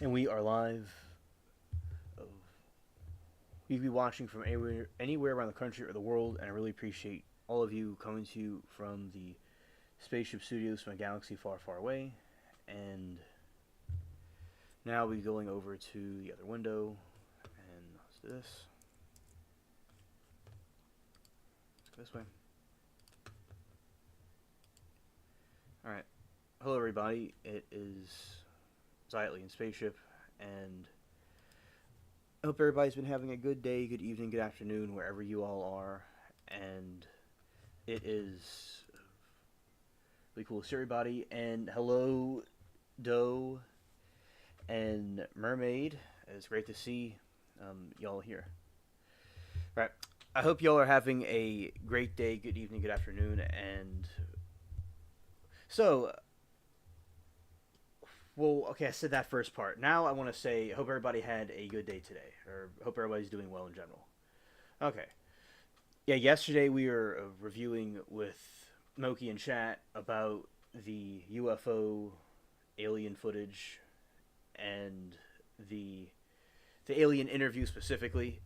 And we are live. You can be watching from anywhere around the country or the world, and I really appreciate all of you coming to you from the spaceship studios from a galaxy far, far away. And now we're going over to the other window, and let's do this. Let's go this way. Alright. Hello, everybody. It is Zyately in Spaceship, and I hope everybody's been having a good day, good evening, good afternoon, wherever you all are. And it is really cool to see everybody. And hello, Doe and Mermaid. It's great to see y'all here. Right. I hope y'all are having a great day, good evening, good afternoon. And so, well, okay, I said that first part. Now I want to say, I hope everybody had a good day today, or hope everybody's doing well in general. Okay. Yeah, yesterday we were reviewing with Moki and chat about the UFO alien footage and the alien interview specifically,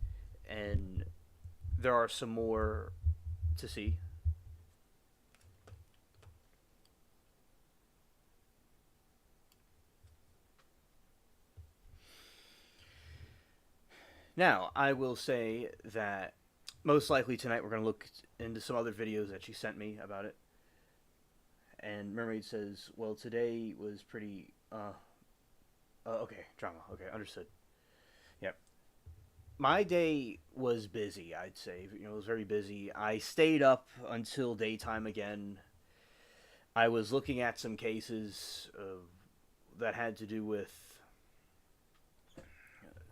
and there are some more to see. Now, I will say that most likely tonight we're going to look into some other videos that she sent me about it. And Mermaid says, well, today was pretty, okay, drama. Okay, understood. Yep. My day was busy, I'd say. You know, it was very busy. I stayed up until daytime again. I was looking at some cases that had to do with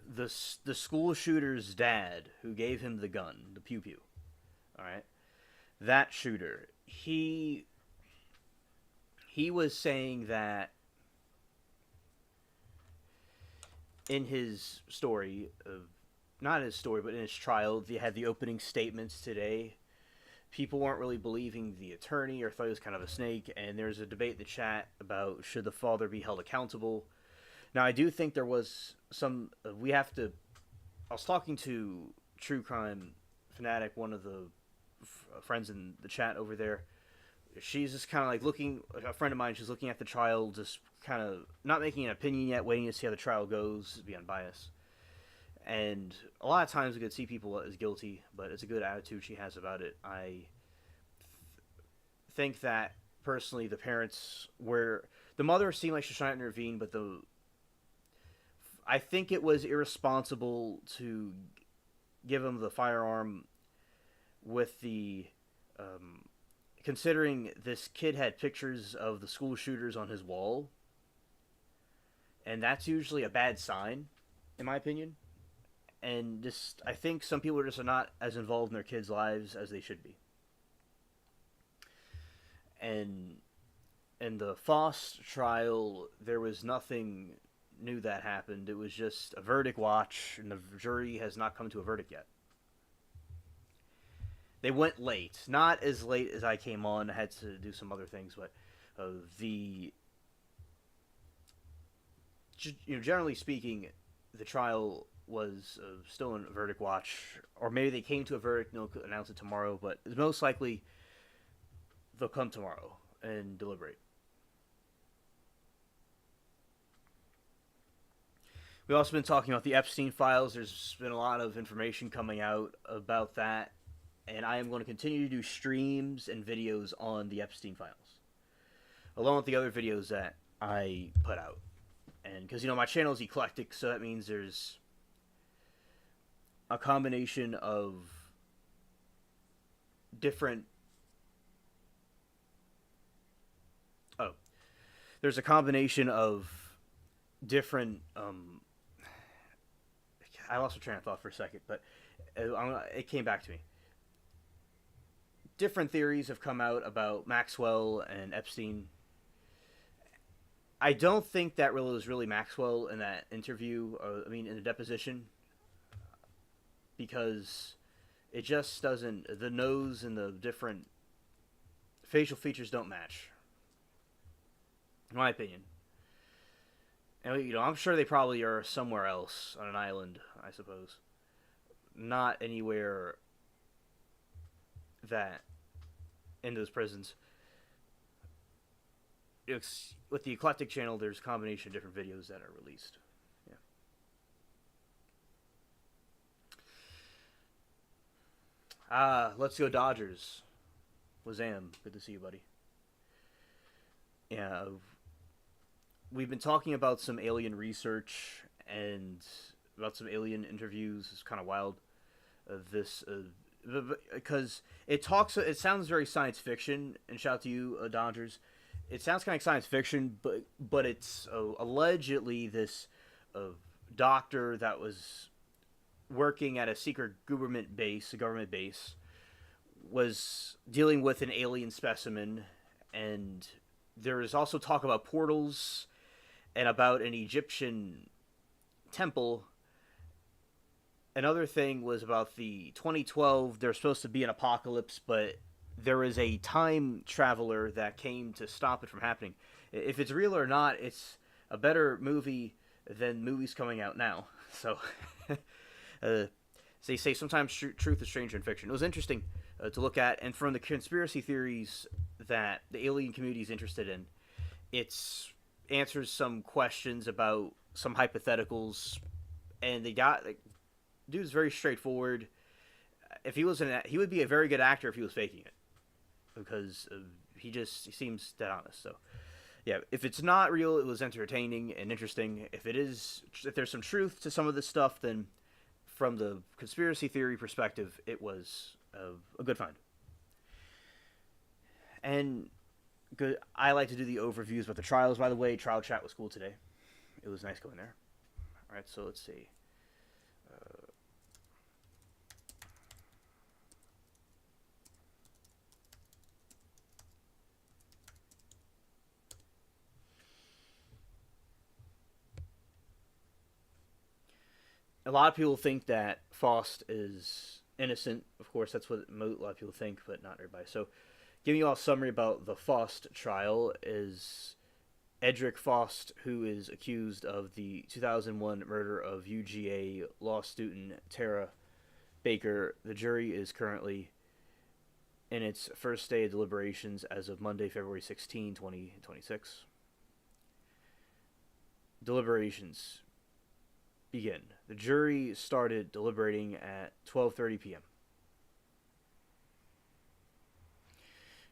the school shooter's dad who gave him the gun, the pew pew. All right, that shooter. He was saying that in his story, not his story, but in his trial, they had the opening statements today. People weren't really believing the attorney or thought he was kind of a snake, and there's a debate in the chat about should the father be held accountable. Now, I do think there was some. We have to. I was talking to True Crime Fanatic, one of the friends in the chat over there. She's just kind of like looking. A friend of mine, she's looking at the trial, just kind of not making an opinion yet, waiting to see how the trial goes, to be unbiased. And a lot of times we could see people as guilty, but it's a good attitude she has about it. I think that personally, the parents were the mother seemed like she was trying to intervene, but I think it was irresponsible to give him the firearm with the considering this kid had pictures of the school shooters on his wall, and that's usually a bad sign, in my opinion. And just, I think some people are just not as involved in their kids' lives as they should be. And in the Foss trial, there was nothing new that happened. It was just a verdict watch, and the jury has not come to a verdict yet. They went late, not as late as I came on. I had to do some other things, but generally speaking, the trial was still in a verdict watch, or maybe they came to a verdict and they'll announce it tomorrow. But most likely, they'll come tomorrow and deliberate. We've also been talking about the Epstein files. There's been a lot of information coming out about that, and I am going to continue to do streams and videos on the Epstein files, along with the other videos that I put out. And because, my channel is Eclectic, so that means there's a combination of different... there's a combination of different... I lost my train of thought for a second, but it came back to me. Different theories have come out about Maxwell and Epstein. I don't think that really was really Maxwell in that interview, in the deposition, because it just doesn't, the nose and the different facial features don't match, in my opinion. And I'm sure they probably are somewhere else on an island, I suppose. Not anywhere that in those prisons. With the Eclectic channel, there's a combination of different videos that are released. Yeah. Let's go Dodgers. Wazam. Good to see you, buddy. Yeah, we've been talking about some alien research and about some alien interviews. It's kind of wild. This because it sounds very science fiction. And shout out to you, Dodgers. It sounds kind of like science fiction, but it's allegedly this doctor that was working at a secret government base, was dealing with an alien specimen, and there is also talk about portals and about an Egyptian temple. Another thing was about the 2012. There's supposed to be an apocalypse, but there is a time traveler that came to stop it from happening. If it's real or not, it's a better movie than movies coming out now. So, they say sometimes truth is stranger in fiction. It was interesting to look at, and from the conspiracy theories that the alien community is interested in, it's answers some questions about some hypotheticals, and they got dude's very straightforward. If he was he would be a very good actor if he was faking it, because he seems dead honest. So, yeah, if it's not real, it was entertaining and interesting. If there's some truth to some of this stuff, then from the conspiracy theory perspective, it was a good find. And good. I like to do the overviews about the trials. By the way, trial chat was cool today. It was nice going there. All right, so let's see. A lot of people think that Faust is innocent. Of course, that's what a lot of people think, but not everybody. So, giving you all a summary about the Faust trial is Edric Faust, who is accused of the 2001 murder of UGA law student Tara Baker. The jury is currently in its first day of deliberations as of Monday, February 16, 2026. Deliberations begin. The jury started deliberating at 12:30 p.m.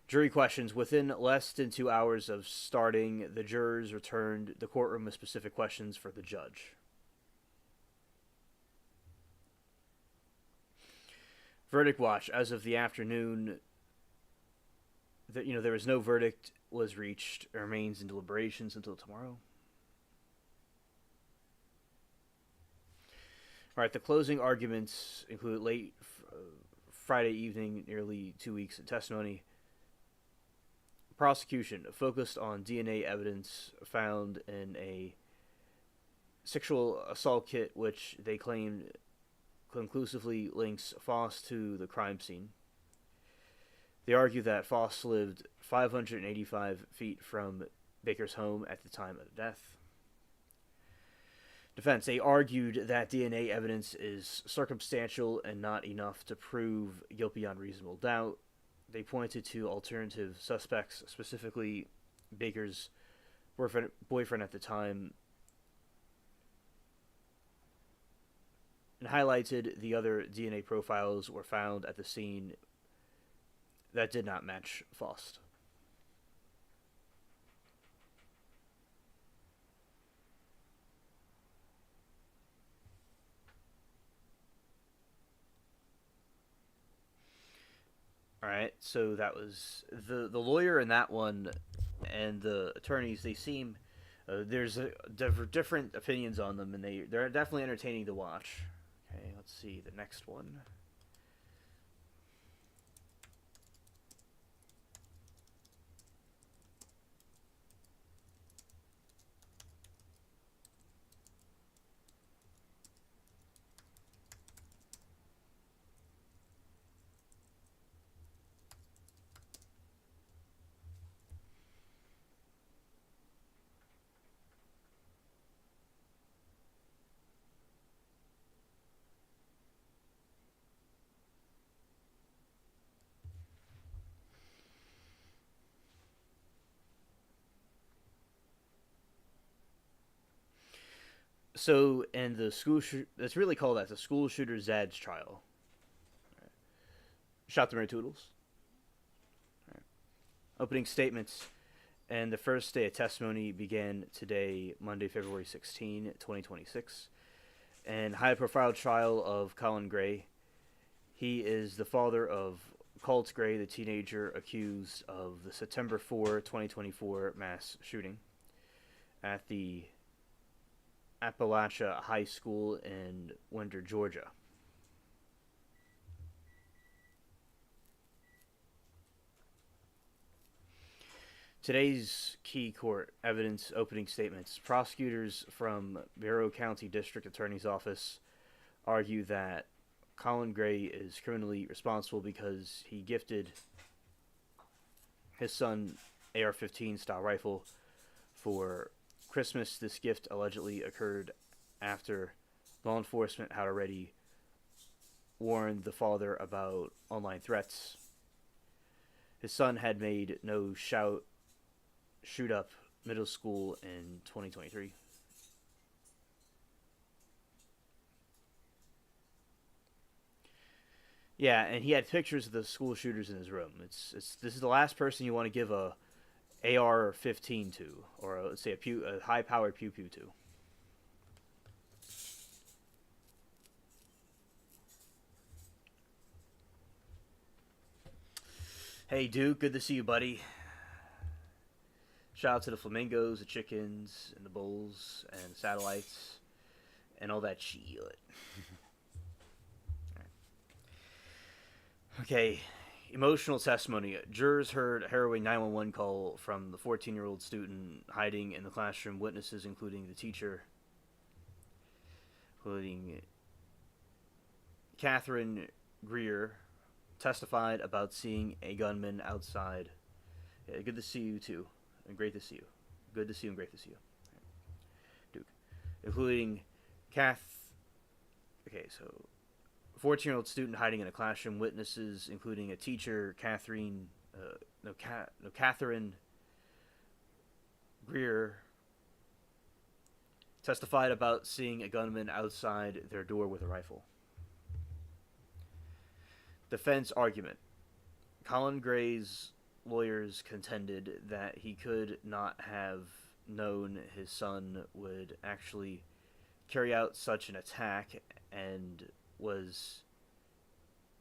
Jury questions. Within less than 2 hours of starting, the jurors returned the courtroom with specific questions for the judge. Verdict watch. As of the afternoon, there was no verdict was reached. It remains in deliberations until tomorrow. All right, the closing arguments include late Friday evening, nearly 2 weeks of testimony. Prosecution focused on DNA evidence found in a sexual assault kit, which they claimed conclusively links Faust to the crime scene. They argue that Faust lived 585 feet from Baker's home at the time of death. Defense. They argued that DNA evidence is circumstantial and not enough to prove guilt beyond reasonable doubt. They pointed to alternative suspects, specifically Baker's boyfriend at the time, and highlighted the other DNA profiles were found at the scene that did not match Faust. All right, so that was the lawyer in that one, and the attorneys. They seem there's different opinions on them, and they're definitely entertaining to watch. Okay, let's see the next one. So, and the that's really called that the school shooter Zad's trial. Shot the Toodles. Opening statements and the first day of testimony began today, Monday, February 16, 2026. And high profile trial of Colin Gray. He is the father of Colt Gray, the teenager accused of the September 4, 2024 mass shooting at the Appalachia High School in Winder, Georgia. Today's key court evidence opening statements. Prosecutors from Barrow County District Attorney's Office argue that Colin Gray is criminally responsible because he gifted his son AR-15 style rifle for Christmas. This gift allegedly occurred after law enforcement had already warned the father about online threats. His son had made no shoot up middle school in 2023. Yeah, and he had pictures of the school shooters in his room. It's this is the last person you want to give a AR-15 to, or let's say a high-powered pew pew to. Hey Duke, good to see you, buddy. Shout out to the flamingos, the chickens, and the bulls, and the satellites, and all that shit. Okay, emotional testimony. Jurors heard a harrowing 911 call from the 14-year-old student hiding in the classroom. Witnesses, including the teacher, including Catherine Greer, testified about seeing a gunman outside. Yeah, good to see you, too. And great to see you. Good to see you and great to see you. Duke. Including Okay, so 14-year-old student hiding in a classroom. Witnesses, including a teacher, Catherine Greer, testified about seeing a gunman outside their door with a rifle. Defense argument. Colin Gray's lawyers contended that he could not have known his son would actually carry out such an attack and was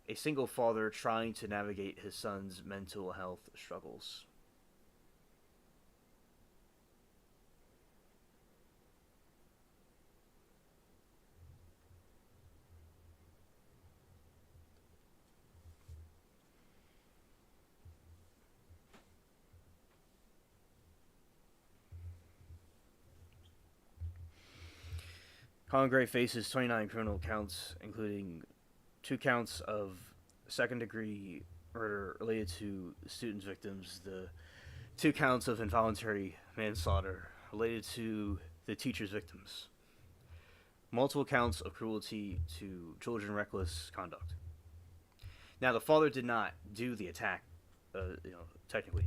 a single father trying to navigate his son's mental health struggles. Colin Gray faces 29 criminal counts, including 2 counts of second-degree murder related to students' victims, the 2 counts of involuntary manslaughter related to the teacher's victims, multiple counts of cruelty to children, reckless conduct. Now, the father did not do the attack, technically.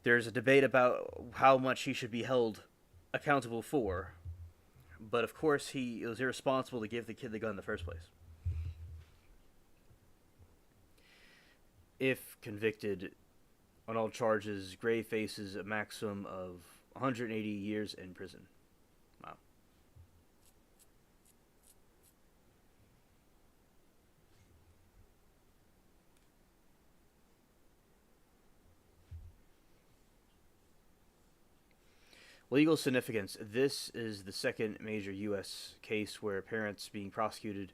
There's a debate about how much he should be held accountable for, but of course it was irresponsible to give the kid the gun in the first place. If convicted on all charges, Gray faces a maximum of 180 years in prison. Wow. Legal significance. This is the second major U.S. case where parents being prosecuted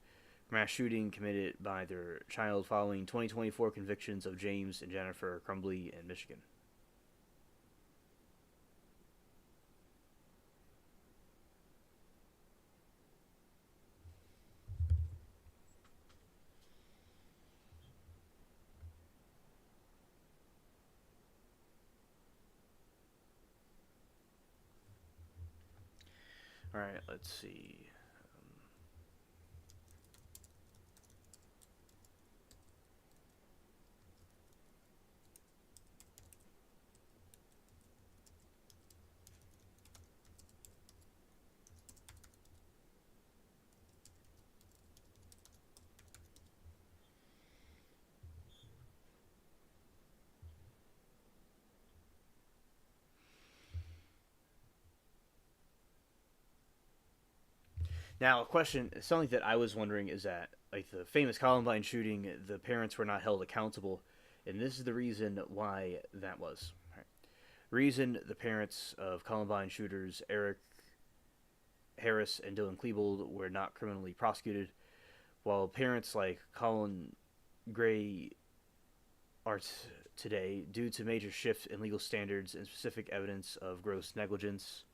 for mass shooting committed by their child following 2024 convictions of James and Jennifer Crumbly in Michigan. All right, let's see. Now, a question, something that I was wondering is that, like the famous Columbine shooting, the parents were not held accountable, and this is the reason why that was. Right. Reason the parents of Columbine shooters Eric Harris and Dylan Klebold were not criminally prosecuted, while parents like Colin Gray are today due to major shifts in legal standards and specific evidence of gross negligence.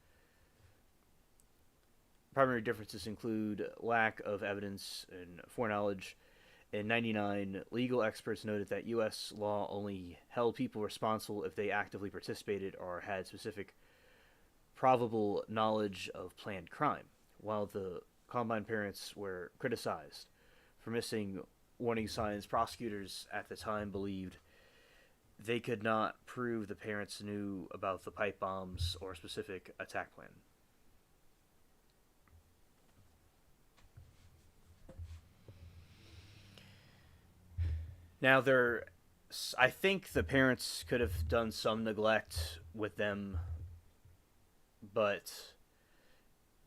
Primary differences include lack of evidence and foreknowledge. In 99, legal experts noted that U.S. law only held people responsible if they actively participated or had specific probable knowledge of planned crime, while the Columbine parents were criticized for missing warning signs. Prosecutors at the time believed they could not prove the parents knew about the pipe bombs or specific attack plan. Now, I think the parents could have done some neglect with them, but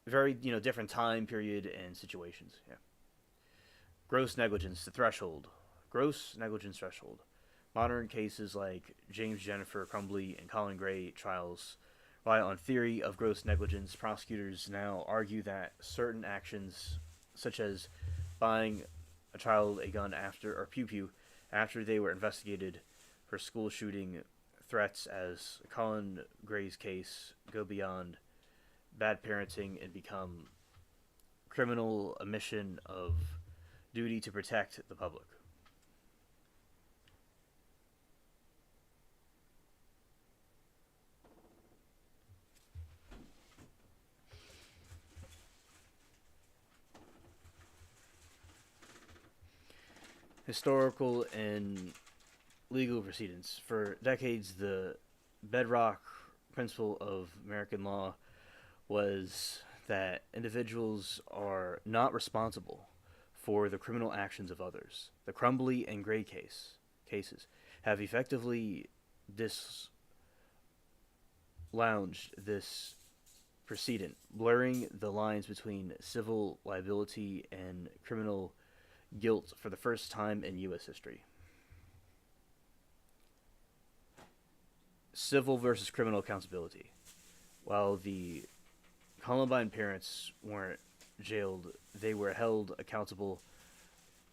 very different time period and situations. Yeah. Gross negligence, the threshold. Gross negligence threshold. Modern cases like James Jennifer Crumbly and Colin Gray trials rely on theory of gross negligence. Prosecutors now argue that certain actions, such as buying a child a gun after or pew pew after they were investigated for school shooting threats, as Colin Gray's case, go beyond bad parenting and become criminal omission of duty to protect the public. Historical and legal proceedings. For decades, the bedrock principle of American law was that individuals are not responsible for the criminal actions of others. The Crumbly and Gray cases have effectively dislounged this precedent, blurring the lines between civil liability and criminal guilt for the first time in U.S. history. Civil versus criminal accountability. While the Columbine parents weren't jailed, they were held accountable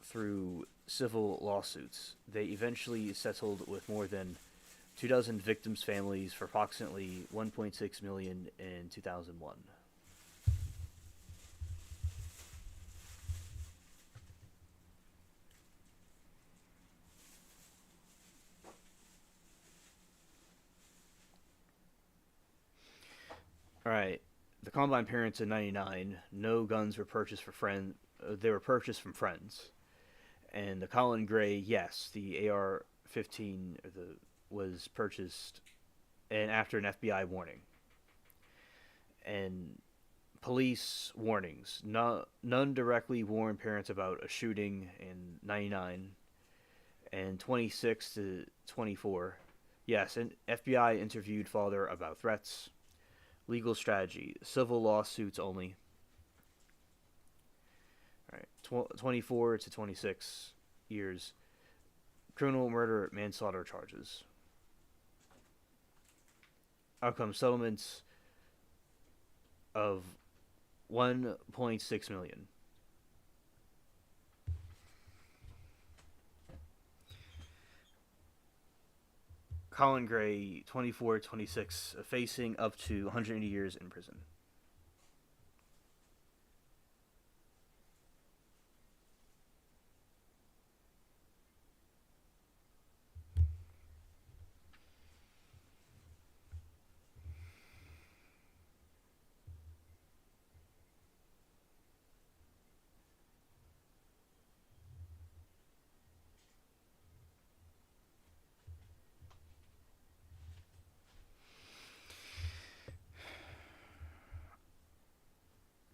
through civil lawsuits. They eventually settled with more than 24 victims' families for approximately $1.6 million in 2001. All right. The Columbine parents in '99, no guns were purchased for friends. They were purchased from friends. And the Colin Gray, yes, the AR-15 was purchased, and after an FBI warning. And police warnings. None directly warned parents about a shooting in '99. And 26 to 24, yes, an FBI interviewed father about threats. Legal strategy, civil lawsuits only. All right, 24 to 26 years. Criminal murder, manslaughter charges. Outcome settlements of 1.6 million. Colin Gray, 24, 26, facing up to 180 years in prison.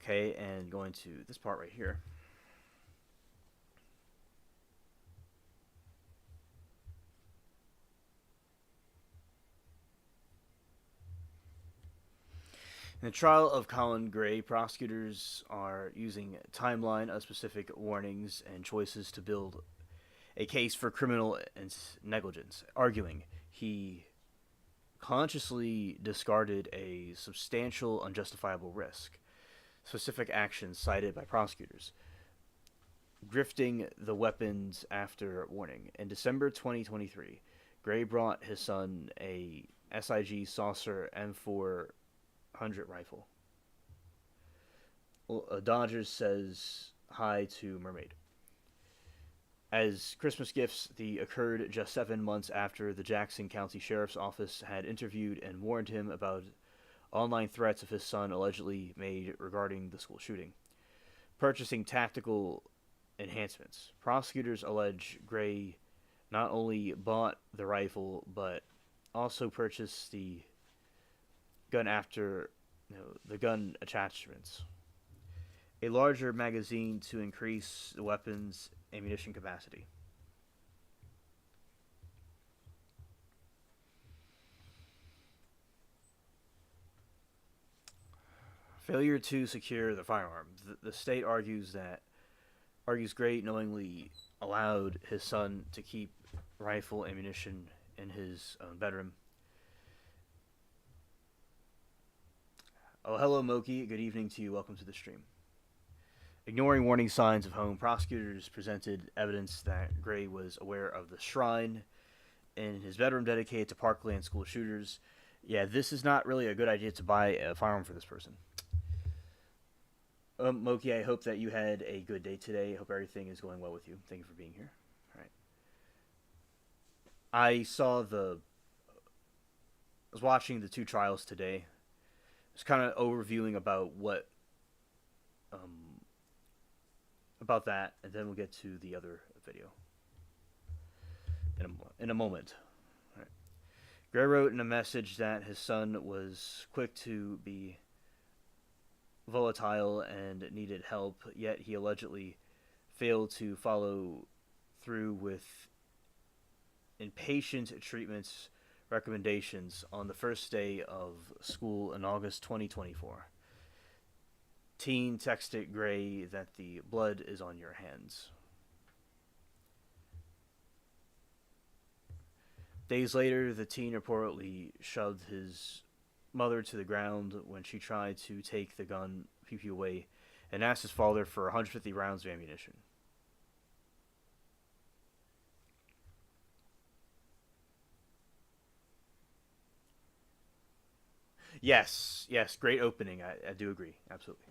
Okay, and going to this part right here. In the trial of Colin Gray, prosecutors are using a timeline of specific warnings and choices to build a case for criminal negligence, arguing he consciously discarded a substantial unjustifiable risk. Specific actions cited by prosecutors: grifting the weapons after warning. In December 2023, Gray brought his son a SIG Saucer M400 rifle. Dodgers says hi to Mermaid. As Christmas gifts, the occurred just 7 months after the Jackson County Sheriff's Office had interviewed and warned him about online threats of his son allegedly made regarding the school shooting. Purchasing tactical enhancements. Prosecutors allege Gray not only bought the rifle, but also purchased the gun after the gun attachments. A larger magazine to increase the weapon's ammunition capacity. Failure to secure the firearm. The state argues Gray knowingly allowed his son to keep rifle ammunition in his bedroom. Oh, hello, Moki. Good evening to you. Welcome to the stream. Ignoring warning signs of home, prosecutors presented evidence that Gray was aware of the shrine in his bedroom dedicated to Parkland school shooters. Yeah, this is not really a good idea to buy a firearm for this person. Moki, I hope that you had a good day today. I hope everything is going well with you. Thank you for being here. All right. I was watching the two trials today. I was kind of overviewing about about that, and then we'll get to the other video in a moment. All right. Gray wrote in a message that his son was quick to be volatile and needed help, yet he allegedly failed to follow through with inpatient treatments recommendations on the first day of school in August 2024. Teen texted Gray that the blood is on your hands. Days later, the teen reportedly shoved his mother to the ground when she tried to take the gun pew away and asked his father for 150 rounds of ammunition. Yes, great opening. I do agree, absolutely.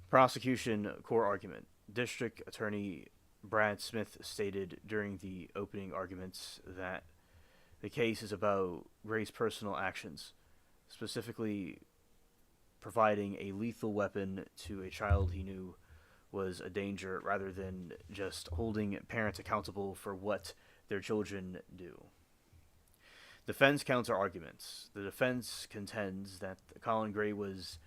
Prosecution core argument. District Attorney Brad Smith stated during the opening arguments that the case is about Gray's personal actions, specifically providing a lethal weapon to a child he knew was a danger, rather than just holding parents accountable for what their children do. Defense counter arguments. The defense contends that Colin Gray was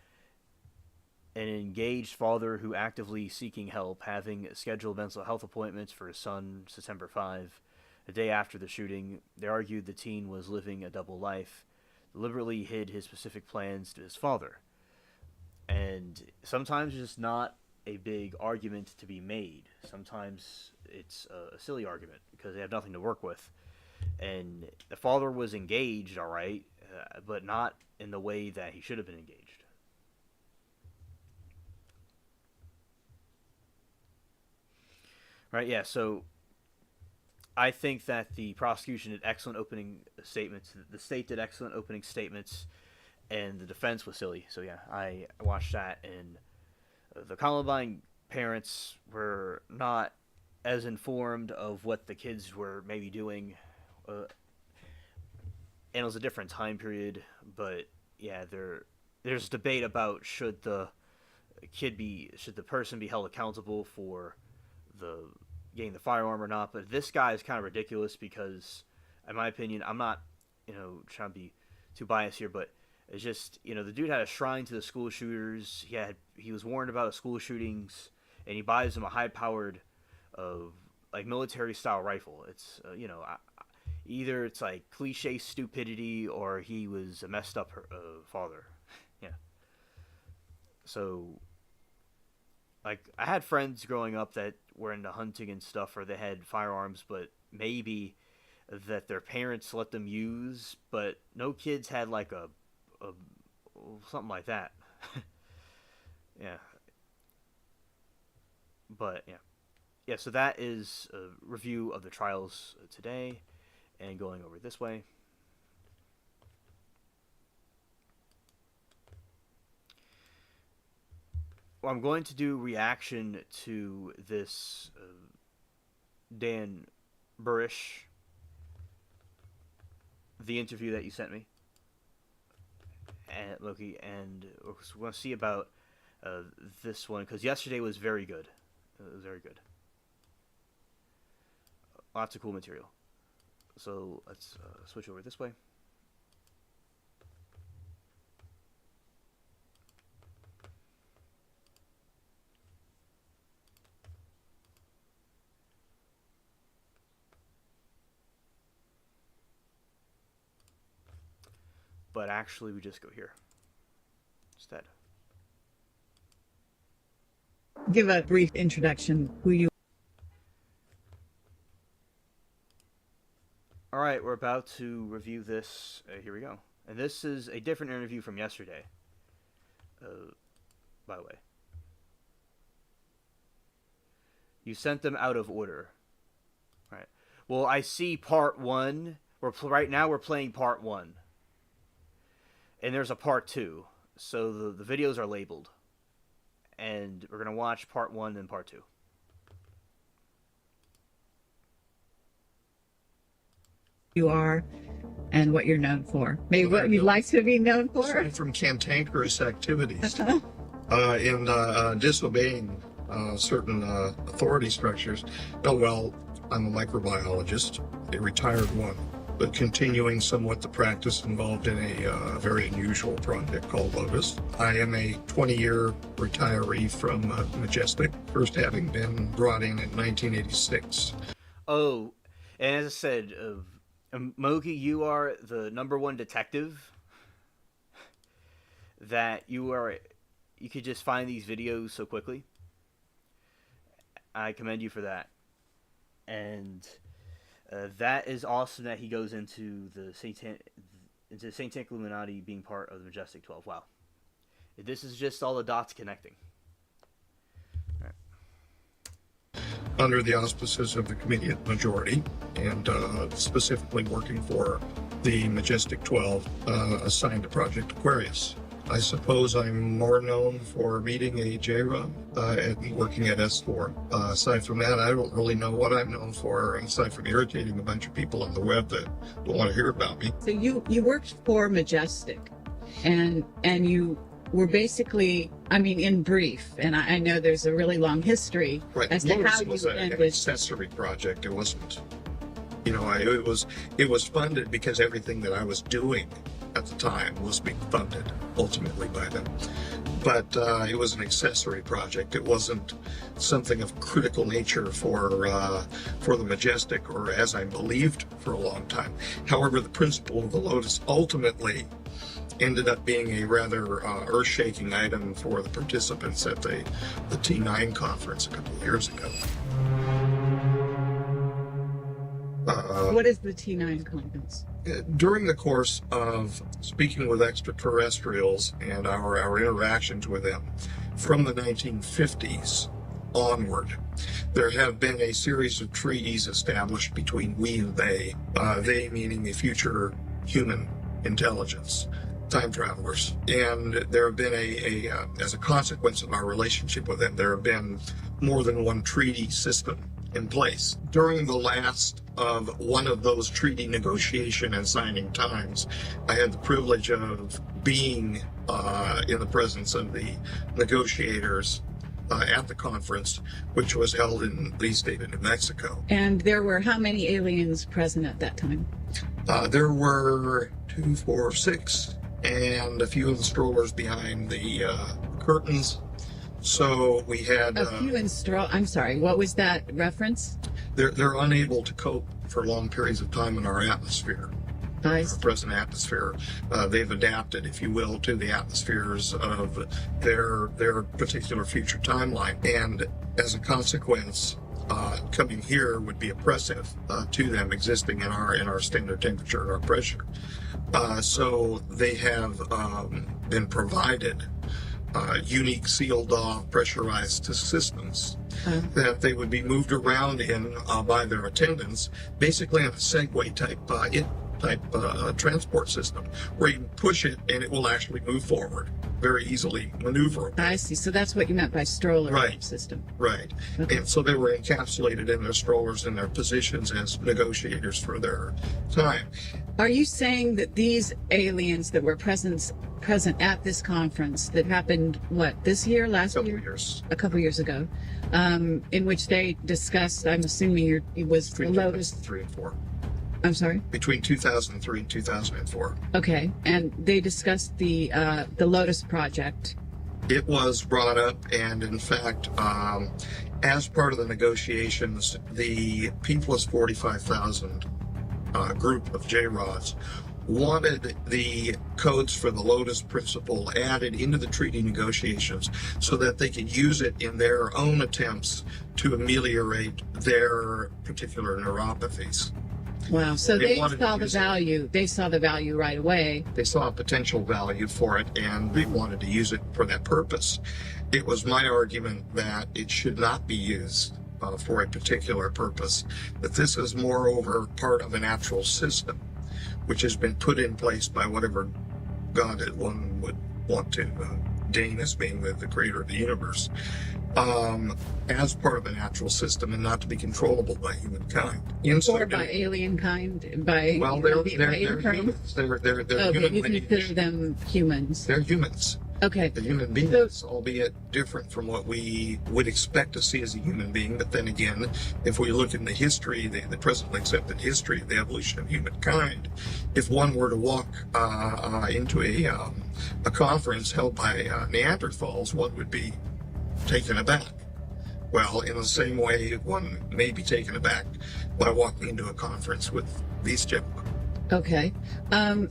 an engaged father who actively seeking help, having scheduled mental health appointments for his son September 5. The day after the shooting, they argued the teen was living a double life, deliberately hid his specific plans to his father. And sometimes it's just not a big argument to be made. Sometimes it's a silly argument because they have nothing to work with. And the father was engaged, all right, but not in the way that he should have been engaged. Right, yeah, so I think that the prosecution did excellent opening statements. The state did excellent opening statements, and the defense was silly. So, yeah, I watched that, and the Columbine parents were not as informed of what the kids were maybe doing. And it was a different time period, but, yeah, there's debate about should the person be held accountable for getting the firearm or not. But this guy is kind of ridiculous because, in my opinion, I'm not, trying to be too biased here, but it's just, the dude had a shrine to the school shooters. He was warned about school shootings, and he buys him a high-powered, military-style rifle. It's, Either it's like cliche stupidity or he was a messed up father. Yeah. So, like, I had friends growing up that were into hunting and stuff, or they had firearms, but maybe that their parents let them use, but no kids had like a something like that. Yeah. But yeah. Yeah, so that is a review of the trials today, and going over this way. Well, I'm going to do reaction to this Dan Burish, the interview that you sent me, and Loki, and we're going to see about this one, because yesterday was very good. It was very good. Lots of cool material. So let's switch over this way. But actually, we just go here instead. Give a brief introduction who you. All right, we're about to review this. Here we go. And this is a different interview from yesterday. By the way, you sent them out of order. All right. Well, I see part one. Right now we're playing part one, and there's a part two. So the videos are labeled, and we're gonna watch part one and part two. You are and what you're known for. Maybe what you'd like to be known for? Aside from cantankerous activities in disobeying certain authority structures. Oh, well, I'm a microbiologist, a retired one, but continuing somewhat the practice involved in a very unusual project called Lotus. I am a 20-year retiree from Majestic, first having been brought in 1986. Oh, and as I said, Mogi, you are the #1 detective. That you could just find these videos so quickly. I commend you for that. And that is awesome that he goes into the Satanic Illuminati being part of the Majestic 12. Wow. This is just all the dots connecting. Under the auspices of the Committee Majority, and specifically working for the Majestic 12 assigned to Project Aquarius. I suppose I'm more known for meeting a J-Rob and working at S4. Aside from that, I don't really know what I'm known for, aside from irritating a bunch of people on the web that don't want to hear about me. So you worked for Majestic, and you were basically, I mean, in brief, and I know there's a really long history as to how you ended. An accessory project. It wasn't, you know, it was funded because everything that I was doing at the time was being funded ultimately by them. But it was an accessory project. It wasn't something of critical nature for the Majestic, or as I believed for a long time. However, the principle of the Lotus ultimately ended up being a rather earth-shaking item for the participants at the T9 conference a couple of years ago. What is the T9 conference? During the course of speaking with extraterrestrials and our interactions with them from the 1950s onward, there have been a series of treaties established between we and they meaning the future human intelligence, time travelers. And there have been as a consequence of our relationship with them, there have been more than one treaty system in place. During the last of one of those treaty negotiation and signing times, I had the privilege of being in the presence of the negotiators at the conference, which was held in the state of New Mexico. And there were how many aliens present at that time? There were 2, 4, 6, and a few of the strollers behind the curtains. So we had I'm sorry, what was that reference? they're unable to cope for long periods of time in our atmosphere. Our present atmosphere. They've adapted, if you will, to the atmospheres of their particular future timeline, and as a consequence, coming here would be oppressive to them, existing in our standard temperature and our pressure. So they have been provided unique sealed off pressurized systems that they would be moved around in by their attendants, basically in a Segway type transport system, where you can push it and it will actually move forward, very easily maneuverable. I see. So that's what you meant by stroller system. Right. Okay. And so they were encapsulated in their strollers and their positions as negotiators for their time. Are you saying that these aliens that were present at this conference that happened, what, this year, last year? A couple years ago, in which they discussed, I'm assuming it was the Lotus 3 and 4. I'm sorry? Between 2003 and 2004. Okay, and they discussed the Lotus project. It was brought up, and in fact, as part of the negotiations, the P plus 45,000 group of J-Rods wanted the codes for the Lotus principle added into the treaty negotiations so that they could use it in their own attempts to ameliorate their particular neuropathies. Wow, so they saw the value. They saw the value right away. They saw a potential value for it, and they wanted to use it for that purpose. It was my argument that it should not be used for a particular purpose, that this is moreover part of a natural system, which has been put in place by whatever God that one would want to deign as being the creator of the universe, as part of a natural system and not to be controllable by humankind. Or by alien kind? Well, they're humans. They're human you lineage. consider them humans? They're humans. Okay. They're human beings, albeit different from what we would expect to see as a human being. But then again, if we look in the history, the presently accepted history of the evolution of humankind, if one were to walk into a conference held by Neanderthals, one would be taken aback. Well, in the same way, one may be taken aback by walking into a conference with these gentlemen. Okay.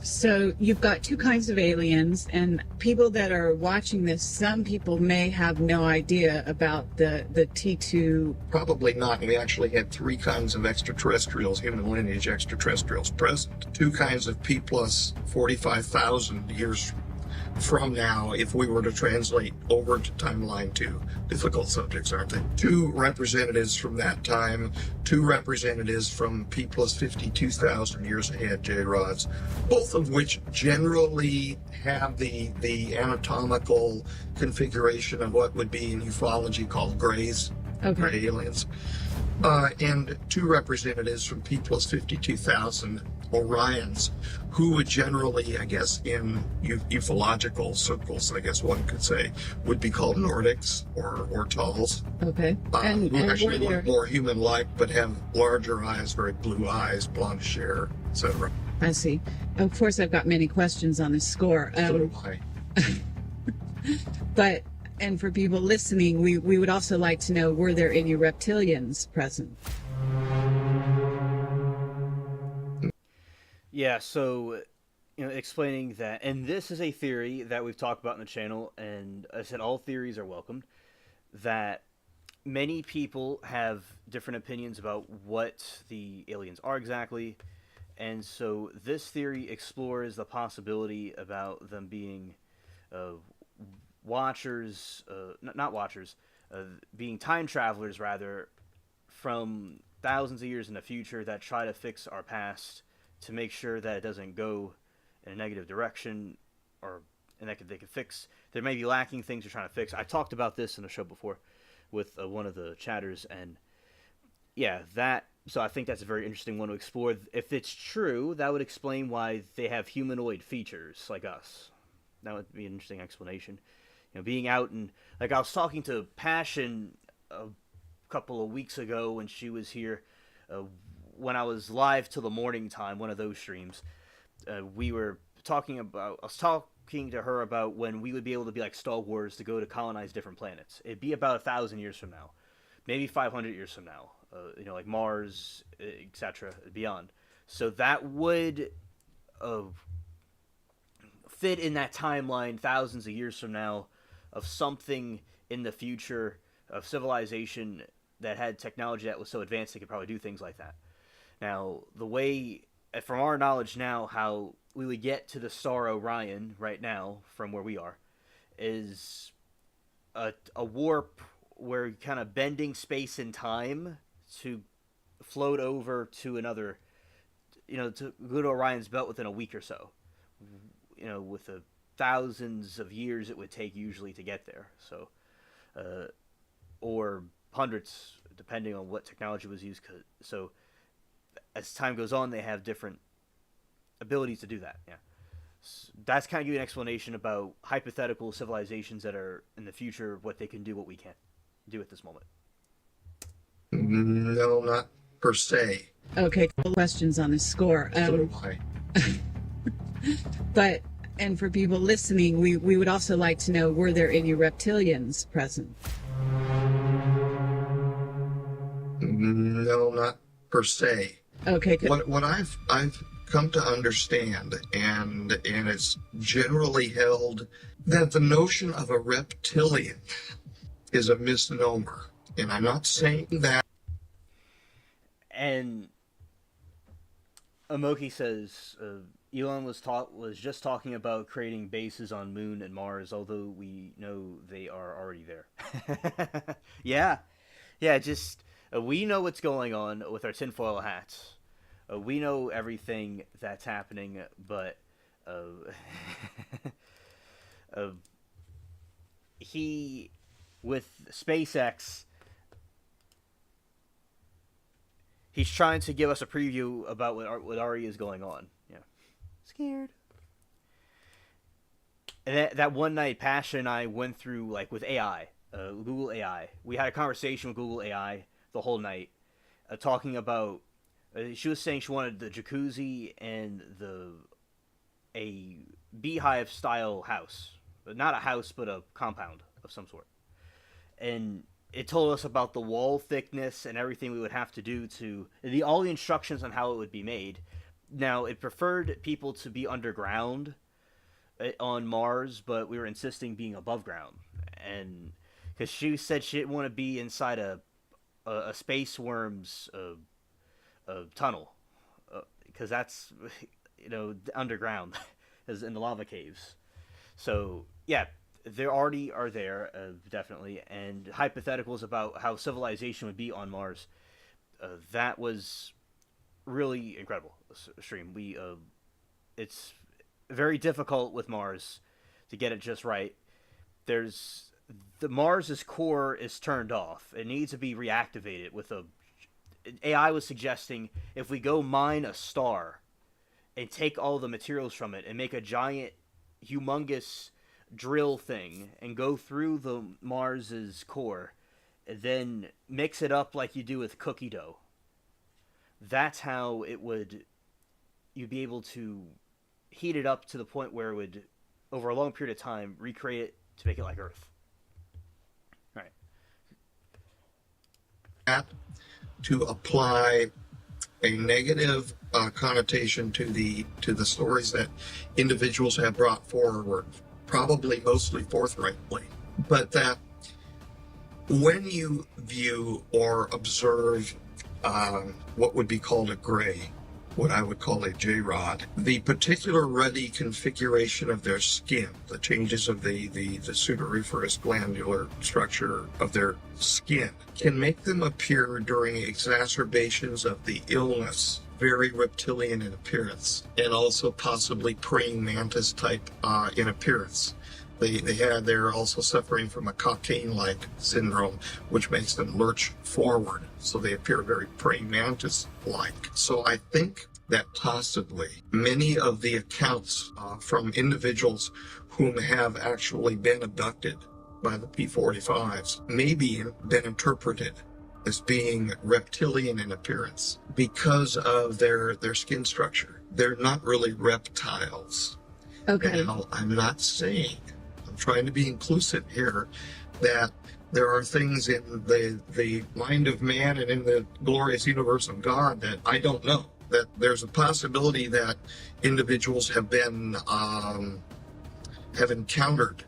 So you've got two kinds of aliens, and people that are watching this, some people may have no idea about the T2. Probably not. We actually had three kinds of extraterrestrials, human lineage extraterrestrials present. Two kinds of P plus 45,000 years from now, if we were to translate over to timeline 2. Difficult subjects, aren't they? Two representatives from that time, two representatives from P plus 52,000 years ahead, J-Rods, both of which generally have the anatomical configuration of what would be in ufology called grays, gray aliens. And two representatives from P plus 52,000 Orions, who would generally, I guess, in ufological circles, I guess one could say, would be called Nordics or Tals. Okay. Who actually look more human-like, but have larger eyes, very blue eyes, blondish hair, etc. I see. Of course, I've got many questions on this score. So do I. But, and for people listening, we would also like to know, were there any reptilians present? Yeah, so, explaining that, and this is a theory that we've talked about on the channel, and I said all theories are welcomed, that many people have different opinions about what the aliens are exactly, and so this theory explores the possibility about them being watchers, not watchers, being time travelers, rather, from thousands of years in the future that try to fix our past to make sure that it doesn't go in a negative direction, and they could fix. There may be lacking things they're trying to fix. I talked about this in the show before with one of the chatters, and yeah, so I think that's a very interesting one to explore. If it's true, that would explain why they have humanoid features like us. That would be an interesting explanation. Being out and, like, I was talking to Passion a couple of weeks ago when she was here, when I was live till the morning time, one of those streams. We were talking about, I was talking to her about when we would be able to be like Star Wars to go to colonize different planets. It'd be about 1,000 years from now, maybe 500 years from now. like Mars, etc., beyond. So that would fit in that timeline thousands of years from now of something in the future of civilization that had technology that was so advanced they could probably do things like that. Now, the way, from our knowledge now, how we would get to the star Orion right now from where we are is a warp where you're kind of bending space and time to float over to another, to go to Orion's belt within a week or so. With the thousands of years it would take usually to get there. So, or hundreds, depending on what technology was used. So, as time goes on, they have different abilities to do that. Yeah, so that's kind of give you an explanation about hypothetical civilizations that are in the future, what they can do, what we can't do at this moment. No, not per se. Okay, couple questions on this score. So do I. But, and for people listening, we would also like to know, were there any reptilians present? No, not per se. Okay, good. What I've come to understand, and it's generally held, that the notion of a reptilian is a misnomer. And I'm not saying that. And Amoki says Elon was just talking about creating bases on Moon and Mars, although we know they are already there. Yeah. Just we know what's going on with our tinfoil hats. We know everything that's happening, but he, with SpaceX, he's trying to give us a preview about what already is going on. Yeah, scared. And that one night, Pasha and I went through, like, with AI, Google AI. We had a conversation with Google AI the whole night, talking about. She was saying she wanted the jacuzzi and a beehive style house, not a house but a compound of some sort, and it told us about the wall thickness and everything we would have to do to all the instructions on how it would be made. Now, it preferred people to be underground on Mars, but we were insisting being above ground, and because she said she didn't want to be inside a space worm's tunnel, because that's underground, as in the lava caves. So yeah, they already are there, definitely, and hypotheticals about how civilization would be on Mars. That was really incredible stream. It's very difficult with Mars to get it just right. The Mars's core is turned off. It needs to be reactivated with AI was suggesting if we go mine a star and take all the materials from it and make a giant, humongous drill thing and go through the Mars's core, and then mix it up like you do with cookie dough. That's how you'd be able to heat it up to the point where it would, over a long period of time, recreate it to make it like Earth. Right. To apply a negative connotation to the stories that individuals have brought forward, probably mostly forthrightly, but that when you view or observe what would be called a gray, what I would call a J-rod, the particular ruddy configuration of their skin, the changes of the sudoriferous glandular structure of their skin, can make them appear during exacerbations of the illness very reptilian in appearance, and also possibly praying mantis type in appearance. They're also suffering from a cocaine-like syndrome, which makes them lurch forward. So they appear very praying mantis-like. So I think that possibly many of the accounts from individuals whom have actually been abducted by the P-45s maybe been interpreted as being reptilian in appearance because of their skin structure. They're not really reptiles. Okay. Now, I'm not saying, I'm trying to be inclusive here, that there are things in the mind of man and in the glorious universe of God that I don't know. That there's a possibility that individuals have been have encountered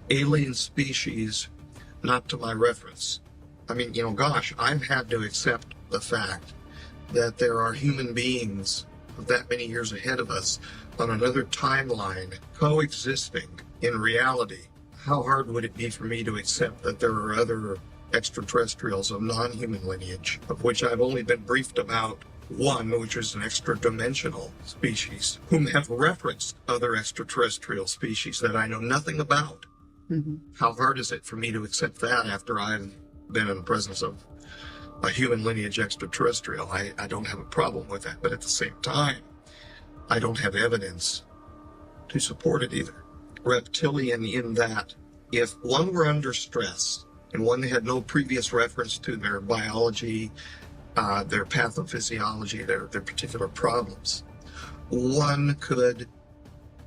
alien species not to my reference. I mean, gosh, I've had to accept the fact that there are human beings that many years ahead of us on another timeline coexisting in reality. How hard would it be for me to accept that there are other extraterrestrials of non-human lineage, of which I've only been briefed about one, which is an extra-dimensional species, whom have referenced other extraterrestrial species that I know nothing about? Mm-hmm. How hard is it for me to accept that after I've been in the presence of a human lineage extraterrestrial? I don't have a problem with that, but at the same time, I don't have evidence to support it either. Reptilian in that if one were under stress and one had no previous reference to their biology, their pathophysiology, their particular problems, one could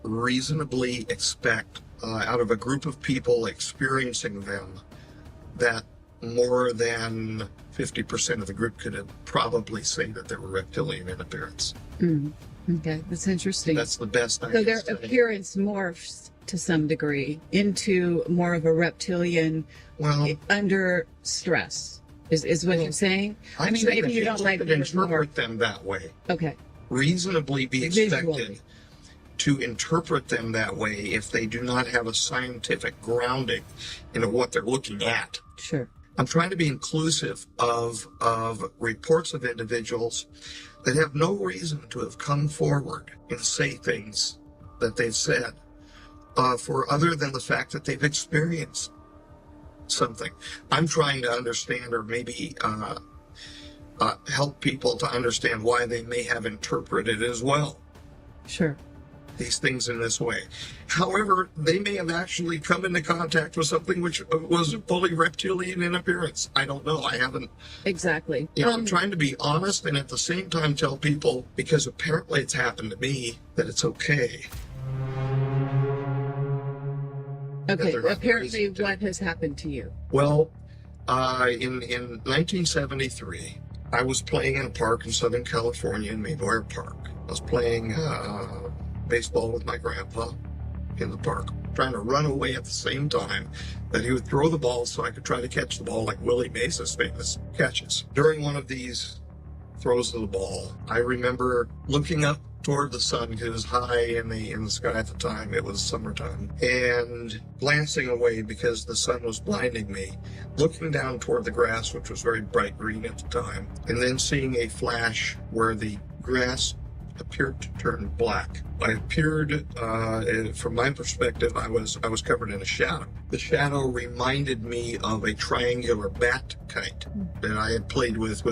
reasonably expect out of a group of people experiencing them that more than 50% of the group could probably say that they were reptilian in appearance. Okay, that's interesting. That's the best I So can their say. appearance morphs to some degree into more of a reptilian under stress. Is what you're saying? I mean, maybe you don't like to interpret them that way. Okay. Reasonably be expected Visually. to interpret them that way if they do not have a scientific grounding in what they're looking at. Sure. I'm trying to be inclusive of reports of individuals that have no reason to have come forward and say things that they've said for other than the fact that they've experienced something. I'm trying to understand, or maybe help people to understand why they may have interpreted as well. Sure. These things in this way. However, they may have actually come into contact with something which was fully reptilian in appearance. I don't know. I haven't. Exactly. I'm trying to be honest and at the same time tell people, because apparently it's happened to me, that it's okay. Okay. Apparently, what has happened to you? Well, in 1973, I was playing in a park in Southern California in Mayberry Park. I was playing baseball with my grandpa in the park, trying to run away at the same time that he would throw the ball so I could try to catch the ball like Willie Mays' famous catches. During one of these throws of the ball, I remember looking up toward the sun, because it was high in the sky at the time, it was summertime, and glancing away because the sun was blinding me, looking down toward the grass, which was very bright green at the time, and then seeing a flash where the grass appeared to turn black. I appeared, from my perspective, I was covered in a shadow. The shadow reminded me of a triangular bat kite that I had played with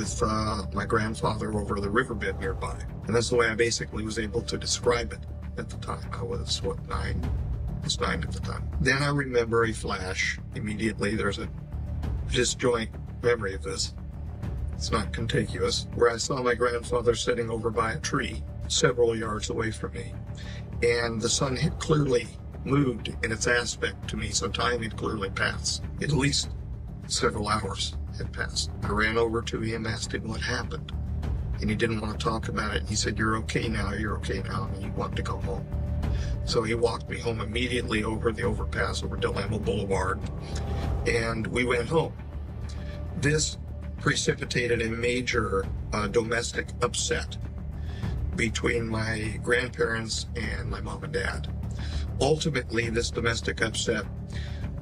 my grandfather over the riverbed nearby. And that's the way I basically was able to describe it at the time. I was, 9? I was 9 at the time. Then I remember a flash immediately. There's a disjoint memory of this. It's not contiguous, where I saw my grandfather sitting over by a tree several yards away from me. And the sun had clearly moved in its aspect to me, so time had clearly passed. At least several hours had passed. I ran over to him, asked him what happened, and he didn't want to talk about it. He said, you're okay now, and he wanted to go home. So he walked me home immediately over the overpass over Del Amo Boulevard, and we went home. This precipitated a major domestic upset between my grandparents and my mom and dad. Ultimately, this domestic upset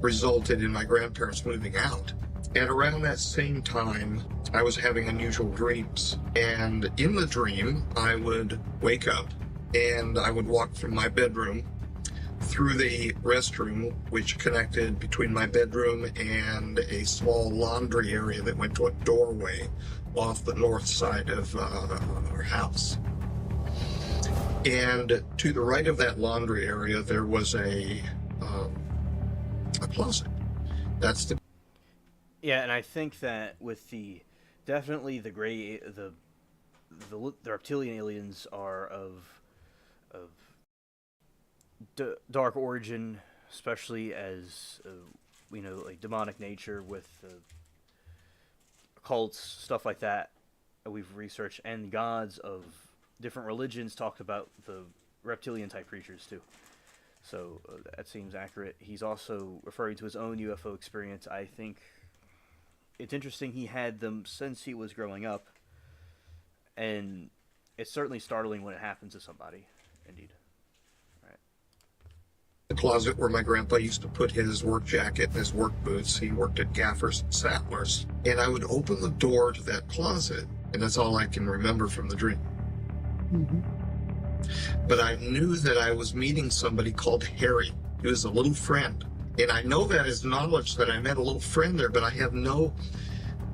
resulted in my grandparents moving out. And around that same time, I was having unusual dreams. And in the dream, I would wake up and I would walk from my bedroom through the restroom, which connected between my bedroom and a small laundry area that went to a doorway off the north side of our house. And to the right of that laundry area, there was a closet. That's the. Yeah, and I think that with the reptilian aliens are of dark origin, especially as like demonic nature with cults, stuff like that. We've researched, and gods of different religions talked about the reptilian type creatures too. So that seems accurate. He's also referring to his own UFO experience. I think it's interesting he had them since he was growing up, and it's certainly startling when it happens to somebody. Indeed. Right. The closet where my grandpa used to put his work jacket and his work boots. He worked at Gaffers and Sattlers. And I would open the door to that closet, and that's all I can remember from the dream. Mm-hmm. But I knew that I was meeting somebody called Harry. He was a little friend. And I know that as knowledge that I met a little friend there, but I have no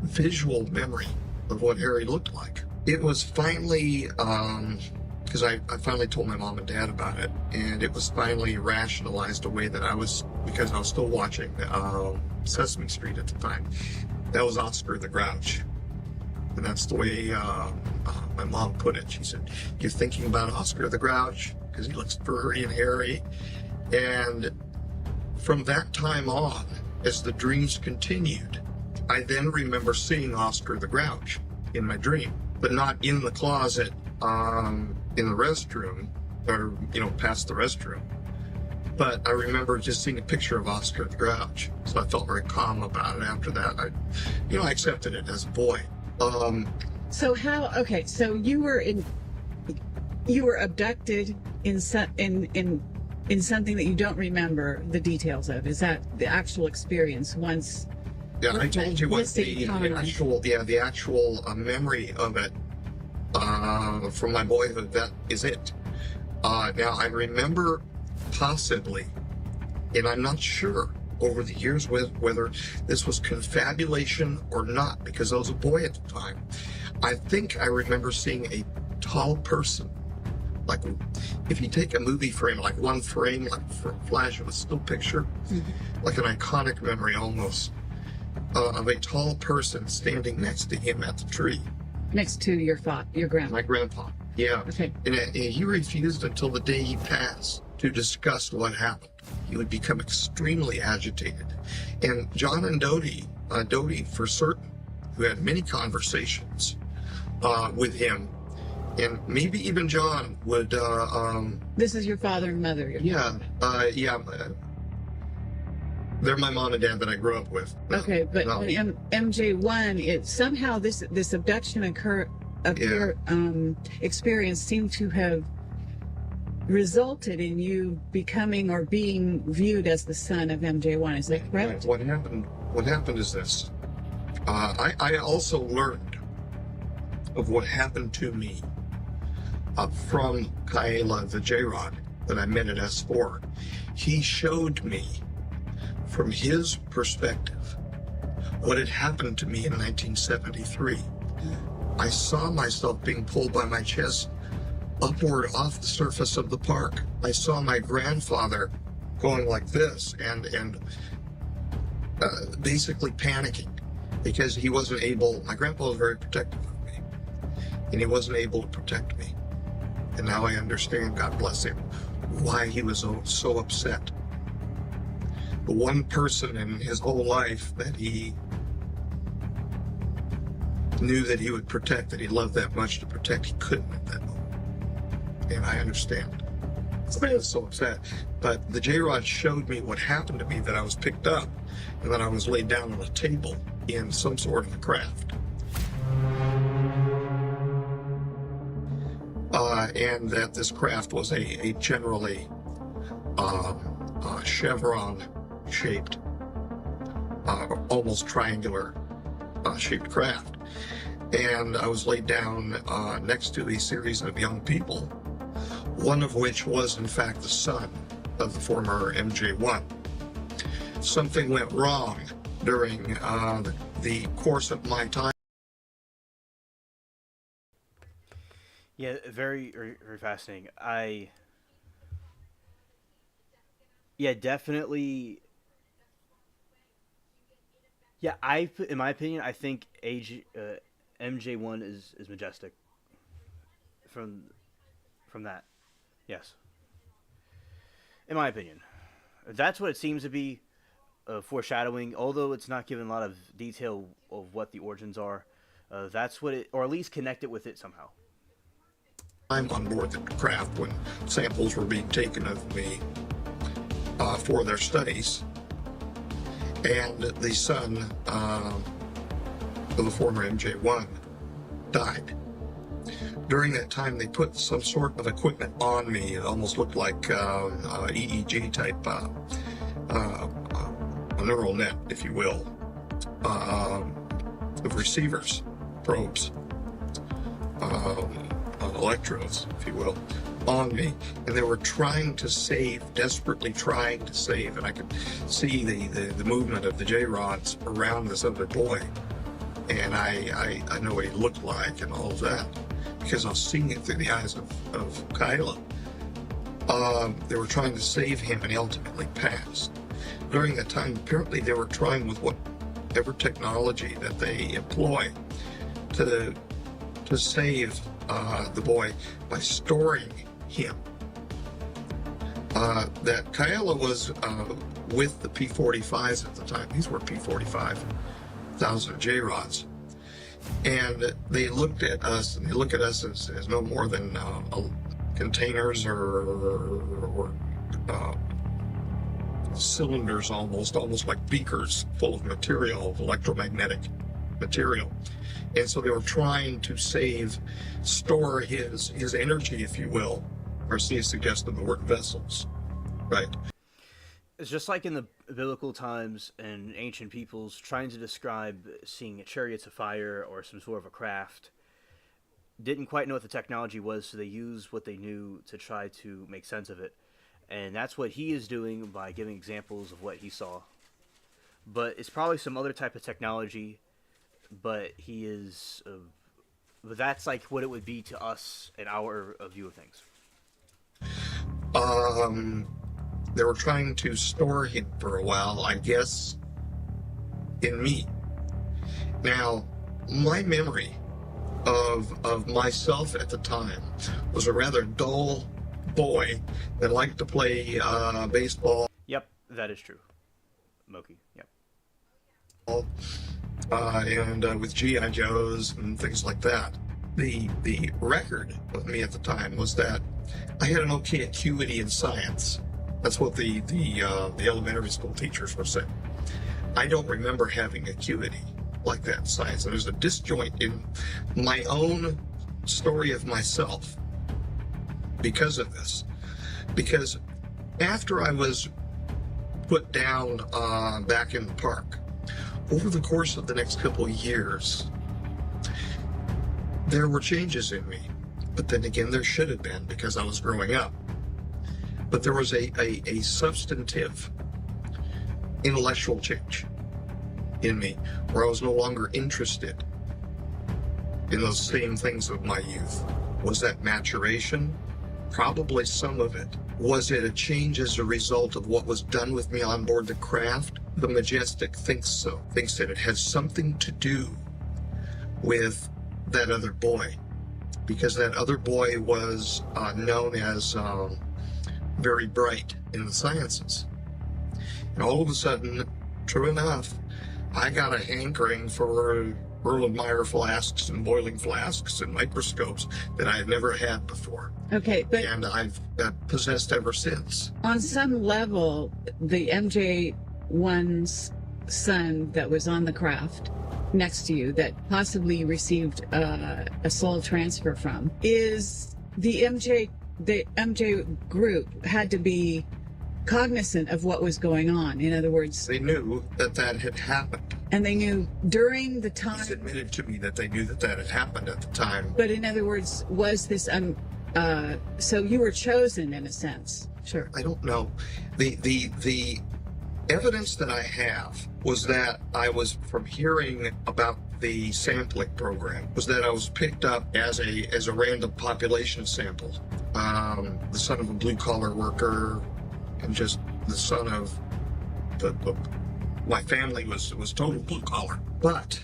visual memory of what Harry looked like. It was finally, because I finally told my mom and dad about it, and it was finally rationalized away that because I was still watching Sesame Street at the time. That was Oscar the Grouch. And that's the way my mom put it. She said, "You're thinking about Oscar the Grouch because he looks furry and hairy." And from that time on, as the dreams continued, I then remember seeing Oscar the Grouch in my dream, but not in the closet, in the restroom, or, past the restroom. But I remember just seeing a picture of Oscar the Grouch. So I felt very calm about it after that. I accepted it as a boy. So you were abducted in something that you don't remember the details of. Is that the actual experience once? Yeah, I told you what the actual memory of it from my boyhood. That is it. Now I remember possibly, and I'm not sure over the years whether this was confabulation or not, because I was a boy at the time. I think I remember seeing a tall person, like if you take a movie frame, like one frame, like for a flash of a still picture, like an iconic memory almost, of a tall person standing next to him at the tree. Next to your grandpa. My grandpa, yeah. Okay. And he refused until the day he passed to discuss what happened. He would become extremely agitated. And John and Dodie for certain, who had many conversations with him, and maybe even John would... This is your father and mother? Yeah. They're my mom and dad that I grew up with. Okay, but MJ1, somehow this abduction experience seemed to have resulted in you becoming or being viewed as the son of MJ1. Is that correct? What happened is this. I also learned of what happened to me from Kaela the J-Rod that I met at S4. He showed me from his perspective what had happened to me in 1973. I saw myself being pulled by my chest upward off the surface of the park. I saw my grandfather going like this and basically panicking because he wasn't able. My grandpa was very protective of me, and he wasn't able to protect me. And now I understand, God bless him, why he was so upset. The one person in his whole life that he knew that he would protect, that he loved that much to protect, he couldn't at that moment. And I understand. I was so upset. But the J-Rod showed me what happened to me, that I was picked up and that I was laid down on a table in some sort of a craft. And that this craft was a generally chevron-shaped, almost triangular shaped craft. And I was laid down next to a series of young people, one of which was in fact the son of the former MJ1. Something went wrong during the course of my time. Yeah, very, very fascinating. Definitely. Yeah, in my opinion, I think MJ1 is majestic. From that, yes. In my opinion, that's what it seems to be. foreshadowing, although it's not given a lot of detail of what the origins are. That's what it, or at least connect it with it somehow. I'm on board the craft when samples were being taken of me for their studies, and the son of the former MJ1 died. During that time, they put some sort of equipment on me. It almost looked like EEG type, a neural net, if you will, of receivers, probes, electrodes, if you will, on me. And they were trying to save, desperately trying to save. And I could see the movement of the J-rods around this other boy. And I know what he looked like and all of that, because I was seeing it through the eyes of Kyla. They were trying to save him, and he ultimately passed. During that time, apparently they were trying with whatever technology that they employ to save the boy by storing him. That Kyla was with the P-45s at the time. These were P-45,000 J-rods. And they looked at us, and they look at us as no more than containers or cylinders, almost like beakers full of material, electromagnetic material. And so they were trying to store his energy, if you will. Garcia suggested the word vessels, right? It's just like in the biblical times and ancient peoples trying to describe seeing chariots of fire or some sort of a craft. Didn't quite know what the technology was, so they used what they knew to try to make sense of it. And that's what he is doing by giving examples of what he saw. But it's probably some other type of technology, but he is... but that's like what it would be to us in our view of things. They were trying to store him for a while, I guess, in me. Now, my memory of myself at the time was a rather dull boy that liked to play baseball. Yep, that is true. Moki, yep. And with G.I. Joes and things like that. The record with me at the time was that I had an okay acuity in science. That's what the elementary school teachers were saying. I don't remember having acuity like that in science. And there's a disjoint in my own story of myself because of this. Because after I was put down back in the park, over the course of the next couple of years, there were changes in me. But then again, there should have been, because I was growing up. But there was a substantive intellectual change in me, where I was no longer interested in those same things of my youth. Was that maturation? Probably some of it. Was it a change as a result of what was done with me on board the craft? The Majestic thinks so. Thinks that it has something to do with that other boy, because that other boy was known as very bright in the sciences. And all of a sudden, true enough, I got a hankering for Erlenmeyer flasks and boiling flasks and microscopes that I had never had before. Okay, but... And I've possessed ever since. On some level, the MJ1's son that was on the craft next to you, that possibly received a soul transfer from, is the MJ group had to be cognizant of what was going on. In other words, they knew that had happened. And they knew during the time... He's admitted to me that they knew that had happened at the time. But in other words, was this... so you were chosen in a sense. Sure. I don't know. The evidence that I have was that I was, from hearing about the sampling program, was that I was picked up as a random population sample. The son of a blue-collar worker, and just the son of my family was total blue-collar. But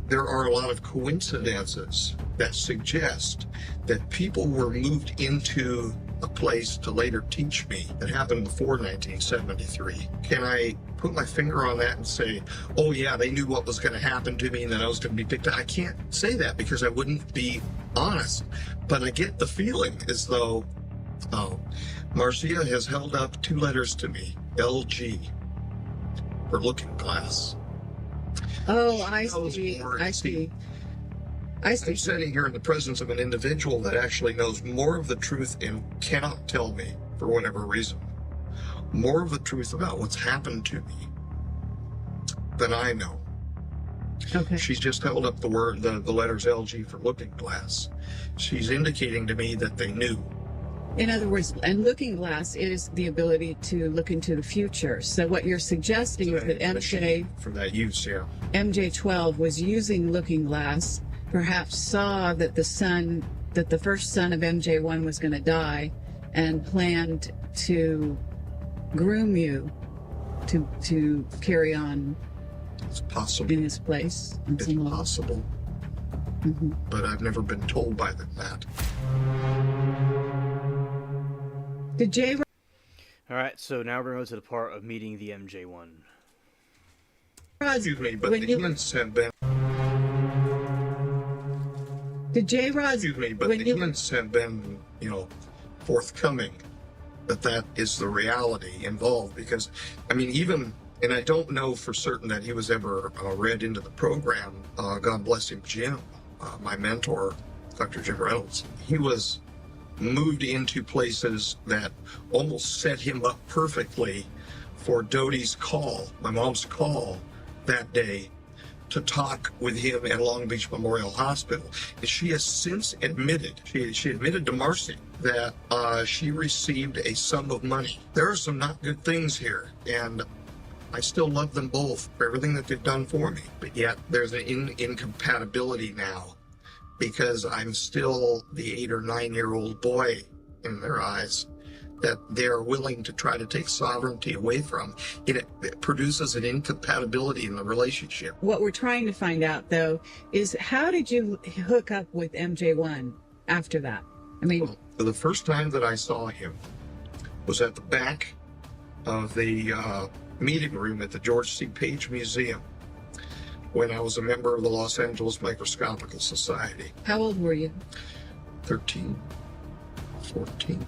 there are a lot of coincidences that suggest that people were moved into a place to later teach me that happened before 1973? Can I put my finger on that and say, oh yeah, they knew what was going to happen to me and that I was going to be picked up? I can't say that because I wouldn't be honest. But I get the feeling as though, Marcia has held up 2 letters to me, LG, for Looking Glass. Oh, I see. I see. I'm sitting here in the presence of an individual that actually knows more of the truth and cannot tell me, for whatever reason, more of the truth about what's happened to me than I know. Okay. She's just held up the letters LG for Looking Glass. She's indicating to me that they knew. In other words, and Looking Glass is the ability to look into the future. So what you're suggesting is that For that use, yeah. MJ12 was using Looking Glass, perhaps saw that the first son of MJ1 was going to die, and planned to groom you to carry on It's possible. in his place. It's possible. Mm-hmm. But I've never been told by them that. Did Jay? All right, so now we're going to go to the part of meeting the MJ1. Excuse me, but the hints have been. Did J. Rod? Excuse me, but the hints have been, forthcoming that is the reality involved. Because, I mean, even, and I don't know for certain that he was ever read into the program. God bless him, Jim, my mentor, Dr. Jim Reynolds. He was moved into places that almost set him up perfectly for Dodie's call, my mom's call that day, to talk with him at Long Beach Memorial Hospital. And she has since admitted, she admitted to Marcy that she received a sum of money. There are some not good things here, and I still love them both for everything that they've done for me. But yet there's an incompatibility now, because I'm still the 8 or 9-year-old boy in their eyes that they're willing to try to take sovereignty away from. It produces an incompatibility in the relationship. What we're trying to find out, though, is how did you hook up with MJ1 after that? I mean, well, the first time that I saw him was at the back of the meeting room at the George C. Page Museum, when I was a member of the Los Angeles Microscopical Society. How old were you? 13, 14.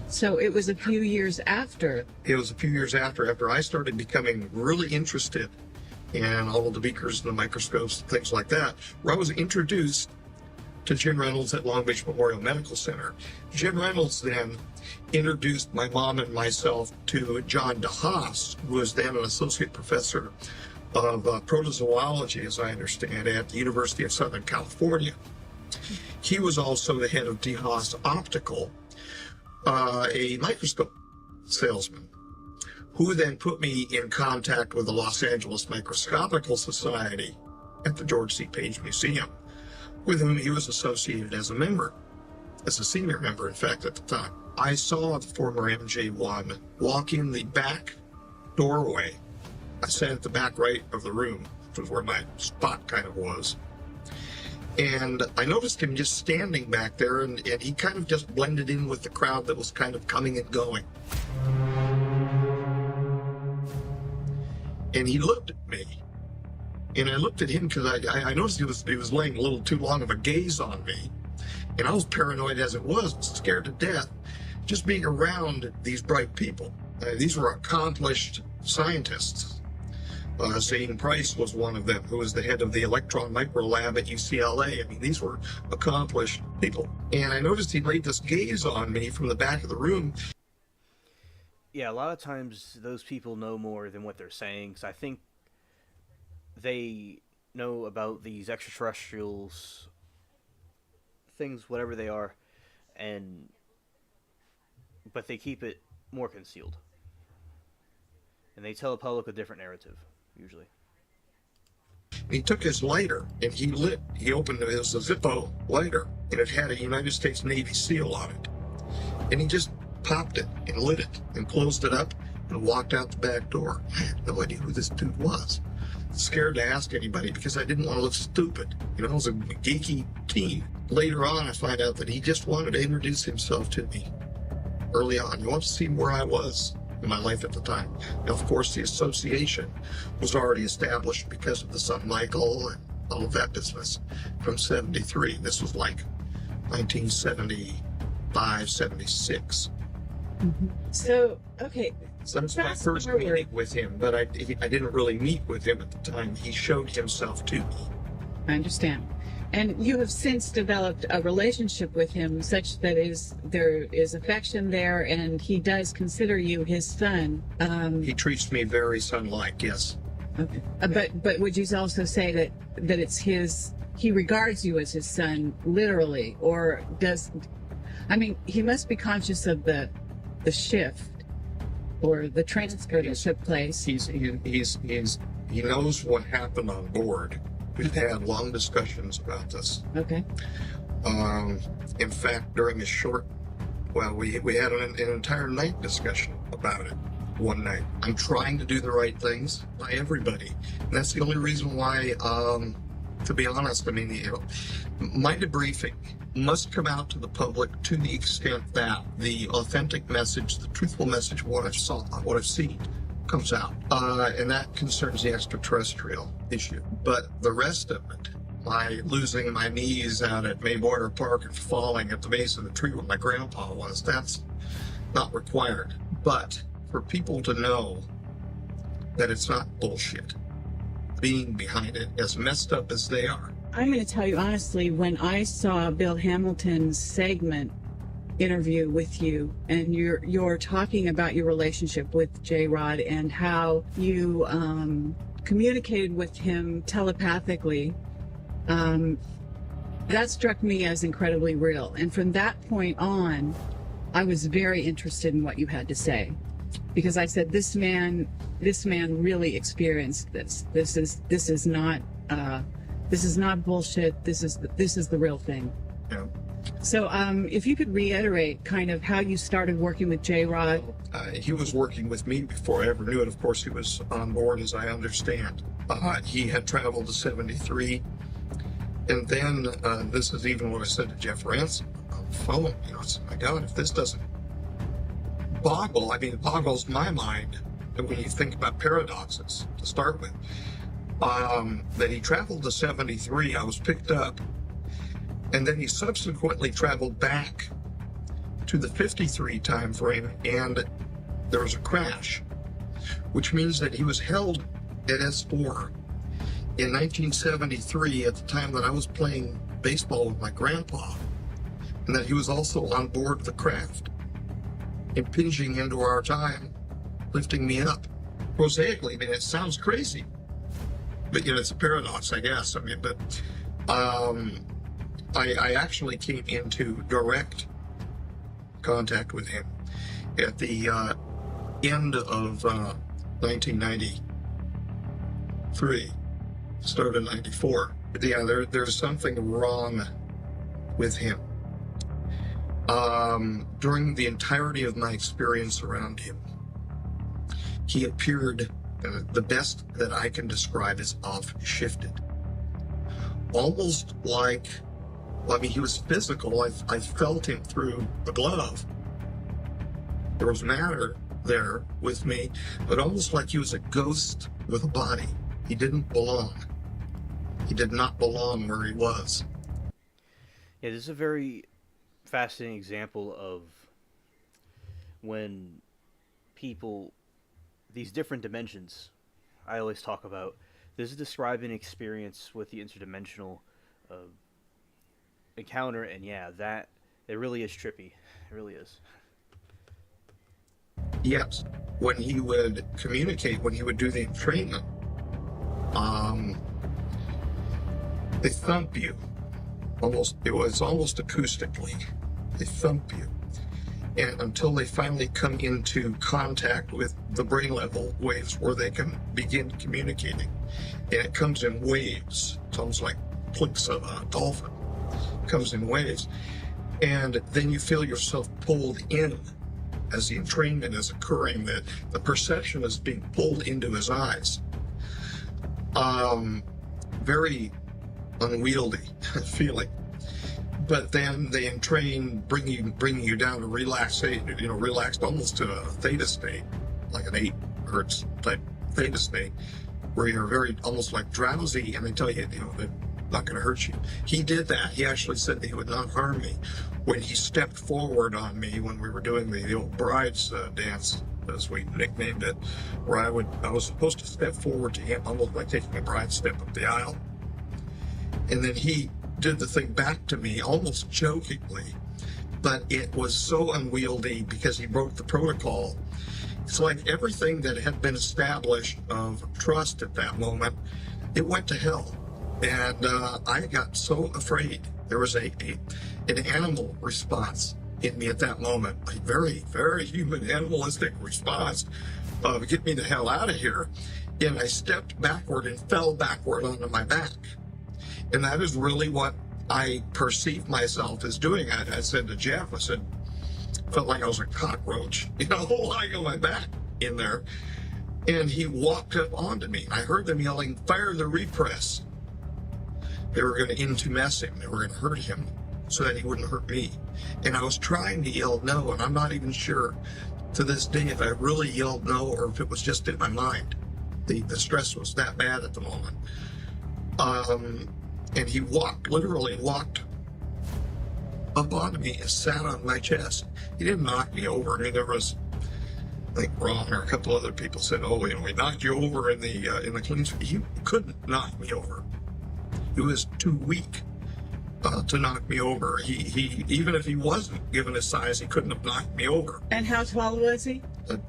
So it was a few years after. It was a few years after I started becoming really interested in all of the beakers and the microscopes and things like that, where I was introduced to Jim Reynolds at Long Beach Memorial Medical Center. Jim Reynolds then introduced my mom and myself to John DeHaas, who was then an associate professor of protozoology, as I understand, at the University of Southern California. He was also the head of DeHaas Optical, a microscope salesman, who then put me in contact with the Los Angeles Microscopical Society at the George C. Page Museum, with whom he was associated as a senior member, in fact, at the time. I saw the former MJ1 walk in the back doorway. I sat at the back right of the room, which was where my spot kind of was. And I noticed him just standing back there, and he kind of just blended in with the crowd that was kind of coming and going. And he looked at me. And I looked at him because I noticed he was laying a little too long of a gaze on me. And I was paranoid as it was, scared to death, just being around these bright people. These were accomplished scientists. Zane Price was one of them, who was the head of the Electron Micro Lab at UCLA. I mean, these were accomplished people. And I noticed he laid this gaze on me from the back of the room. Yeah, a lot of times those people know more than what they're saying, because I think they know about these extraterrestrials, things, whatever they are, but they keep it more concealed. And they tell the public a different narrative, usually. He took his lighter and he opened it. It was a Zippo lighter, and it had a United States Navy seal on it. And he just popped it and lit it and closed it up and walked out the back door. I had no idea who this dude was. Scared to ask anybody because I didn't want to look stupid. I was a geeky teen. Later on, I find out that he just wanted to introduce himself to me. early on. You want to see where I was in my life at the time. Now, of course, the association was already established because of the son Michael and all of that business from 73. This was like 1975, 76. Mm-hmm. So, okay. So that was my first meeting with him, but I didn't really meet with him at the time. He showed himself to me. I understand. And you have since developed a relationship with him such that there is affection there, and he does consider you his son. He treats me very son-like, yes. Okay. But would you also say that it's he regards you as his son literally, or he must be conscious of the shift or the transfer that took place. He knows what happened on board. We've had long discussions about this. Okay. In fact, during a we had an entire night discussion about it one night. I'm trying to do the right things by everybody. And that's the only reason why, to be honest, my debriefing must come out to the public to the extent that the authentic message, the truthful message of what I've seen, comes out. And that concerns the extraterrestrial issue. But the rest of it, my losing my knees out at Mayborder Park and falling at the base of the tree where my grandpa was, that's not required. But for people to know that it's not bullshit, being behind it, as messed up as they are. I'm going to tell you honestly, when I saw Bill Hamilton's segment interview with you, and you're talking about your relationship with J-Rod and how you communicated with him telepathically, that struck me as incredibly real. And from that point on, I was very interested in what you had to say, because I said, this man really experienced this. This is not bullshit. This is the real thing. Yeah. So if you could reiterate kind of how you started working with J-Rod. He was working with me before I ever knew it. Of course, he was on board, as I understand. He had traveled to 73. And then, this is even what I said to Jeff Ransom on the phone. I said, my God, if this doesn't it boggles my mind when you think about paradoxes to start with. That he traveled to 73, I was picked up, and then he subsequently traveled back to the 53 time frame, and there was a crash, which means that he was held at S4 in 1973 at the time that I was playing baseball with my grandpa, and that he was also on board the craft, impinging into our time, lifting me up. Prosaically, it sounds crazy, but it's a paradox, I guess. I actually came into direct contact with him at the end of 1993, started in 94. But yeah, there's something wrong with him. During the entirety of my experience around him, he appeared, the best that I can describe is off-shifted. Almost like, he was physical. I felt him through the glove. There was matter there with me, but almost like he was a ghost with a body. He didn't belong. He did not belong where he was. Yeah, this is a very fascinating example of when people, these different dimensions I always talk about, this is describing an experience with the interdimensional encounter, and yeah, that it really is trippy. It really is. Yes, when he would communicate, when he would do the entrainment, they thump you. It was almost acoustically. They thump you. And until they finally come into contact with the brain level waves where they can begin communicating. And it comes in waves. It's almost like clicks of a dolphin. It comes in waves. And then you feel yourself pulled in as the entrainment is occurring, that the perception is being pulled into his eyes. Very unwieldy feeling. but then they entrain bringing you down to relaxation, relaxed almost to a theta state, like an 8 hertz type theta state, where you're very almost like drowsy, and they tell you, they're not going to hurt you. He did that. He actually said that he would not harm me. When he stepped forward on me when we were doing the old bride's dance, as we nicknamed it, where I was supposed to step forward to him, almost like taking a bride step up the aisle, and then he did the thing back to me almost jokingly, but it was so unwieldy because he broke the protocol. It's like everything that had been established of trust at that moment, it went to hell. And I got so afraid. There was an animal response in me at that moment, a very, very human animalistic response of get me the hell out of here. And I stepped backward and fell backward onto my back. And that is really what I perceived myself as doing. I said to Jeff, I said, felt like I was a cockroach, lying on my back in there. And he walked up onto me. I heard them yelling, fire the repress. They were going to intumesce him. They were going to hurt him so that he wouldn't hurt me. And I was trying to yell no, and I'm not even sure to this day if I really yelled no or if it was just in my mind. The stress was that bad at the moment. And he literally walked up onto me and sat on my chest. He didn't knock me over. I mean, there was, I think Ron or a couple other people said, "Oh, we knocked you over in the clean." He couldn't knock me over. He was too weak to knock me over. He even if he wasn't given his size, he couldn't have knocked me over. And how tall was he?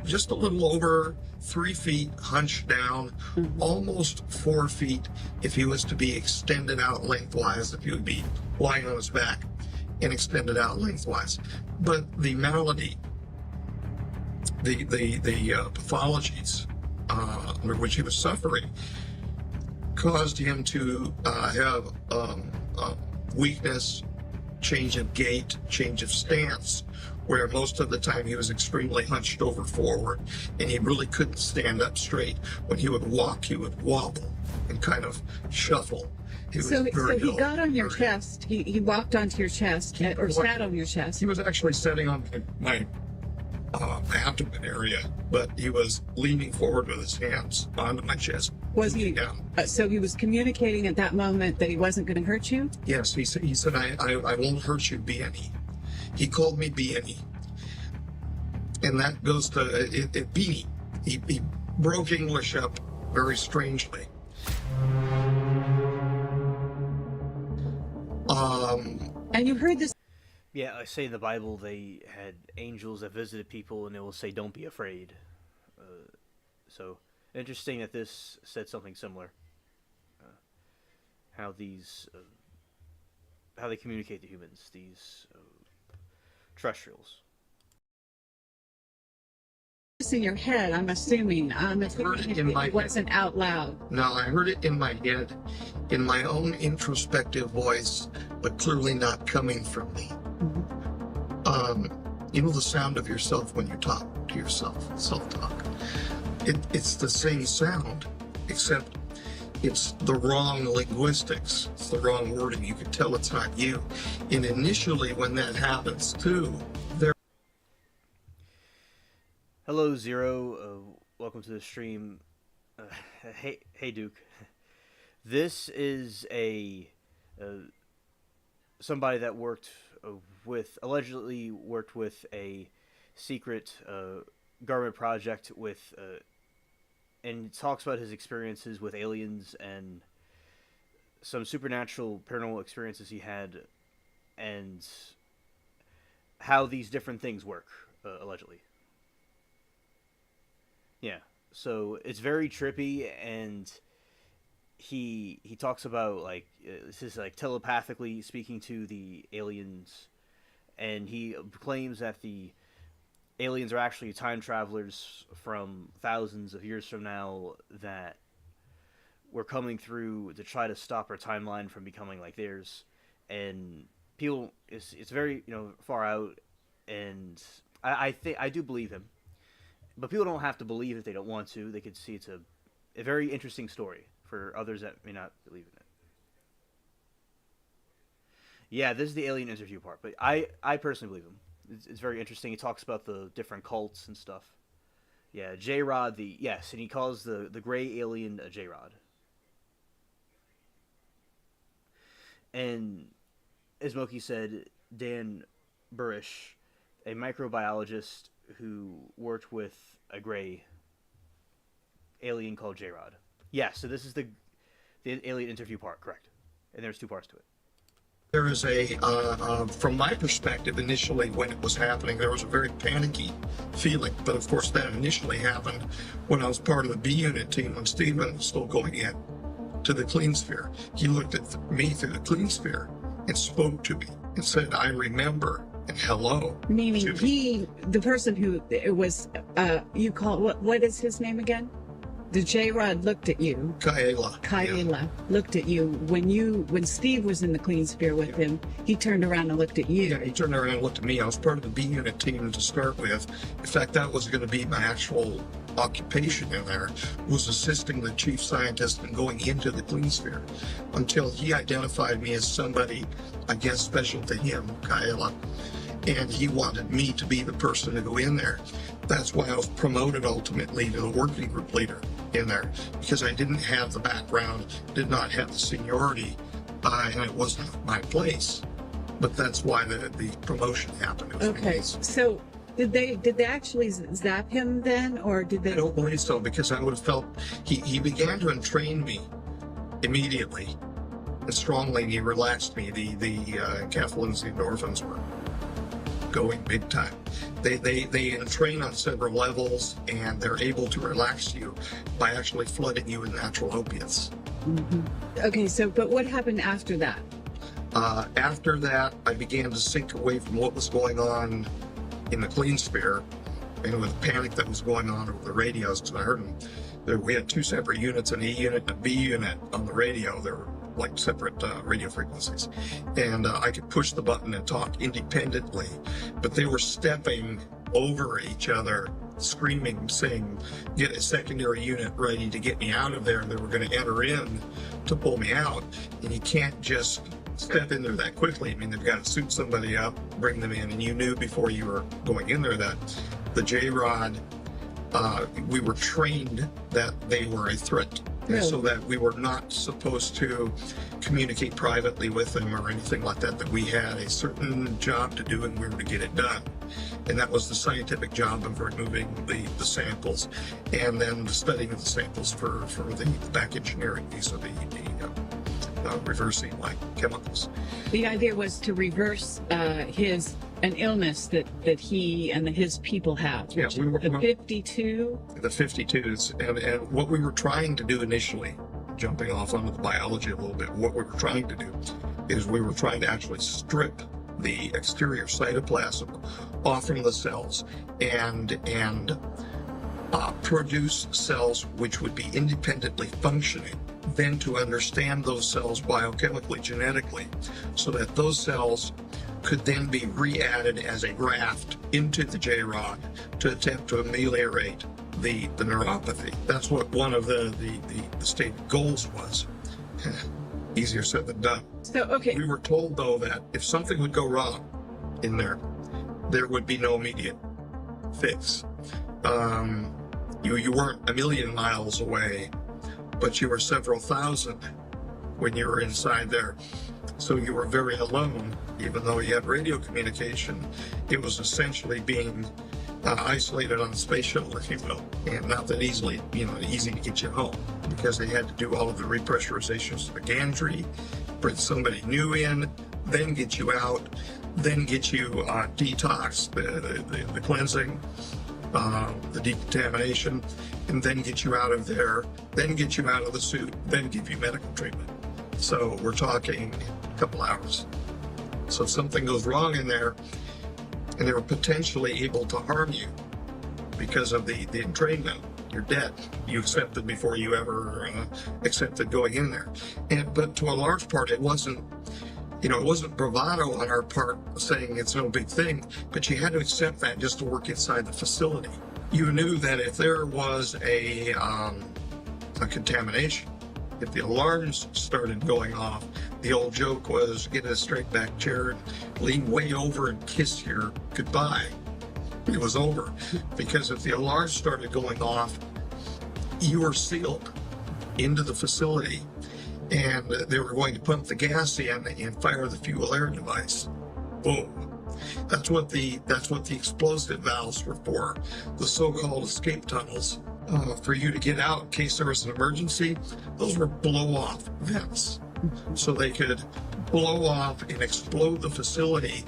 Just a little over 3 feet, hunched down, almost 4 feet if he was to be extended out lengthwise, if he would be lying on his back and extended out lengthwise. But the malady, the pathologies under which he was suffering caused him to have weakness, change of gait, change of stance, where most of the time he was extremely hunched over forward, and he really couldn't stand up straight. When he would walk, he would wobble and kind of shuffle. So he got on your chest. He walked onto your chest, or sat on your chest. He was actually sitting on my abdomen area, but he was leaning forward with his hands onto my chest. Was he? Down. So he was communicating at that moment that he wasn't going to hurt you? Yes, he said, I won't hurt you, Beanie. He called me Beanie. And that goes to Beanie. He broke English up very strangely. And you heard this. Yeah, I say in the Bible they had angels that visited people, and it will say, "Don't be afraid." So interesting that this said something similar. How they communicate to humans, these terrestrials. In your head, I'm assuming. It wasn't out loud. No, I heard it in my head, in my own introspective voice, but clearly not coming from me. The sound of yourself when you talk to yourself, self-talk. It's the same sound, except it's the wrong linguistics. It's the wrong wording. You can tell it's not you. And initially, when that happens too, Hello, Zero. Welcome to the stream. Hey, Duke. This is somebody that allegedly worked with a secret government project and talks about his experiences with aliens and some supernatural paranormal experiences he had, and how these different things work, allegedly. Yeah, so it's very trippy, and he talks about this is telepathically speaking to the aliens, and he claims that the aliens are actually time travelers from thousands of years from now that were coming through to try to stop our timeline from becoming like theirs. And people, it's very far out, and I do believe him. But people don't have to believe if they don't want to. They could see it's a very interesting story for others that may not believe Yeah, this is the alien interview part, but I personally believe him. It's very interesting. He talks about the different cults and stuff. Yeah, J Rod, yes, and he calls the gray alien a J Rod. And as Moki said, Dan Burish, a microbiologist who worked with a gray alien called J Rod. Yeah, so this is the alien interview part, correct? And there's two parts to it. There is from my perspective, initially when it was happening, there was a very panicky feeling. But of course, that initially happened when I was part of the B unit team when Stephen was still going in to the clean sphere. He looked at me through the clean sphere and spoke to me and said, "I remember," and hello. Meaning the person who it was, you call, what is his name again? The J-Rod looked at you. Kaela. Kaela looked at you when Steve was in the clean sphere with him. He turned around and looked at you. Yeah, he turned around and looked at me. I was part of the B unit team to start with. In fact, that was going to be my actual occupation in there, was assisting the chief scientist in going into the clean sphere, until he identified me as somebody, I guess, special to him, Kaela, and he wanted me to be the person to go in there. That's why I was promoted ultimately to the working group leader in there, because I didn't have the background, did not have the seniority, and it wasn't my place. But that's why the promotion happened. Okay, so did they actually zap him then, or did they? I don't believe so, because I would have felt he began to entrain me immediately and strongly. And he relaxed me. The encapsulins, the endorphins were going big time. They entrain on several levels, and they're able to relax you by actually flooding you with natural opiates. Mm-hmm. Okay, so but what happened after that? After that, I began to sink away from what was going on in the clean sphere, and with the panic that was going on over the radios, because I heard them. We had two separate units, an E unit and a B unit on the radio. They were like separate radio frequencies, and I could push the button and talk independently, but they were stepping over each other, screaming, saying, "Get a secondary unit ready to get me out of there." And they were going to enter in to pull me out, and you can't just step in there that quickly. I mean, they've got to suit somebody up, bring them in, and you knew before you were going in there that the J-Rod, we were trained that they were a threat. Really? So that we were not supposed to communicate privately with them or anything like that, that we had a certain job to do and we were to get it done. And that was the scientific job of removing the samples, and then the studying of the samples for the back engineering, these are the reversing like chemicals. The idea was to reverse an illness that he and his people have. Yeah, we were the 52. The 52s, and what we were trying to do initially, jumping off onto the biology a little bit, what we were trying to do is we were trying to actually strip the exterior cytoplasm off from the cells and produce cells which would be independently functioning, then to understand those cells biochemically, genetically, so that those cells could then be re-added as a graft into the J-Rod to attempt to ameliorate the neuropathy. That's what one of the stated goals was. Easier said than done. So, okay. We were told, though, that if something would go wrong in there, there would be no immediate fix. You weren't a million miles away, but you were several thousand when you were inside there. So you were very alone, even though you had radio communication. It was essentially being isolated on a space shuttle, if you will, and not that easy to get you home, because they had to do all of the repressurizations of the gantry, bring somebody new in, then get you out, then get you detox, the cleansing, the decontamination, and then get you out of there, then get you out of the suit, then give you medical treatment. So we're talking a couple hours. So if something goes wrong in there, and they were potentially able to harm you because of the entrainment, you're dead. You accepted before you ever accepted going in there. But to a large part, it wasn't bravado on our part saying it's no big thing, but you had to accept that just to work inside the facility. You knew that if there was a contamination, if the alarms started going off, The old joke was get in a straight back chair and lean way over and kiss your goodbye. It was over. Because if the alarm started going off, you were sealed into the facility, and they were going to pump the gas in and fire the fuel air device. Boom. That's what the explosive valves were for, the so-called escape tunnels. For you to get out in case there was an emergency, those were blow-off vents. So they could blow off and explode the facility,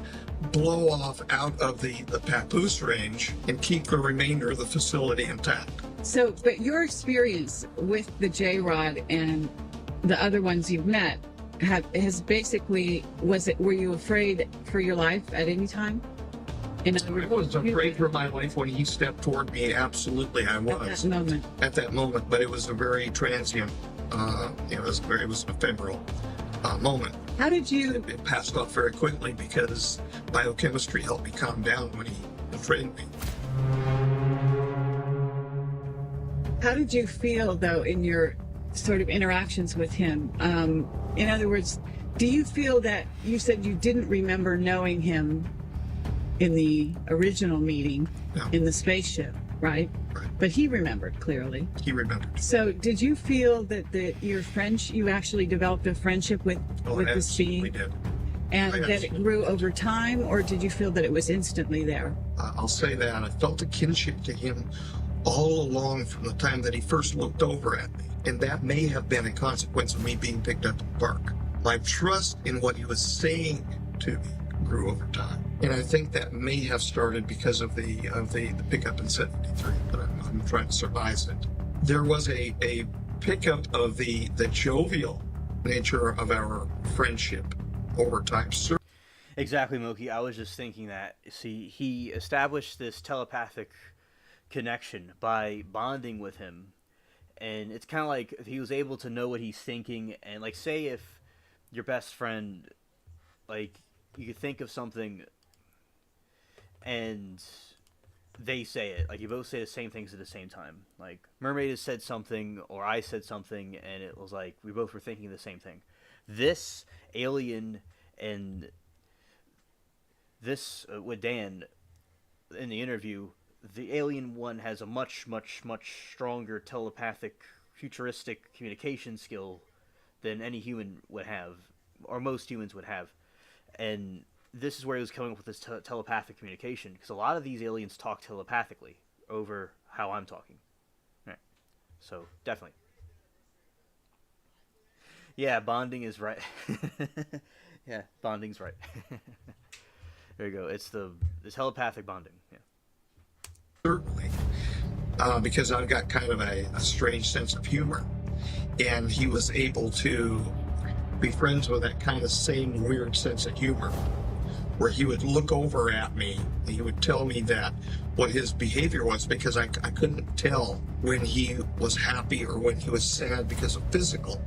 blow off out of the papoose range, and keep the remainder of the facility intact. So, but your experience with the J-Rod and the other ones you've met has basically, were you afraid for your life at any time? In other words, I was afraid for my life when he stepped toward me. Absolutely, I was. At that moment. At that moment, but it was a very transient, it was an ephemeral moment. How did you? It passed off very quickly because biochemistry helped me calm down when he trained me. How did you feel, though, in your sort of interactions with him? In other words, do you feel that you said you didn't remember knowing him in the original meeting in the spaceship, right? Right. But he remembered clearly. He remembered. So did you feel that you actually developed a friendship with this being? We did. And that it grew over time, or did you feel that it was instantly there? I'll say that. I felt a kinship to him all along from the time that he first looked over at me. And that may have been a consequence of me being picked up in the park. My trust in what he was saying to me grew over time. And I think that may have started because of the pickup in 73, but I'm trying to surmise it. There was a pickup of the jovial nature of our friendship over time. Exactly, Moki. I was just thinking that. See, he established this telepathic connection by bonding with him, and it's kind of like he was able to know what he's thinking. And like, say if your best friend, like, you could think of something and they say it, like you both say the same things at the same time. Like Mermaid has said something or I said something, and it was like we both were thinking the same thing. This alien and this with Dan in the interview, the alien one has a much stronger telepathic futuristic communication skill than any human would have, or most humans would have. And this is where he was coming up with this telepathic communication, because a lot of these aliens talk telepathically over how I'm talking. Right. So definitely, yeah, bonding is right. Yeah, bonding's right. There you go. It's the telepathic bonding. Yeah. Certainly, because I've got kind of a strange sense of humor, and he was able to be friends with that kind of same weird sense of humor, where he would look over at me and he would tell me that what his behavior was, because I couldn't tell when he was happy or when he was sad because of physical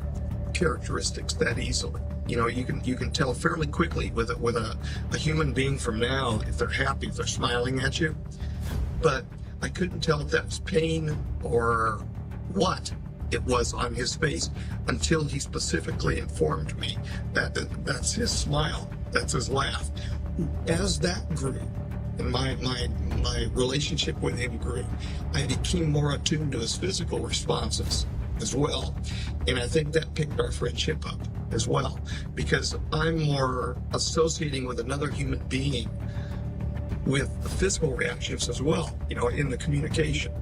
characteristics that easily. You know, you can tell fairly quickly with a human being from now if they're happy, if they're smiling at you. But I couldn't tell if that was pain or what it was on his face until he specifically informed me that that's his smile, that's his laugh. As that grew, and my relationship with him grew, I became more attuned to his physical responses as well. And I think that picked our friendship up as well, because I'm more associating with another human being with the physical reactions as well, you know, in the communication.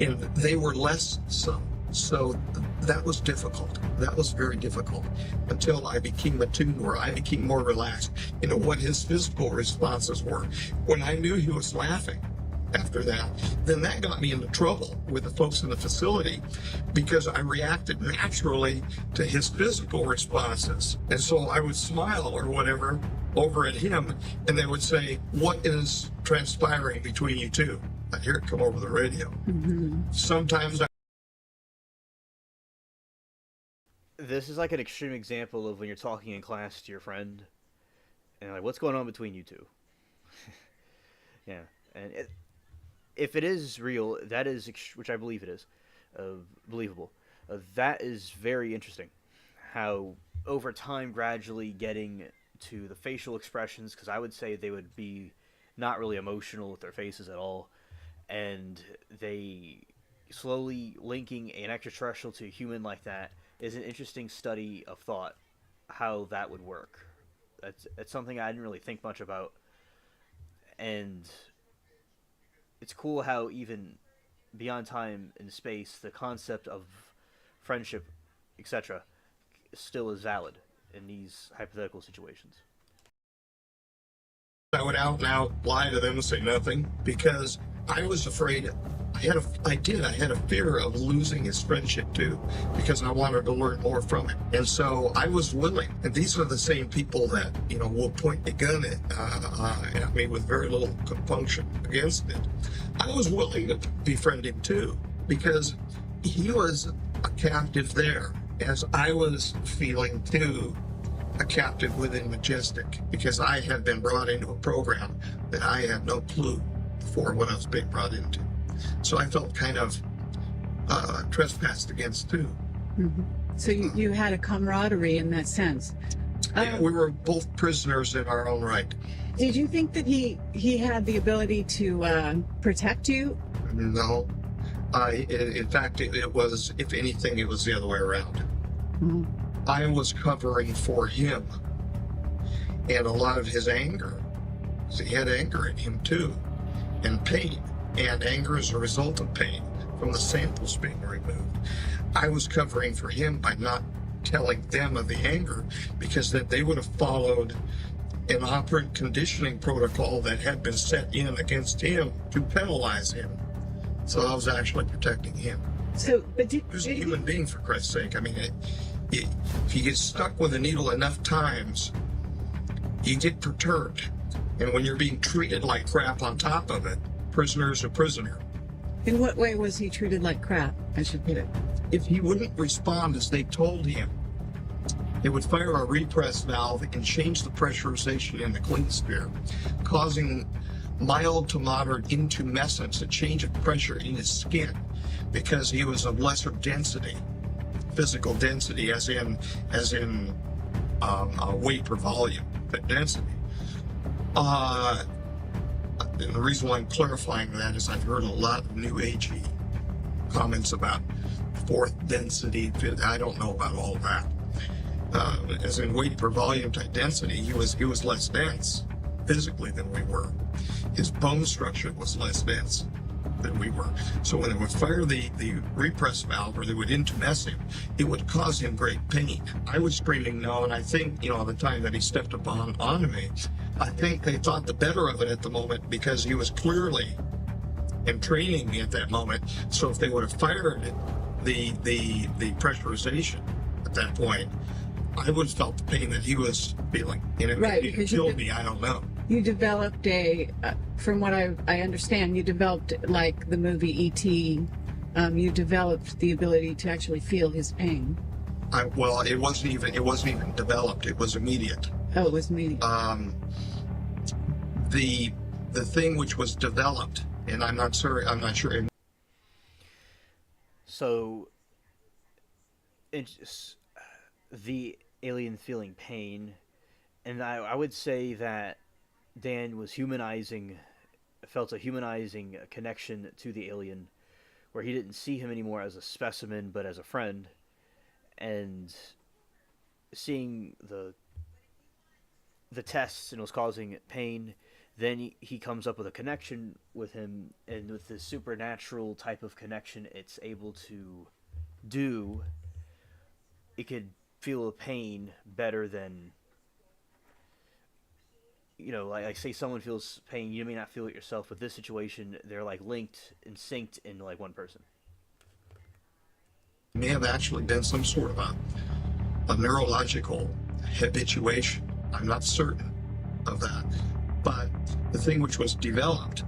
And they were less so. So that was difficult. That was very difficult until I became attuned, where I became more relaxed into what his physical responses were. When I knew he was laughing after that, then that got me into trouble with the folks in the facility, because I reacted naturally to his physical responses. And so I would smile or whatever over at him, and they would say, "What is transpiring between you two?" I hear it come over the radio. Mm-hmm. Sometimes This is like an extreme example of when you're talking in class to your friend, and like, what's going on between you two? Yeah, and if it is real, that is, which I believe it is, believable. That is very interesting. How over time gradually getting to the facial expressions, because I would say they would be not really emotional with their faces at all, and they slowly linking an extraterrestrial to a human like that is an interesting study of thought, how that would work. That's something I didn't really think much about, and it's cool how even beyond time and space, the concept of friendship, etc., still is valid in these hypothetical situations. I would out and out lie to them and say nothing because I was afraid. I had a fear of losing his friendship too, because I wanted to learn more from him. And so I was willing. And these are the same people that, will point a gun at me with very little compunction against it. I was willing to befriend him too, because he was a captive there, as I was feeling too a captive within Majestic, because I had been brought into a program that I had no clue before what I was being brought into. So I felt kind of trespassed against too. Mm-hmm. So you had a camaraderie in that sense. Yeah, we were both prisoners in our own right. Did you think that he had the ability to protect you? No. In fact, it was, if anything, it was the other way around. Mm-hmm. I was covering for him and a lot of his anger. So he had anger in him too, and pain. And anger is a result of pain from the samples being removed. I was covering for him by not telling them of the anger, because that they would have followed an operant conditioning protocol that had been set in against him to penalize him. So I was actually protecting him. So, but he was a human being, for Christ's sake. I mean, if you get stuck with a needle enough times, you get perturbed. And when you're being treated like crap on top of it, prisoner's a prisoner. In what way was he treated like crap, I should put it? If he wouldn't respond as they told him, they would fire a repress valve and change the pressurization in the clean sphere, causing mild to moderate intumescence, a change of pressure in his skin, because he was of lesser density, physical density, as in weight per volume, but density. And the reason why I'm clarifying that is I've heard a lot of new agey comments about fourth density. I don't know about all that. As in weight per volume type density, he was less dense physically than we were. His bone structure was less dense than we were. So when they would fire the repress valve, or they would intumesce him, it would cause him great pain. I was screaming no, and I think, at the time that he stepped onto me, I think they thought the better of it at the moment, because he was clearly entraining me at that moment. So if they would have fired the pressurization at that point, I would have felt the pain that he was feeling. And it right, maybe killed me, I don't know. You developed from what I understand, you developed, like the movie E.T., you developed the ability to actually feel his pain. Well, it wasn't even developed. It was immediate. Oh, it was immediate. The thing which was developed, and I'm not sure. So, it's the alien feeling pain, and I would say that Dan was felt a humanizing connection to the alien, where he didn't see him anymore as a specimen, but as a friend, and seeing the tests and it was causing pain. Then he comes up with a connection with him, and with this supernatural type of connection it's able to do, it could feel a pain better than, like say someone feels pain, you may not feel it yourself. With this situation, they're like linked and synced in like one person. It may have actually been some sort of a neurological habituation. I'm not certain of that. But the thing which was developed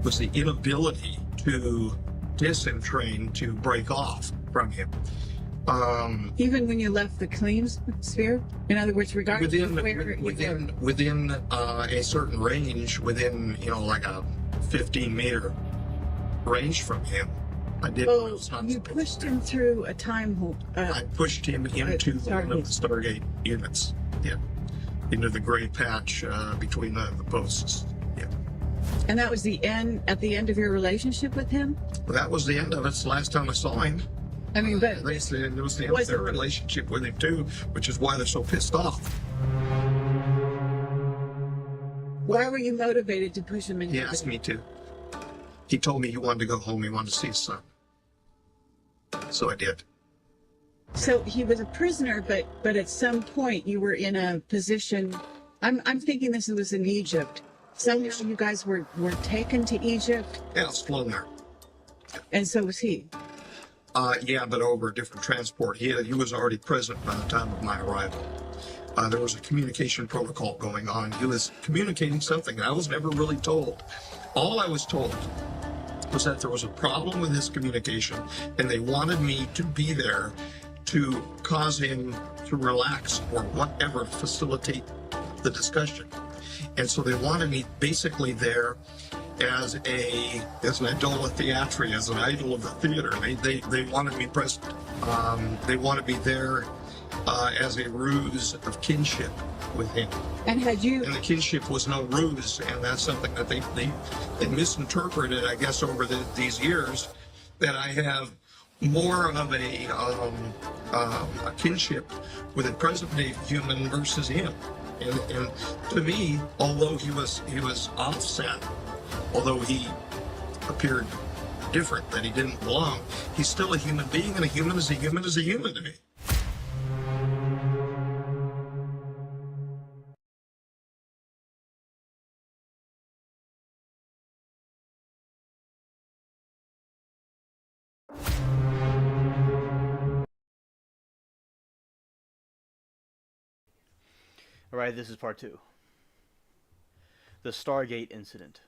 was the inability to disentrain, to break off from him. Even when you left the clean sphere? In other words, regardless of where within a certain range, within, like a 15-meter range from him, I did. Well, was not you supposed pushed to. him through a time hole. I pushed him into one of the Stargate units. Yeah, into the gray patch between the posts. Yeah. And that was the end, at the end of your relationship with him? Well, that was the end of it. It's the last time I saw him. I mean, but They said it was the end of their relationship with him too, which is why they're so pissed off. why were you motivated to push him into He asked me to. He told me he wanted to go home. He wanted to see his son. So I did. So he was a prisoner, but at some point you were in a position. I'm thinking this was in Egypt. Somehow you guys were taken to Egypt, Yeah, I was flown there. and so was he. Yeah, but over a different transport. He was already present by the time of my arrival. There was a communication protocol going on. He was communicating something, and I was never really told. All I was told was that there was a problem with his communication, and they wanted me to be there to cause him to relax or whatever, facilitate the discussion. And so they wanted me basically there as an idola theatri, as an idol of the theater. They wanted me present. They wanted me there as a ruse of kinship with him. And had you? And the kinship was no ruse, and that's something that they misinterpreted, I guess, over these years, that I have more of a kinship with a present-day human versus him. And to me, although he was offset, although he appeared different, that he didn't belong, he's still a human being, and a human is a human is a human to me. All right, this is part 2. The Stargate incident.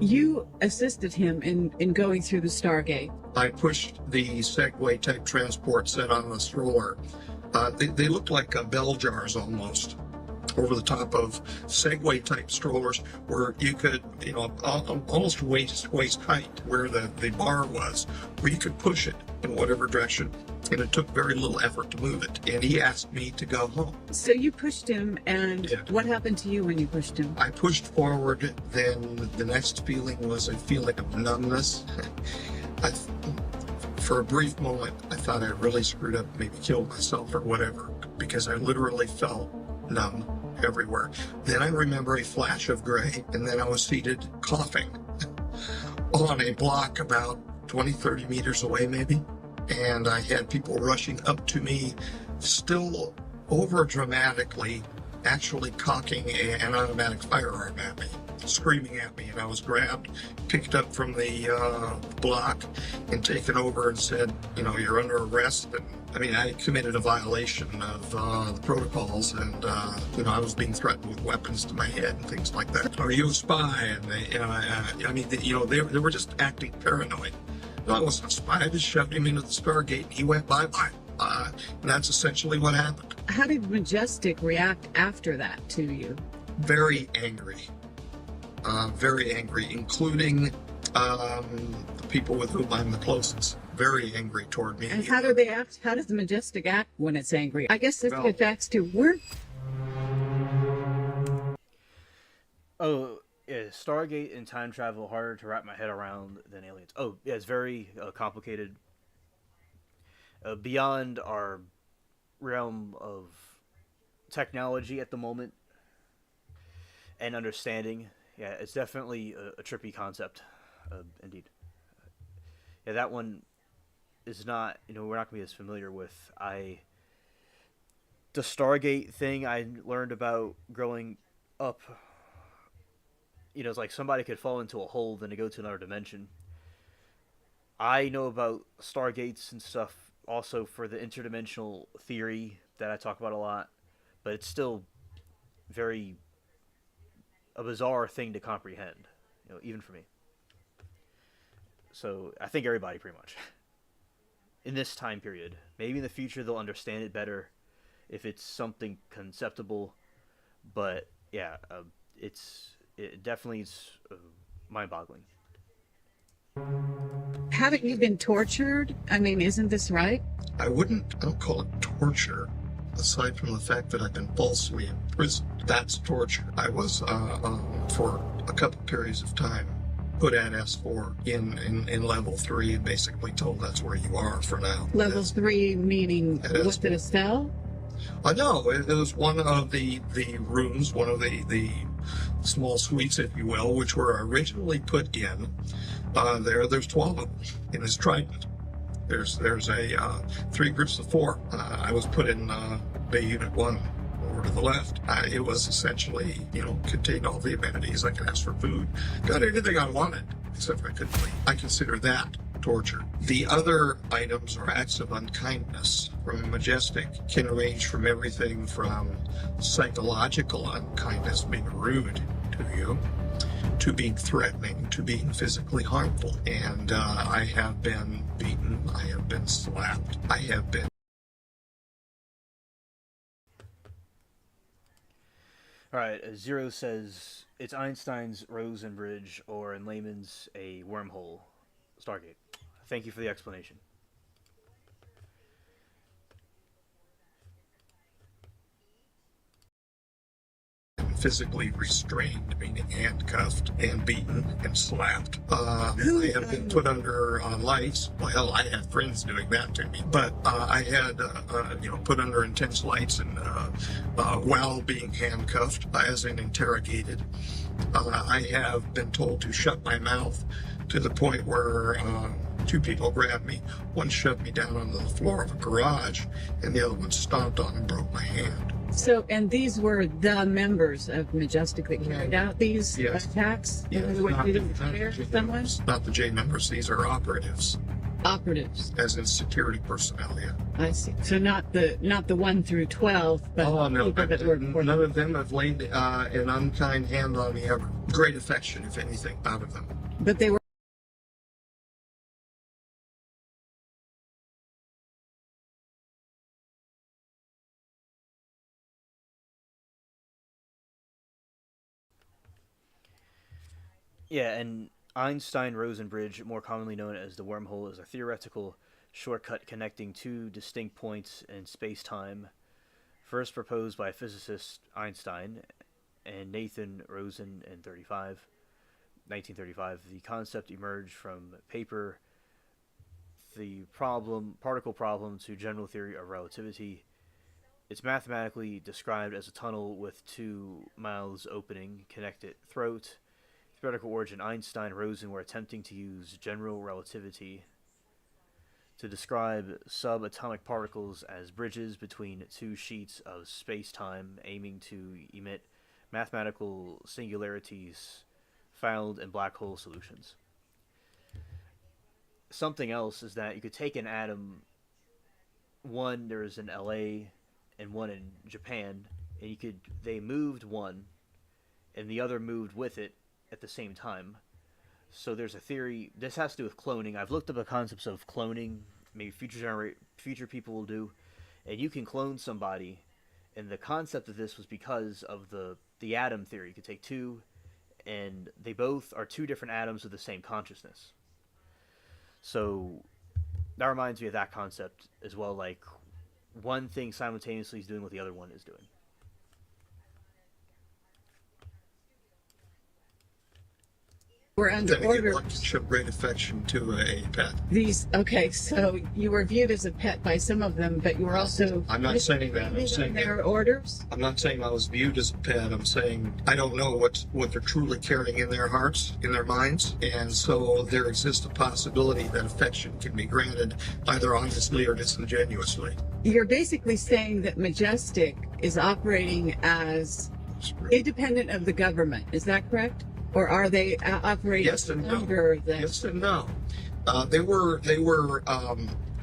You assisted him in going through the Stargate. I pushed the Segway type transport set on the stroller. They looked like bell jars almost, over the top of Segway type strollers, where you could, almost waist height, where the bar was, where you could push it in whatever direction, and it took very little effort to move it. And he asked me to go home. So you pushed him, and Yeah. what happened to you when you pushed him? I pushed forward, then the next feeling was a feeling of numbness. For a brief moment, I thought I really screwed up, maybe killed myself or whatever, because I literally felt numb everywhere. Then I remember a flash of gray, and then I was seated coughing on a block about 20, 30 meters away maybe. And I had people rushing up to me, still over dramatically, actually cocking an automatic firearm at me, screaming at me. And I was grabbed, picked up from the block, and taken over and said, you're under arrest. And I committed a violation of the protocols, and I was being threatened with weapons to my head and things like that. Are you a spy? And they were just acting paranoid. No, I wasn't a spy. I just shoved him into the Stargate, and he went bye-bye. And that's essentially what happened. How did Majestic react after that to you? Very angry, including the people with whom I'm the closest. Very angry toward me. And how do they act? How does the Majestic act when it's angry? I guess this gets back to we're. Oh, yeah, Stargate and time travel harder to wrap my head around than aliens. Oh, yeah, it's very complicated. Beyond our realm of technology at the moment and understanding. Yeah, it's definitely a trippy concept, indeed. Yeah, that one is not, we're not going to be as familiar with. The Stargate thing I learned about growing up, it's like somebody could fall into a hole, then to go to another dimension. I know about Stargates and stuff also for the interdimensional theory that I talk about a lot, but it's still very a bizarre thing to comprehend, even for me. So I think everybody pretty much in this time period. Maybe in the future they'll understand it better if it's something conceptible, but yeah, it's it definitely is mind-boggling. Haven't you been tortured? I mean, isn't this right? I don't call it torture, aside from the fact that I've been falsely imprisoned. That's torture. I was, for a couple periods of time, put at S4 in level 3 and basically told that's where you are for now. Level 3 meaning, was it a cell? No, it was one of the rooms, one of the small suites, if you will, which were originally put in. There's 12 of them in this trident. There's a 3 groups of 4. I was put in Bay Unit 1 over to the left. It was essentially, contained all the amenities. I could ask for food. Got anything I wanted, except I couldn't leave. I consider that torture. The other items or acts of unkindness from Majestic can range from everything from psychological unkindness, being rude to you, to being threatening, to being physically harmful. And I have been beaten, I have been slapped, I have been... Alright, Zero says, it's Einstein's Rosen Bridge, or in layman's, a wormhole. Stargate. Thank you for the explanation. Physically restrained, meaning handcuffed and beaten and slapped. I have been put under lights. Well, I had friends doing that to me, but I had, put under intense lights and while being handcuffed, as in interrogated. I have been told to shut my mouth to the point where 2 people grabbed me. One shoved me down onto the floor of a garage, and the other one stomped on and broke my hand. So, and these were the members of Majestic that carried out these attacks? Yes. Not the J members, these are operatives. Operatives. As in security personnel, yeah. I see. So not the 1 through 12, but no, people that were none of them have laid an unkind hand on me ever. Great affection, if anything, out of them. But they were... Yeah, and Einstein-Rosen bridge, more commonly known as the wormhole, is a theoretical shortcut connecting 2 distinct points in space-time, first proposed by physicist Einstein and Nathan Rosen in 1935. The concept emerged from paper The Particle Problem to General Theory of Relativity. It's mathematically described as a tunnel with 2 mouths opening, connected throat. Theoretical origin: Einstein and Rosen were attempting to use general relativity to describe subatomic particles as bridges between 2 sheets of space-time, aiming to emit mathematical singularities found in black hole solutions. Something else is that you could take an atom, one there's in LA and one in Japan, and they moved one and the other moved with it at the same time. So there's a theory, this has to do with cloning. I've looked up the concepts of cloning, maybe future people will do, and you can clone somebody, and the concept of this was because of the atom theory. You could take 2, and they both are 2 different atoms with the same consciousness. So that reminds me of that concept as well, like one thing simultaneously is doing what the other one is doing. Were under order. Show great affection to a pet. Okay, so you were viewed as a pet by some of them, but you were also... I'm not saying that. I'm saying their orders? I'm not saying I was viewed as a pet. I'm saying I don't know what they're truly carrying in their hearts, in their minds, and so there exists a possibility that affection can be granted either honestly or disingenuously. You're basically saying that Majestic is operating as independent of the government. Is that correct? Or are they operating under the... Yes and no. They were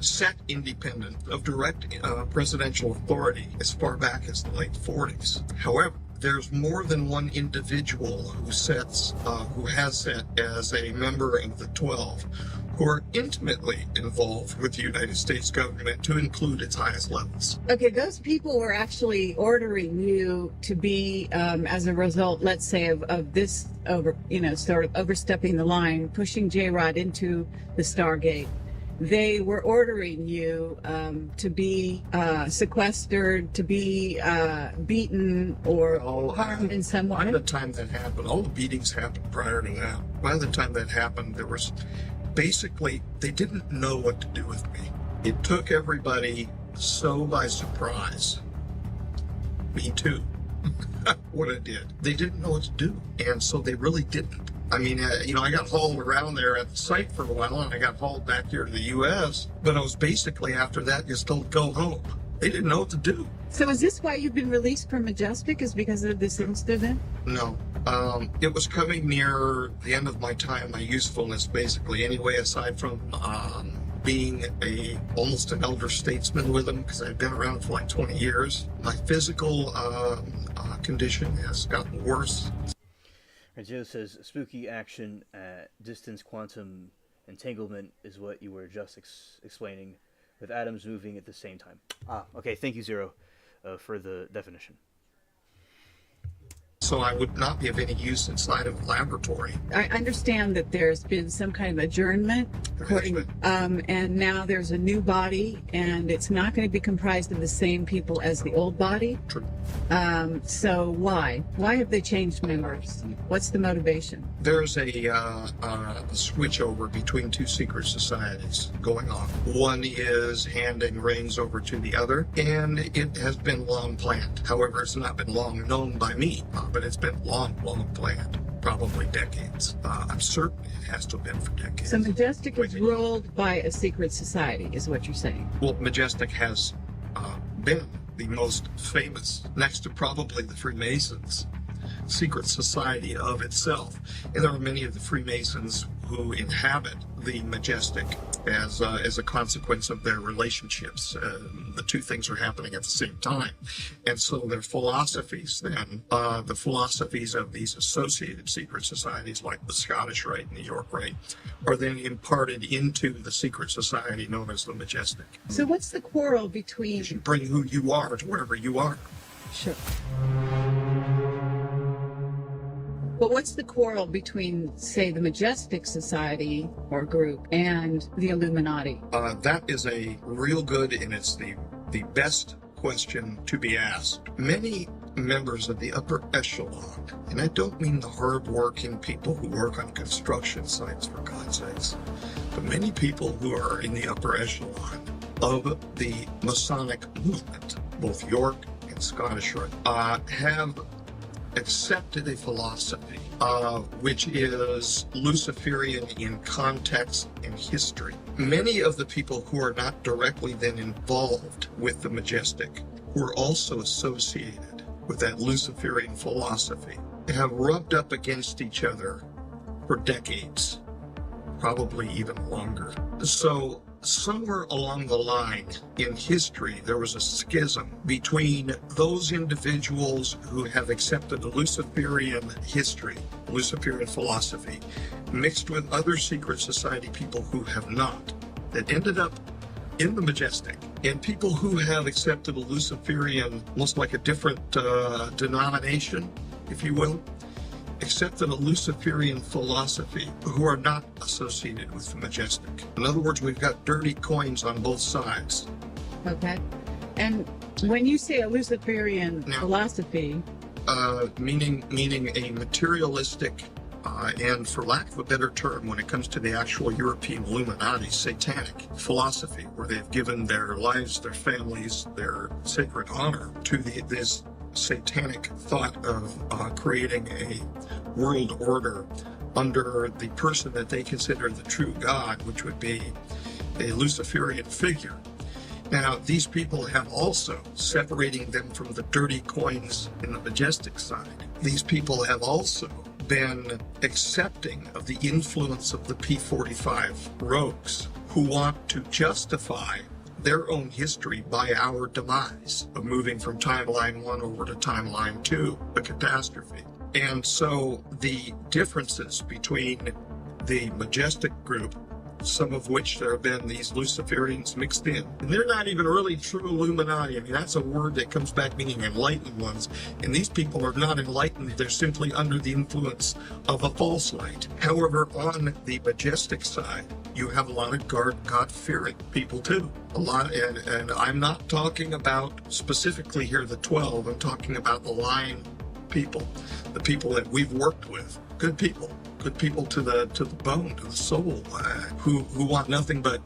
set independent of direct presidential authority as far back as the late 40s. However, there's more than one individual who has set as a member of the 12 who are intimately involved with the United States government to include its highest levels. Okay, those people were actually ordering you to be, as a result, let's say, of this sort of overstepping the line, pushing J-Rod into the Stargate. They were ordering you to be sequestered, to be beaten or harmed in some way. By the time that happened, all the beatings happened prior to that. By the time that happened, there was basically, they didn't know what to do with me. It took everybody so by surprise. Me too. What I did. They didn't know what to do. And so they really didn't. I mean, I got hauled around there at the site for a while, and I got hauled back here to the U.S., but I was basically, after that, just told to go home. They didn't know what to do. So is this why you've been released from Majestic, is because of this incident? No. It was coming near the end of my time, my usefulness, basically, anyway, aside from being almost an elder statesman with them, because I've been around for like 20 years. My physical condition has gotten worse. And Joe says, spooky action at distance quantum entanglement is what you were just explaining, with atoms moving at the same time. Okay, thank you, Zero, for the definition. So I would not be of any use inside of a laboratory. I understand that there's been some kind of adjournment, and now there's a new body, and it's not going to be comprised of the same people as the old body. True. So why? Why have they changed members? What's the motivation? There's a switch over between two secret societies going on. One is handing reins over to the other, and it has been long planned. However, it's not been long known by me, but it's been long planned. Probably decades. I'm certain it has to have been for decades. So Majestic is ruled by a secret society, is what you're saying? Well, Majestic has been the most famous, next to probably the Freemasons, secret society of itself. And there are many of the Freemasons who inhabit the Majestic as a consequence of their relationships. The two things are happening at the same time. And so their philosophies then, the philosophies of these associated secret societies like the Scottish Rite and the York Rite, are then imparted into the secret society known as the Majestic. So what's the quarrel between... You bring who you are to wherever you are. Sure. But what's the quarrel between, say, the Majestic Society or group and the Illuminati? That is a real good, and it's the best question to be asked. Many members of the upper echelon, and I don't mean the hard-working people who work on construction sites, for God's sakes, but many people who are in the upper echelon of the Masonic movement, both York and Scottish Rite, have accepted a philosophy which is Luciferian in context and history. Many of the people who are not directly then involved with the Majestic, who are also associated with that Luciferian philosophy, have rubbed up against each other for decades, probably even longer. So somewhere along the line in history, there was a schism between those individuals who have accepted the Luciferian history, Luciferian philosophy, mixed with other secret society people who have not, that ended up in the Majestic, and people who have accepted a Luciferian, almost like a different denomination, if you will, accepted a Luciferian philosophy, who are not associated with the Majestic. In other words, we've got dirty coins on both sides. Okay. And when you say a Luciferian philosophy... meaning a materialistic, and for lack of a better term, when it comes to the actual European Illuminati, satanic philosophy, where they've given their lives, their families, their sacred honor to this satanic thought of creating a world order under the person that they consider the true God, which would be a Luciferian figure. Now, these people have also, separating them from the dirty coins in the Majestic side, these people have also been accepting of the influence of the P45 rogues, who want to justify their own history by our demise of moving from timeline 1 over to timeline 2, a catastrophe. And so the differences between the Majestic group some of which there have been these Luciferians mixed in. And they're not even really true Illuminati. I mean, that's a word that comes back meaning enlightened ones. And these people are not enlightened. They're simply under the influence of a false light. However, on the majestic side, you have a lot of God-fearing people too. A lot, and I'm not talking about specifically here the 12. I'm talking about the line people, the people that we've worked with. Good people to the bone, to the soul, who want nothing but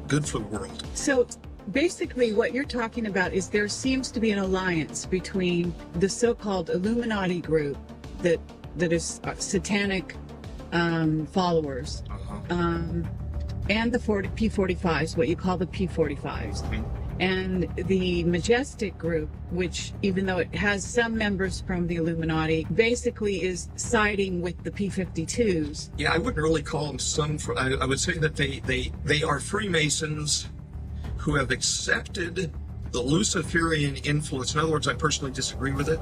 good for the world. So basically what you're talking about is there seems to be an alliance between the so-called Illuminati group that is satanic followers, and the P45s, what you call the P45s. And the Majestic group, which even though it has some members from the Illuminati, basically is siding with the P52s. Yeah, I wouldn't really call them some. I would say that they are Freemasons who have accepted the Luciferian influence. In other words, I personally disagree with it.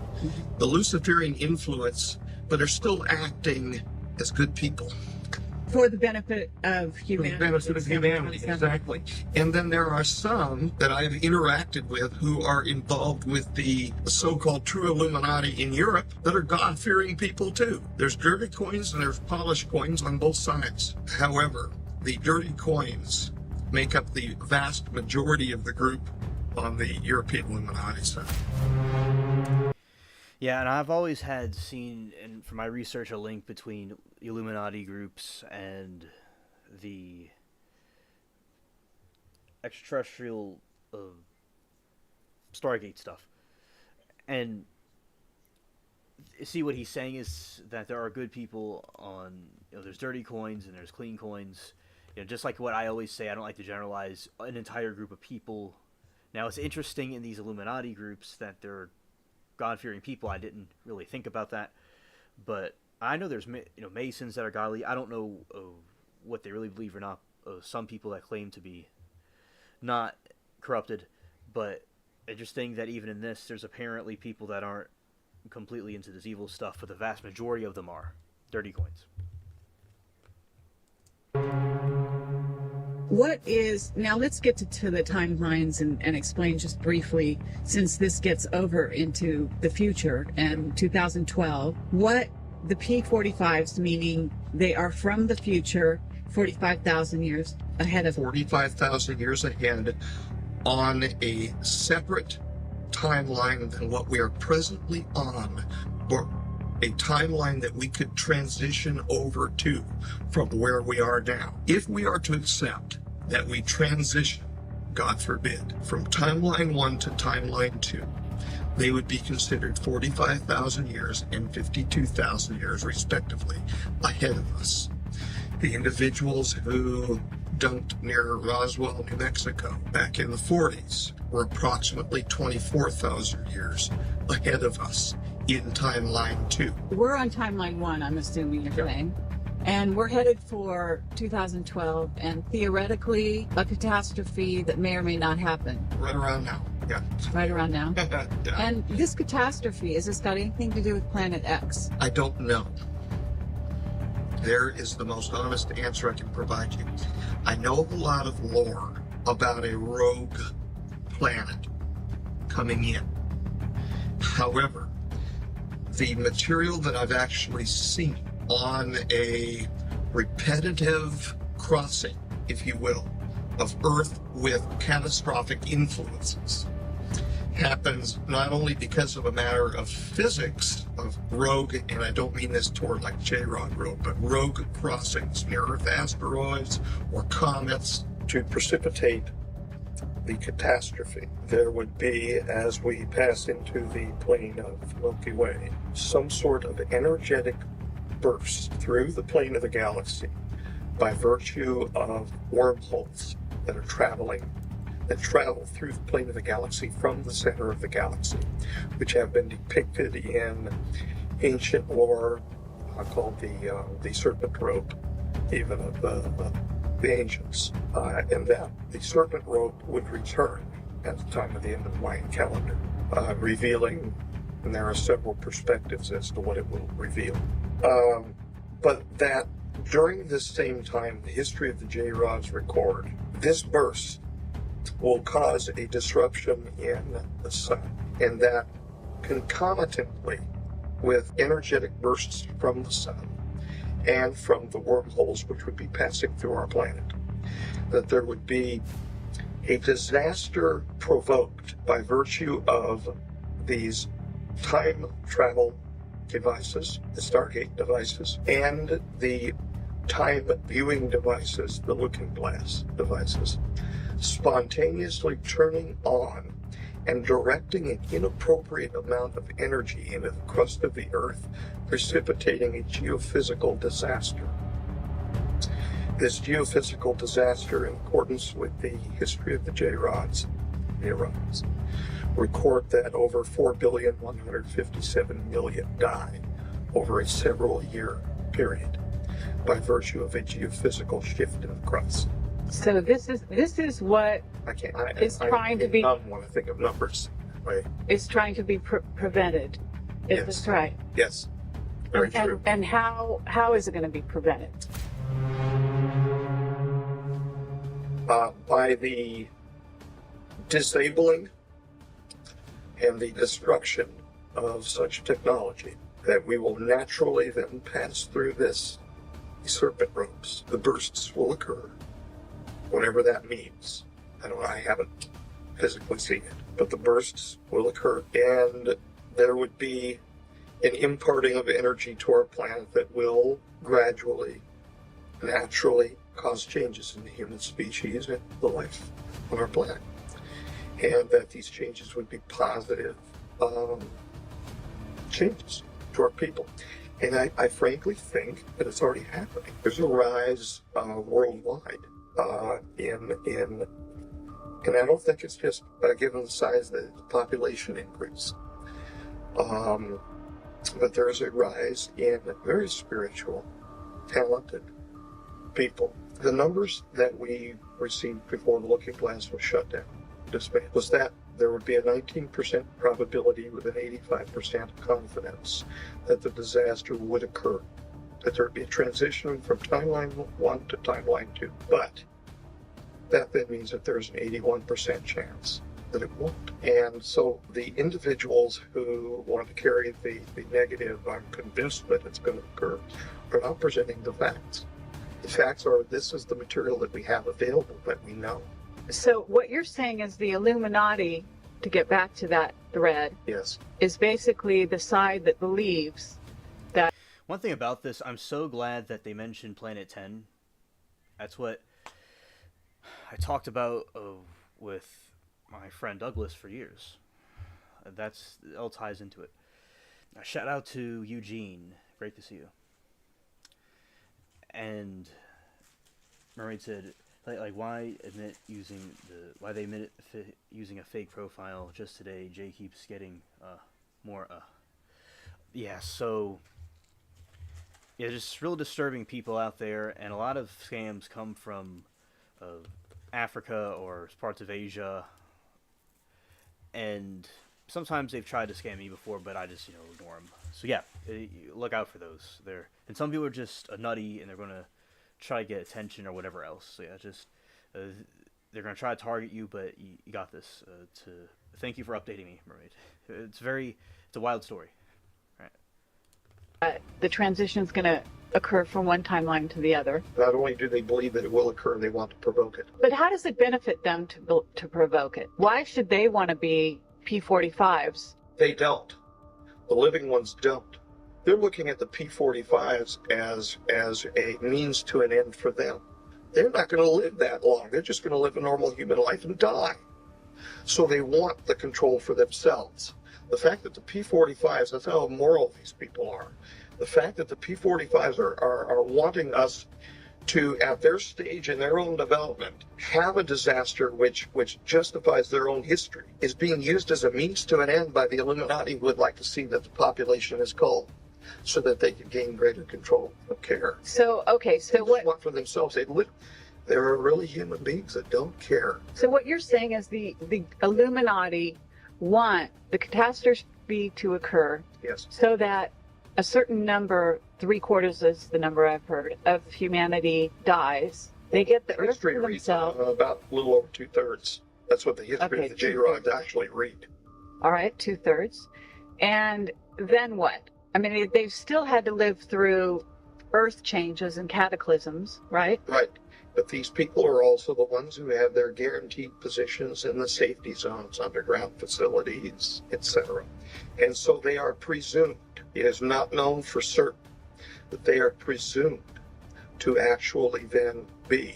The Luciferian influence, but are still acting as good people. For the benefit of humanity. For the benefit of humanity, exactly. And then there are some that I've interacted with who are involved with the so-called true Illuminati in Europe that are God-fearing people too. There's dirty coins and there's polished coins on both sides. However, the dirty coins make up the vast majority of the group on the European Illuminati side. Yeah, and I've always had seen, and from my research, a link between Illuminati groups and the extraterrestrial Stargate stuff. And see, what he's saying is that there are good people on, there's dirty coins and there's clean coins. Just like what I always say, I don't like to generalize an entire group of people. Now, it's interesting in these Illuminati groups that they're God-fearing people. I didn't really think about that, but I know there's Masons that are godly. I don't know what they really believe or not. Some people that claim to be not corrupted, but interesting that even in this, there's apparently people that aren't completely into this evil stuff, but the vast majority of them are dirty coins. Now let's get to the timelines and explain just briefly, since this gets over into the future and 2012, what the P45s, meaning they are from the future, 45,000 years ahead of 45,000 years ahead on a separate timeline than what we are presently on, or a timeline that we could transition over to from where we are now. If we are to accept that we transition, God forbid, from timeline 1 to timeline 2, they would be considered 45,000 years and 52,000 years, respectively, ahead of us. The individuals who dumped near Roswell, New Mexico, back in the 40s, were approximately 24,000 years ahead of us in timeline 2. We're on timeline 1, I'm assuming you're saying. And we're headed for 2012 and theoretically a catastrophe that may or may not happen. Right around now, yeah. Right around now? Yeah. And this catastrophe, has this got anything to do with Planet X? I don't know. There is the most honest answer I can provide you. I know a lot of lore about a rogue planet coming in. However, the material that I've actually seen on a repetitive crossing, if you will, of Earth with catastrophic influences happens not only because of a matter of physics of rogue, and I don't mean this toward like J-Rod rogue, but rogue crossings near Earth asteroids or comets to precipitate the catastrophe. There would be, as we pass into the plane of Milky Way, some sort of energetic burst through the plane of the galaxy by virtue of wormholes that travel through the plane of the galaxy from the center of the galaxy, which have been depicted in ancient lore called the serpent rope, even of the ancients, and that the serpent rope would return at the time of the end of the Mayan calendar, revealing, and there are several perspectives as to what it will reveal. But that During this same time, the history of the J-rods record, this burst will cause a disruption in the sun, and that concomitantly with energetic bursts from the sun and from the wormholes which would be passing through our planet, that there would be a disaster provoked by virtue of these time travel devices, the Stargate devices, and the time viewing devices, the looking glass devices, spontaneously turning on and directing an inappropriate amount of energy into the crust of the Earth, precipitating a geophysical disaster. This geophysical disaster, in accordance with the history of the J-rods, record that over 4,157,000,000 died over a several-year period by virtue of a geophysical shift in the crust. So this is what is trying to be. I don't want to think of numbers. Right? Is trying to be prevented. Is Yes. this right? Yes, very true. And how is it going to be prevented? By the disabling and the destruction of such technology, that we will naturally then pass through this serpent ropes. The bursts will occur, whatever that means. I haven't physically seen it, but the bursts will occur, and there would be an imparting of energy to our planet that will gradually, naturally cause changes in the human species and the life on our planet. And that these changes would be positive changes to our people. And I frankly think that it's already happening. There's a rise worldwide and I don't think it's just given the size of the population increase. But there is a rise in very spiritual, talented people. The numbers that we received before the looking glass was shut down, disbanded, was that there would be a 19% probability with an 85% confidence that the disaster would occur, that there would be a transition from timeline 1 to timeline 2. But that then means that there's an 81% chance that it won't. And so the individuals who want to carry the negative, I'm convinced that it's going to occur, are not presenting the facts. The facts are, this is the material that we have available that we know. So what you're saying is the Illuminati, to get back to that thread, Yes. is basically the side that believes that. One thing about this, I'm so glad that they mentioned Planet 10. That's what I talked about with my friend Douglas for years. It all ties into it. Shout out to Eugene. Great to see you. And Mermaid said, like why they admit using a fake profile just today? Jay keeps getting more. So yeah, just real disturbing people out there, and a lot of scams come from Africa or parts of Asia, and sometimes they've tried to scam me before, but I just ignore them. So yeah, look out for those. And some people are just nutty, and they're gonna try to get attention or whatever else. So yeah, just they're gonna try to target you, but you got this. Thank you for updating me, Mermaid. It's a wild story. Right. The transition is going to occur from one timeline to the other. Not only do they believe that it will occur, they want to provoke it. But how does it benefit them to provoke it? Why should they want to be P45s? They don't. The living ones don't. They're looking at the P45s as a means to an end for them. They're not going to live that long. They're just going to live a normal human life and die. So they want the control for themselves. The fact that the P45s, that's how immoral these people are. The fact that the P45s are wanting us to, at their stage in their own development, have a disaster which justifies their own history, is being used as a means to an end by the Illuminati, who would like to see that the population is culled so that they can gain greater control of care. So what? Want for themselves. There are really human beings that don't care. So what you're saying is the Illuminati want the catastrophe to occur, Yes. so that a certain number, 3/4 is the number I've heard, of humanity dies. They get the earth history to reads themselves. about a little over 2/3. That's what the history Okay, of the J-Rods 2/3. actually read. All right, 2/3. And then what? I mean, they've still had to live through earth changes and cataclysms, right? Right. But these people are also the ones who have their guaranteed positions in the safety zones, underground facilities, etc. And so they are presumed, it is not known for certain, that they are presumed to actually then be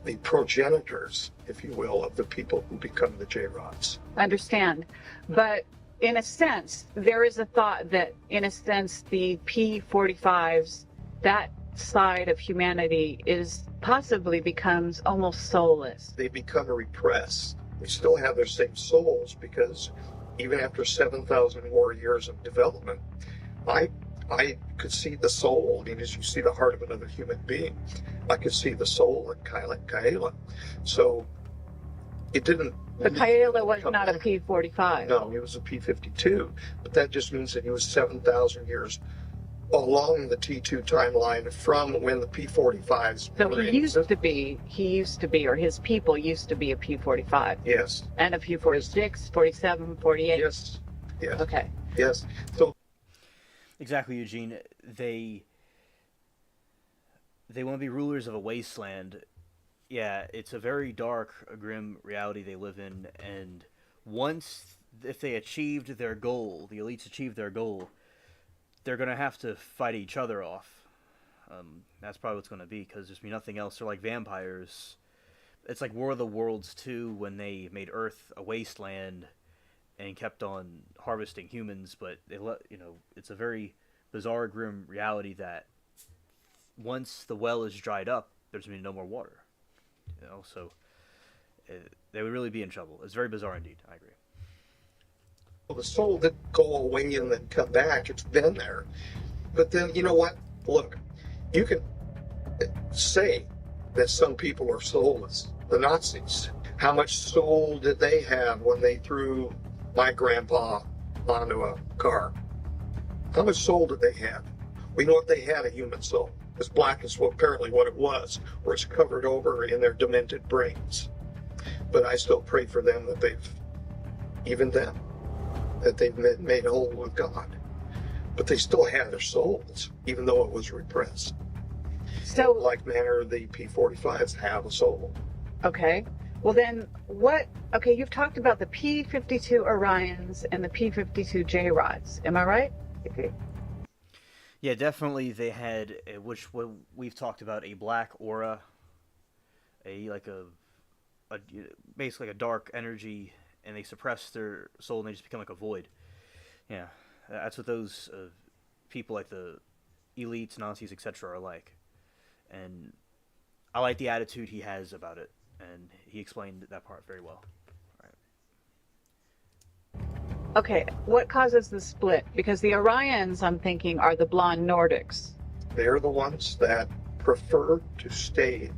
the progenitors, if you will, of the people who become the J-Rods. I understand. But in a sense, there is a thought that, in a sense, the P45s, that side of humanity possibly becomes almost soulless. They become repressed. They still have their same souls because even after 7,000 more years of development, I could see the soul. I mean, as you see the heart of another human being, I could see the soul in Kaela. So it didn't. But Kaela was not a P45. No, he was a P52. But that just means that he was 7,000 years along the T2 timeline from when the P45s. So he used to be, or his people used to be a P45. Yes. And a P46, 47, 48. Yes. Yes. Okay. Yes. So. Exactly, Eugene. They want to be rulers of a wasteland. Yeah, it's a very dark, grim reality they live in, and once, if they achieved their goal, the elites achieved their goal, they're going to have to fight each other off. That's probably what's going to be, because there's nothing else. They're like vampires. It's like War of the Worlds 2 when they made Earth a wasteland and kept on harvesting humans, but it's a very bizarre, grim reality that once the well is dried up, there's going to be no more water. So they would really be in trouble. It's very bizarre indeed. I agree. Well, the soul didn't go away and then come back. It's been there. But then, you know what? Look, you can say that some people are soulless. The Nazis. How much soul did they have when they threw my grandpa onto a car? How much soul did they have? We know if they had a human soul. As black as apparently what it was, or it's covered over in their demented brains. But I still pray for them that they've made whole with God. But they still have their souls, even though it was repressed. So, like manner, the P45s have a soul. Okay. Well then, you've talked about the P52 Orions and the P52 J-Rods. Am I right? Okay. Yeah, definitely they had, which we've talked about, a black aura, basically a dark energy, and they suppress their soul and they just become like a void. Yeah, that's what those people like the elites, Nazis, etc. are like. And I like the attitude he has about it, and he explained that part very well. Okay, what causes the split? Because the Orions, I'm thinking, are the blonde Nordics. They're the ones that prefer to stay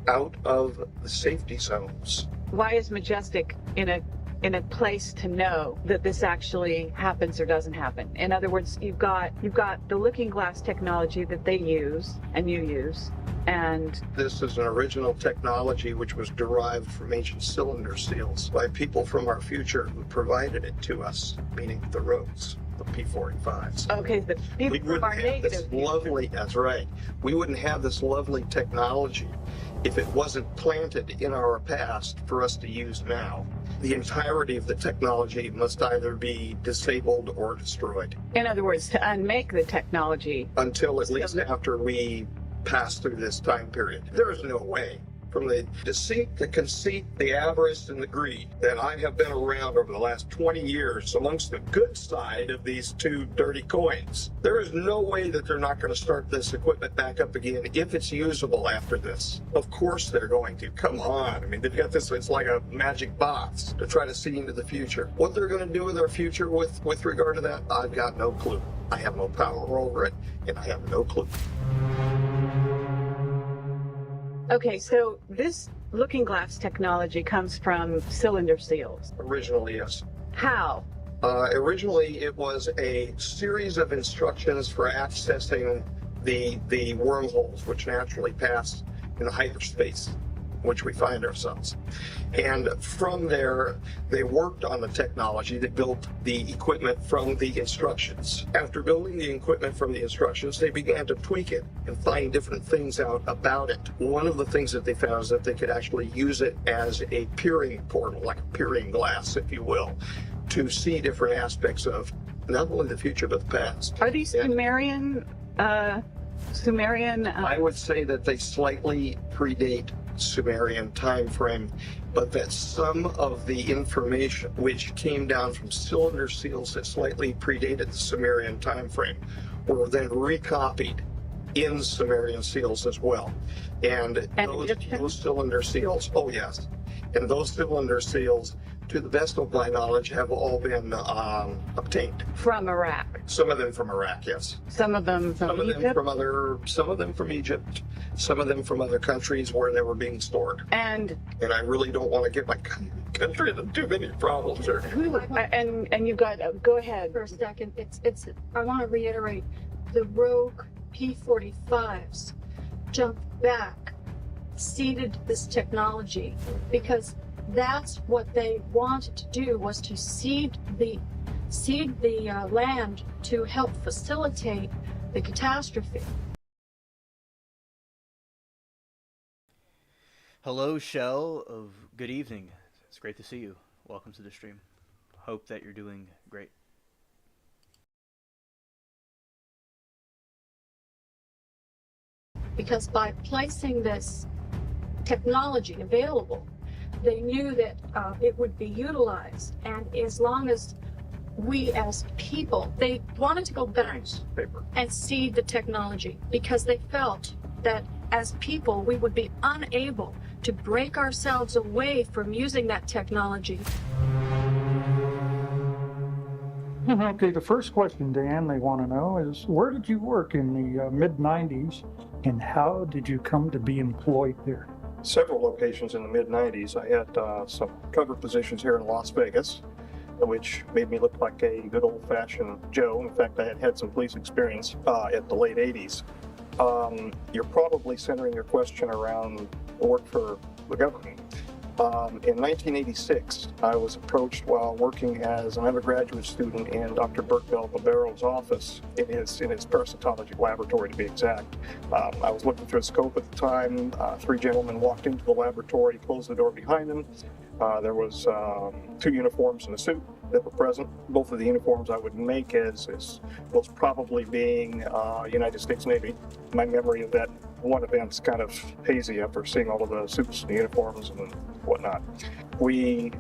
out of the safety zones. Why is Majestic in a place to know that this actually happens or doesn't happen? In other words, you've got the looking glass technology that they use and you use, and this is an original technology which was derived from ancient cylinder seals by people from our future who provided it to us, meaning the Rhodes, the P45s. Okay, the people from our negative. That's right. We wouldn't have this lovely technology if it wasn't planted in our past for us to use now. The entirety of the technology must either be disabled or destroyed. In other words, to unmake the technology. Until at least after we pass through this time period. There is no way, from the deceit, the conceit, the avarice, and the greed that I have been around over the last 20 years amongst the good side of these two dirty coins, there is no way that they're not going to start this equipment back up again if it's usable after this. Of course they're going to. Come on. I mean, they've got this, it's like a magic box to try to see into the future. What they're going to do with our future with regard to that, I've got no clue. I have no power over it, and I have no clue. Okay, so this looking glass technology comes from cylinder seals. Originally, yes. How? Originally, it was a series of instructions for accessing the wormholes which naturally pass in the hyperspace in which we find ourselves. And from there, they worked on the technology. They built the equipment from the instructions. After building the equipment from the instructions, they began to tweak it and find different things out about it. One of the things that they found is that they could actually use it as a peering portal, like a peering glass, if you will, to see different aspects of not only the future, but the past. Are these Sumerian? I would say that they slightly predate Sumerian time frame, but that some of the information which came down from cylinder seals that slightly predated the Sumerian time frame were then recopied in Sumerian seals as well. And those cylinder seals, oh yes, and those cylinder seals, to the best of my knowledge, have all been obtained from Iraq. Some of them from Iraq, yes. Some of them from Egypt. Some of them from Egypt. Some of them from other countries where they were being stored. And I really don't want to get my country into too many problems here. And you got go ahead for a second. It's. I want to reiterate, the rogue P-45s jumped back, seeded this technology because that's what they wanted to do, was to seed the land to help facilitate the catastrophe. Hello, Shell. Good evening. It's great to see you. Welcome to the stream. Hope that you're doing great. Because by placing this technology available, they knew that it would be utilized, and as long as we as people, they wanted to go back and seed the technology because they felt that as people we would be unable to break ourselves away from using that technology. Okay, the first question, Dan, they want to know is, where did you work in the mid-90s, and how did you come to be employed there? Several locations in the mid-90s. I had some cover positions here in Las Vegas, which made me look like a good old-fashioned Joe. In fact, I had had some police experience at the late 80s. You're probably centering your question around work for the government. In 1986, I was approached while working as an undergraduate student in Dr. Bert-Bell Barbero's office in his parasitology laboratory, to be exact. I was looking through a scope at the time. Three gentlemen walked into the laboratory, closed the door behind them. There was 2 uniforms and a suit that were present. Both of the uniforms I would make as most probably being United States Navy. My memory of that one event's kind of hazy after seeing all of the suits and uniforms and whatnot. We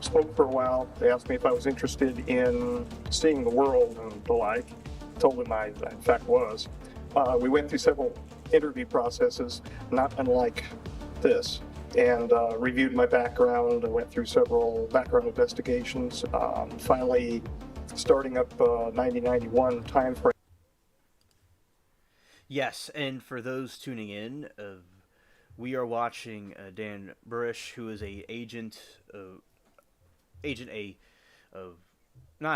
spoke for a while. They asked me if I was interested in seeing the world and the like. I told them I in fact was. We went through several interview processes, not unlike this, and reviewed my background. I went through several background investigations. Finally, starting up 90-91 time frame. Yes, and for those tuning in, we are watching Dan Burish, who is not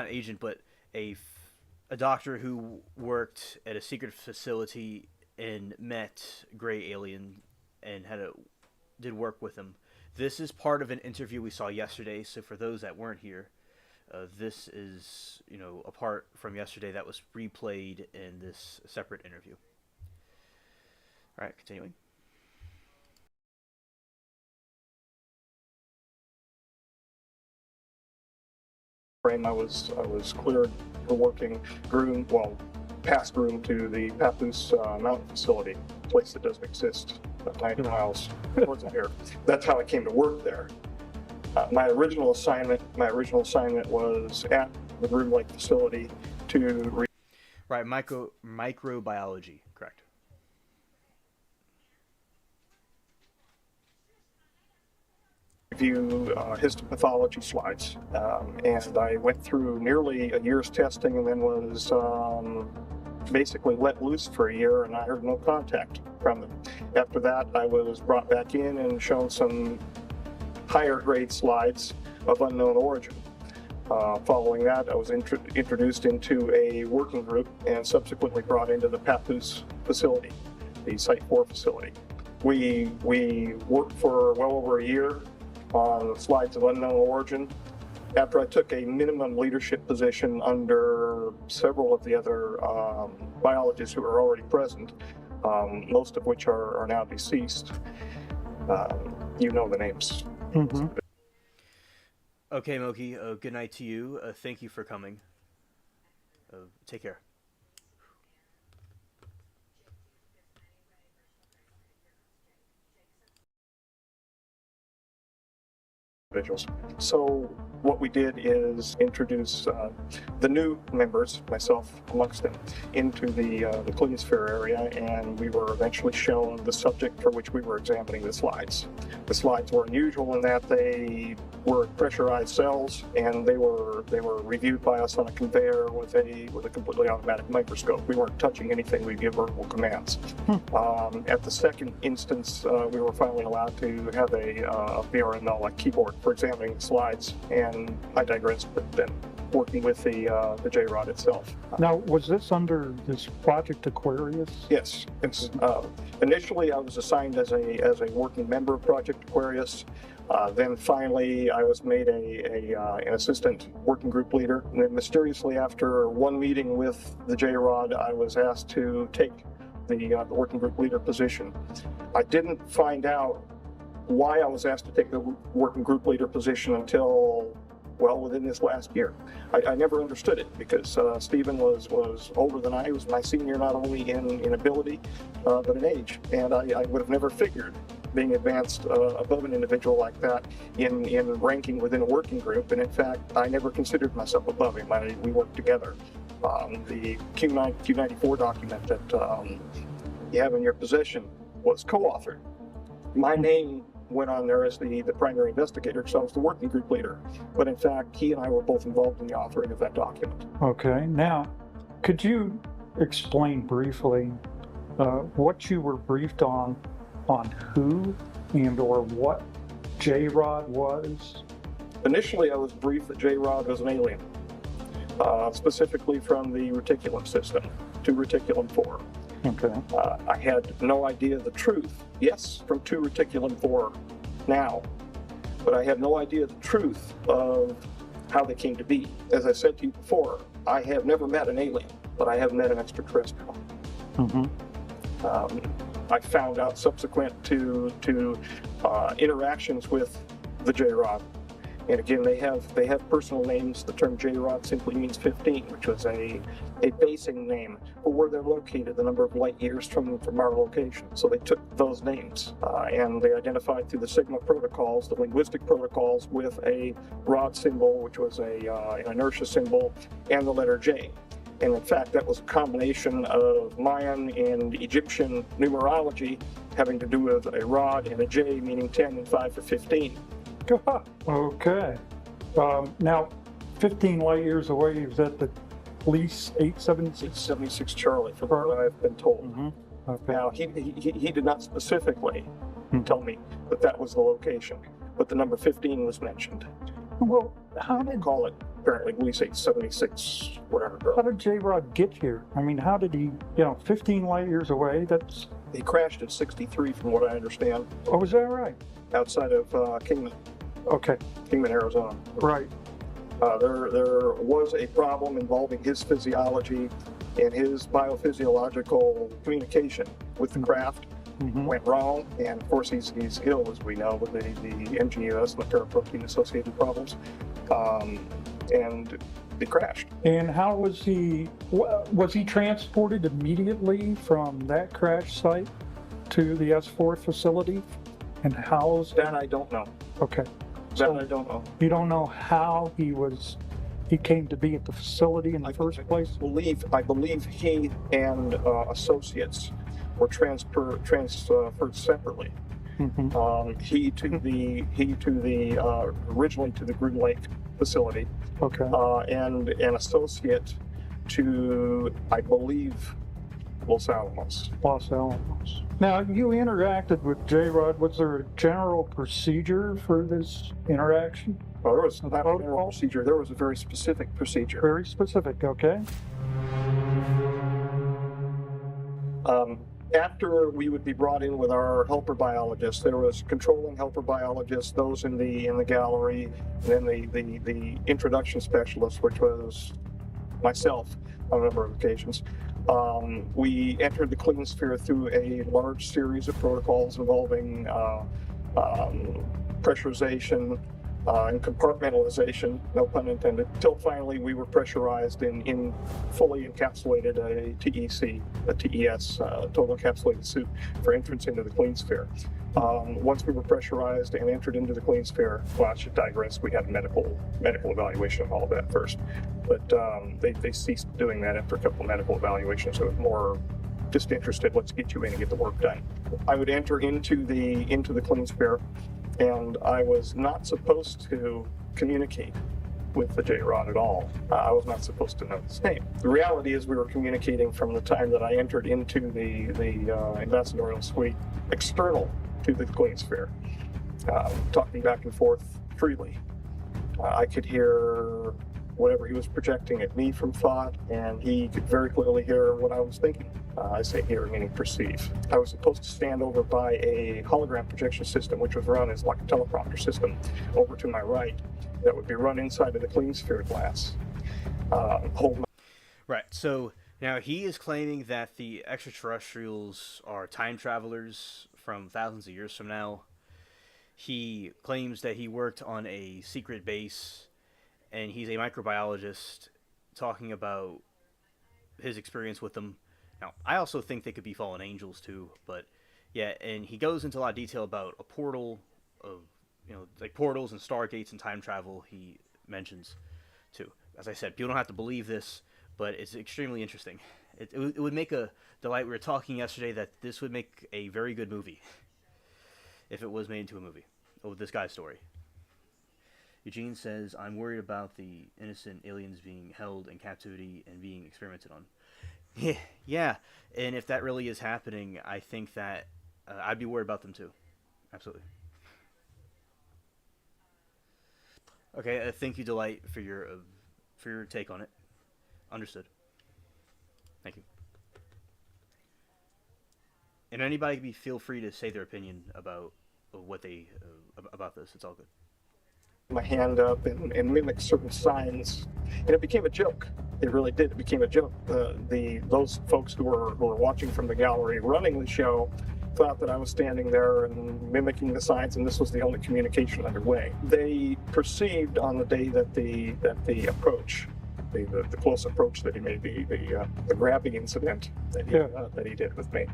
an agent, but a doctor who worked at a secret facility and met Gray Alien and did work with him. This is part of an interview we saw yesterday, so for those that weren't here, this is a part from yesterday that was replayed in this separate interview. All right, continuing. I was cleared for working past groom to the Papoose Mountain facility, a place that doesn't exist, about 90 miles north of here. That's how I came to work there. My original assignment was at the Groom Lake facility to microbiology, correct. Review histopathology slides, and I went through nearly a year's testing and then was basically let loose for a year, and I heard no contact from them. After that, I was brought back in and shown some higher grade slides of unknown origin. Following that, I was introduced into a working group and subsequently brought into the Papoose facility, the Site 4 facility. We worked for well over a year on slides of unknown origin. After I took a minimum leadership position under several of the other biologists who were already present, most of which are now deceased. You know the names. Mm-hmm. Okay, Moki, good night to you. Thank you for coming. Take care. Individuals. So what we did is introduce the new members, myself amongst them, into the Cliosphere area, and we were eventually shown the subject for which we were examining the slides. The slides were unusual in that they were pressurized cells, and they were reviewed by us on a conveyor with a completely automatic microscope. We weren't touching anything. We give verbal commands. At the second instance, we were finally allowed to have a VRML, like keyboard, for examining the slides, and I digress, but then working with the JROD itself. Now, was this under this Project Aquarius? Yes, it's initially I was assigned as a working member of Project Aquarius. Then finally I was made an assistant working group leader. And then mysteriously, after one meeting with the JROD, I was asked to take the working group leader position. I didn't find out why I was asked to take the working group leader position until, well, within this last year. I never understood it because Stephen was older than I. He was my senior not only in ability, but in age. And I would have never figured being advanced above an individual like that in ranking within a working group. And in fact, I never considered myself above him. We worked together. The Q94 document that you have in your possession was co-authored. My name went on there as the primary investigator because I was the working group leader. But in fact, he and I were both involved in the authoring of that document. Okay. Now, could you explain briefly what you were briefed on who and or what JROD was? Initially, I was briefed that JROD was an alien, specifically from the reticulum system to reticulum 4. Okay. I had no idea the truth. Yes, from 2 reticulum 4 now, but I had no idea the truth of how they came to be. As I said to you before, I have never met an alien, but I have met an extraterrestrial. Mm-hmm. I found out subsequent to interactions with the JROD. And again, they have personal names. The term JROD simply means 15, which was a basing name for where they're located, the number of light years from our location. So they took those names and they identified through the Sigma protocols, the linguistic protocols, with a rod symbol, which was an inertia symbol, and the letter J. And in fact, that was a combination of Mayan and Egyptian numerology having to do with a rod and a J, meaning 10 and 5 for 15. Okay. Now, 15 light years away, is that the police 876? 76 Charlie, from what I've been told. Mm-hmm. Okay. Now, he did not specifically tell me that was the location, but the number 15 was mentioned. Well, how did... Call it, apparently, police 876, whatever. How did JROD get here? I mean, how did he, 15 light years away, that's... He crashed at 63, from what I understand. Oh, is that right? Outside of Kingman. Okay. Kingman, Arizona. Right. There was a problem involving his physiology and his biophysiological communication with the craft. Mm-hmm. Went wrong, and of course he's ill, as we know, with the MGUS, the paraprotein associated problems, and they crashed. And how was he transported immediately from that crash site to the S4 facility and housed? That I don't know. Okay. That I don't know. You don't know how he came to be at the facility in the first place? I believe he and associates were transferred separately. Mm-hmm. He to the originally to the Groom Lake facility. Okay. And an associate to, I believe, Los Alamos. Los Alamos. Now, you interacted with J-Rod. Was there a general procedure for this interaction? Well, there was not a general Protocol? procedure. There was a very specific procedure. Very specific, okay? After we would be brought in with our helper biologists, there was controlling helper biologists, those in the gallery, and then the introduction specialist, which was myself on a number of occasions. We entered the clean sphere through a large series of protocols involving pressurization and compartmentalization, no pun intended, till finally we were pressurized in fully encapsulated a TEC, a TES, total encapsulated suit for entrance into the clean sphere. Once we were pressurized and entered into the clean sphere, well, I should digress, we had a medical evaluation of all of that first. But they ceased doing that after a couple of medical evaluations. So it was more just interested, let's get you in and get the work done. I would enter into the clean sphere, and I was not supposed to communicate with the J-Rod at all. I was not supposed to know his name. The reality is we were communicating from the time that I entered into the ambassadorial suite external to the clean sphere, talking back and forth freely. I could hear whatever he was projecting at me from thought, and he could very clearly hear what I was thinking. I say hear, meaning perceive. I was supposed to stand over by a hologram projection system, which was run as like a teleprompter system, over to my right, that would be run inside of the clean sphere glass. Right, so now he is claiming that the extraterrestrials are time travelers from thousands of years from now. He claims that he worked on a secret base, and he's a microbiologist talking about his experience with them. Now, I also think they could be fallen angels too, but yeah, and he goes into a lot of detail about a portal of, like portals and stargates and time travel he mentions too. As I said, people don't have to believe this, but it's extremely interesting. It would make a delight. We were talking yesterday that this would make a very good movie if it was made into a movie of this guy's story. Eugene says, I'm worried about the innocent aliens being held in captivity and being experimented on. Yeah, and if that really is happening, I think that I'd be worried about them too. Absolutely. Okay, thank you, Delight, for your take on it. Understood. Thank you. And anybody can feel free to say their opinion about what they about this. It's all good. My hand up and mimic certain signs, and it became a joke. It really did. It became a joke. Those folks who were watching from the gallery running the show thought that I was standing there and mimicking the signs, and this was the only communication underway. They perceived on the day that the approach, the close approach that he made, the grabbing incident that he did with me,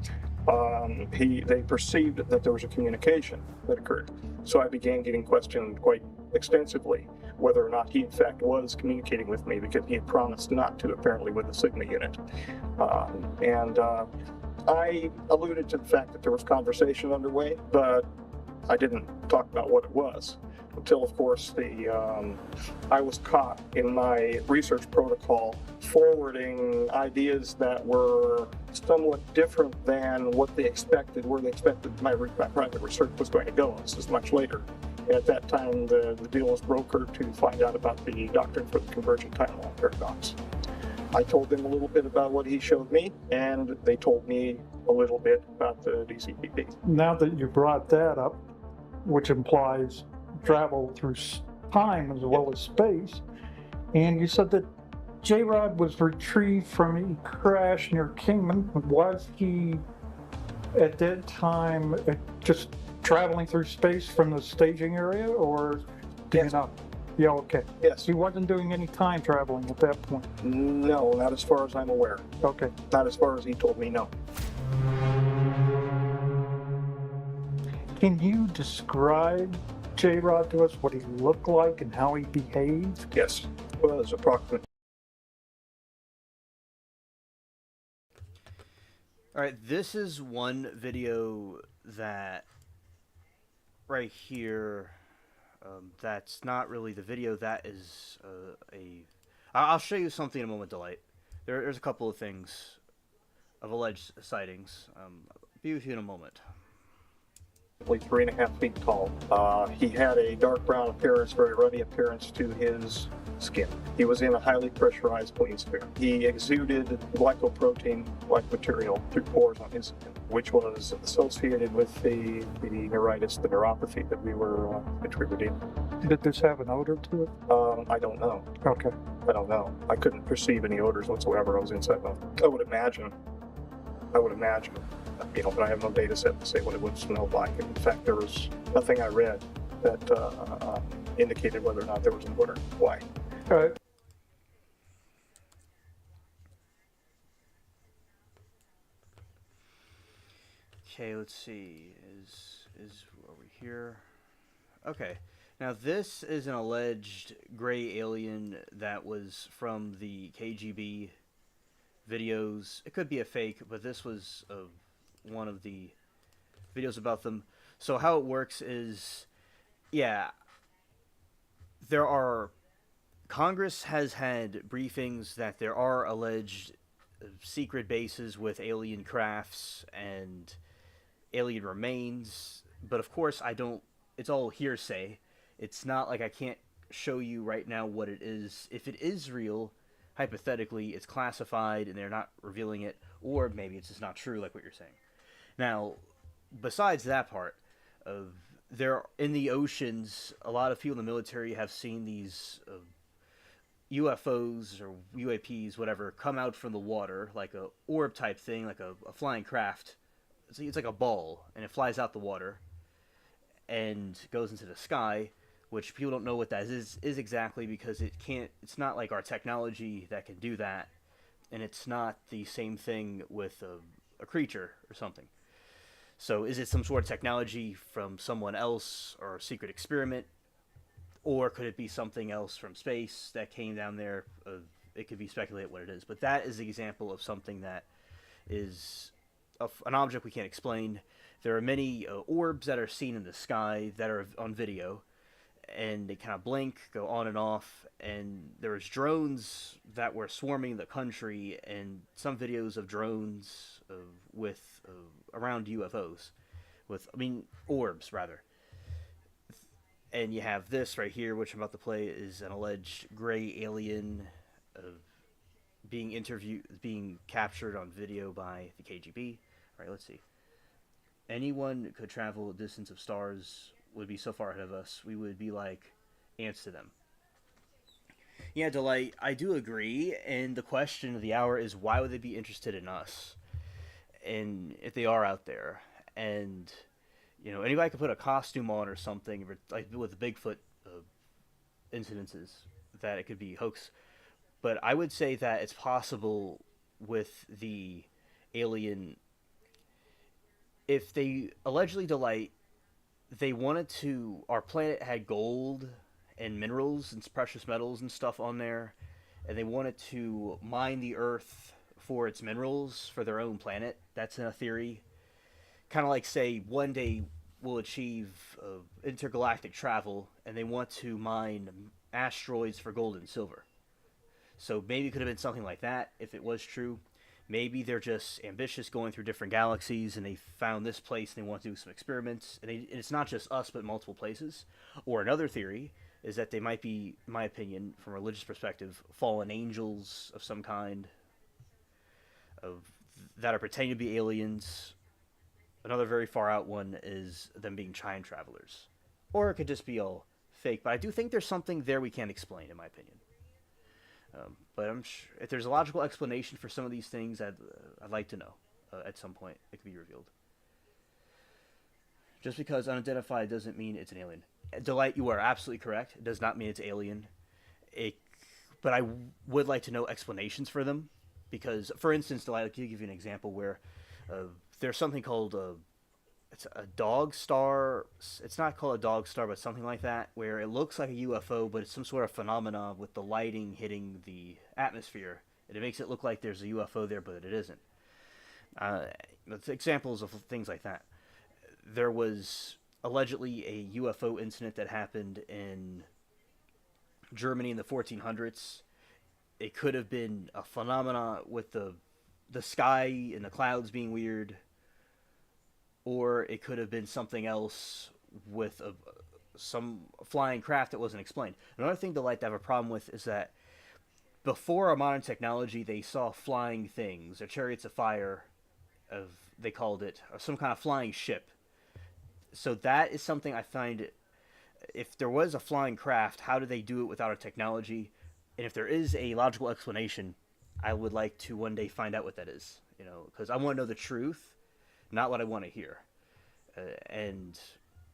they perceived that there was a communication that occurred. So I began getting questioned quite extensively whether or not he in fact was communicating with me, because he had promised not to, apparently, with the Sigma unit. I alluded to the fact that there was conversation underway, but I didn't talk about what it was until, of course, I was caught in my research protocol forwarding ideas that were somewhat different than what they expected, where they expected my private research was going to go. This is much later. At that time, the deal was brokered to find out about the doctrine for the convergent timeline paradox. I told them a little bit about what he showed me, and they told me a little bit about the DCPP. Now that you brought that up, which implies travel through time as well as space, and you said that J-Rod was retrieved from a crash near Kingman. Was he at that time just traveling through space from the staging area, or did you not? Yeah, okay. Yes. He wasn't doing any time traveling at that point? No, not as far as I'm aware. Okay. Not as far as he told me, no. Can you describe J-Rod to us, what he looked like and how he behaved? Yes. Well, it's approximate. All right, this is one video that right here, that's not really the video. That is I'll show you something in a moment, Delight. There's a couple of things of alleged sightings. Be with you in a moment. 3.5 feet tall. He had a dark brown appearance, very ruddy appearance to his skin. He was in a highly pressurized plane sphere. He exuded glycoprotein-like material through pores on his skin, which was associated with the neuritis, the neuropathy that we were dealing. Did this have an odor to it? I don't know. Okay. I don't know. I couldn't perceive any odors whatsoever. I was inside one. I would imagine. But I have no data set to say what it would smell like. In fact, there was nothing I read that indicated whether or not there was an odor. Why? Okay, let's see. Is are we here? Okay. Now this is an alleged gray alien that was from the KGB videos. It could be a fake, but this was one of the videos about them. So how it works is, yeah, Congress has had briefings that there are alleged secret bases with alien crafts and alien remains, but of course it's all hearsay. It's not like I can't show you right now what it is. If it is real, hypothetically, it's classified and they're not revealing it, or maybe it's just not true, like what you're saying. Now, besides that part, there in the oceans, a lot of people in the military have seen these UFOs or UAPs, whatever, come out from the water, like a orb type thing, like a flying craft. It's like a ball, and it flies out the water and goes into the sky, which people don't know what that is exactly, because it's not like our technology that can do that, and it's not the same thing with a creature or something. So is it some sort of technology from someone else or a secret experiment, or could it be something else from space that came down there? It could be speculated what it is, but that is the example of something that is an object we can't explain. There are many orbs that are seen in the sky that are on video, and they kind of blink, go on and off, and there's drones that were swarming the country, and some videos of drones with around UFOs, orbs rather. And you have this right here, which I'm about to play, is an alleged gray alien being captured on video by the KGB. All right, let's see. Anyone could travel a distance of stars, would be so far ahead of us, we would be like ants to them. Yeah, Delight, I do agree, and the question of the hour is, why would they be interested in us? And if they are out there, and anybody could put a costume on or something, like with the Bigfoot incidences, that it could be hoax. But I would say that it's possible with the alien, if they allegedly, Delight, they wanted to, our planet had gold and minerals and precious metals and stuff on there, and they wanted to mine the Earth for its minerals for their own planet. That's a theory. Kind of like, say, one day we'll achieve intergalactic travel, and they want to mine asteroids for gold and silver. So maybe it could have been something like that, if it was true. Maybe they're just ambitious, going through different galaxies, and they found this place and they want to do some experiments. And it's not just us, but multiple places. Or another theory is that they might be, in my opinion, from a religious perspective, fallen angels of some kind, that are pretending to be aliens. Another very far out one is them being time travelers. Or it could just be all fake. But I do think there's something there we can't explain, in my opinion. But I'm sure if there's a logical explanation for some of these things, I'd like to know. At some point, it could be revealed. Just because unidentified doesn't mean it's an alien. Delight, you are absolutely correct. It does not mean it's alien. But I would like to know explanations for them. Because, for instance, Delight, I'll give you an example where there's something called it's a dog star. It's not called a dog star, but something like that, where it looks like a UFO, but it's some sort of phenomena with the lighting hitting the atmosphere, and it makes it look like there's a UFO there, but it isn't. Examples of things like that. There was allegedly a UFO incident that happened in Germany in the 1400s. It could have been a phenomena with the the sky and the clouds being weird, or it could have been something else with some flying craft that wasn't explained. Another thing the Light have a problem with is that before our modern technology, they saw flying things, or chariots of fire, of they called it, or some kind of flying ship. So that is something I find. If there was a flying craft, how did they do it without our technology? And if there is a logical explanation, I would like to one day find out what that is. You know, because I want to know the truth, not what I want to hear. And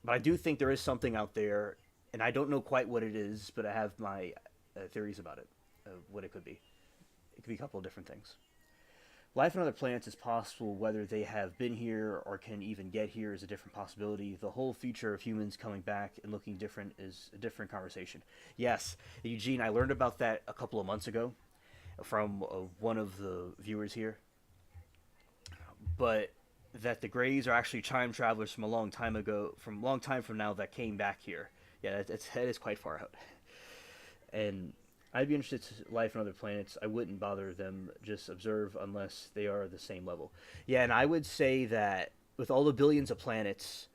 but I do think there is something out there, and I don't know quite what it is, but I have my theories about it, what it could be. It could be a couple of different things. Life on other planets is possible. Whether they have been here or can even get here is a different possibility. The whole future of humans coming back and looking different is a different conversation. Yes, Eugene, I learned about that a couple of months ago from one of the viewers here. But that the Greys are actually time travelers from a long time ago, from a long time from now, that came back here. Yeah, that is quite far out. And I'd be interested in life on other planets. I wouldn't bother them, just observe unless they are the same level. Yeah, and I would say that with all the billions of planets,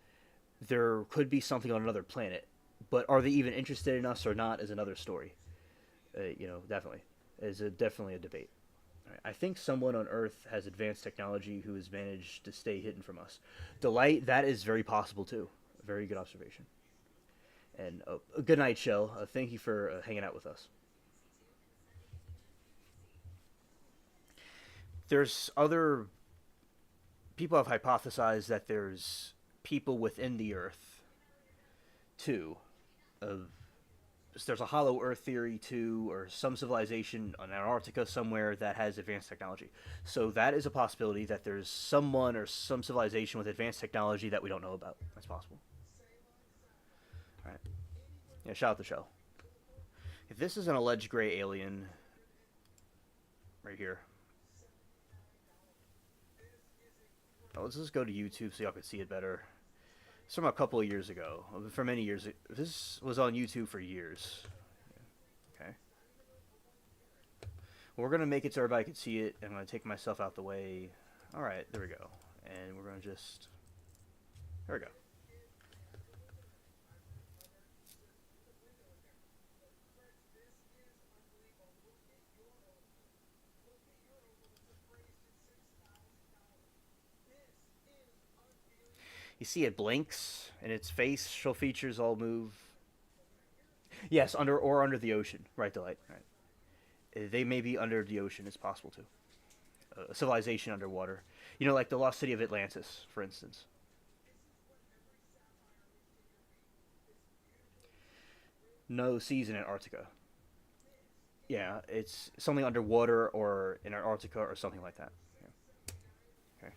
there could be something on another planet. But are they even interested in us or not is another story. Definitely. Definitely a debate. Right. I think someone on Earth has advanced technology who has managed to stay hidden from us. Delight, that is very possible too. A very good observation. And good night, Shell. Thank you for hanging out with us. There's other people have hypothesized that there's people within the Earth too. There's a hollow Earth theory too, or some civilization on Antarctica somewhere that has advanced technology. So that is a possibility that there's someone or some civilization with advanced technology that we don't know about. That's possible. All right. Yeah, shout out the show. If this is an alleged gray alien, right here. Oh, let's just go to YouTube so y'all can see it better. It's from a couple of years ago. For many years. This was on YouTube for years. Okay. Well, we're going to make it so everybody can see it. I'm going to take myself out the way. Alright, there we go. And we're going to just... There we go. You see it blinks, and its facial features all move. Yes, under the ocean. Right, Delight. Right. They may be under the ocean. It's possible too. A civilization underwater. You know, like the lost city of Atlantis, for instance. No seas in Antarctica. Yeah, it's something underwater or in Antarctica or something like that. Yeah. Okay.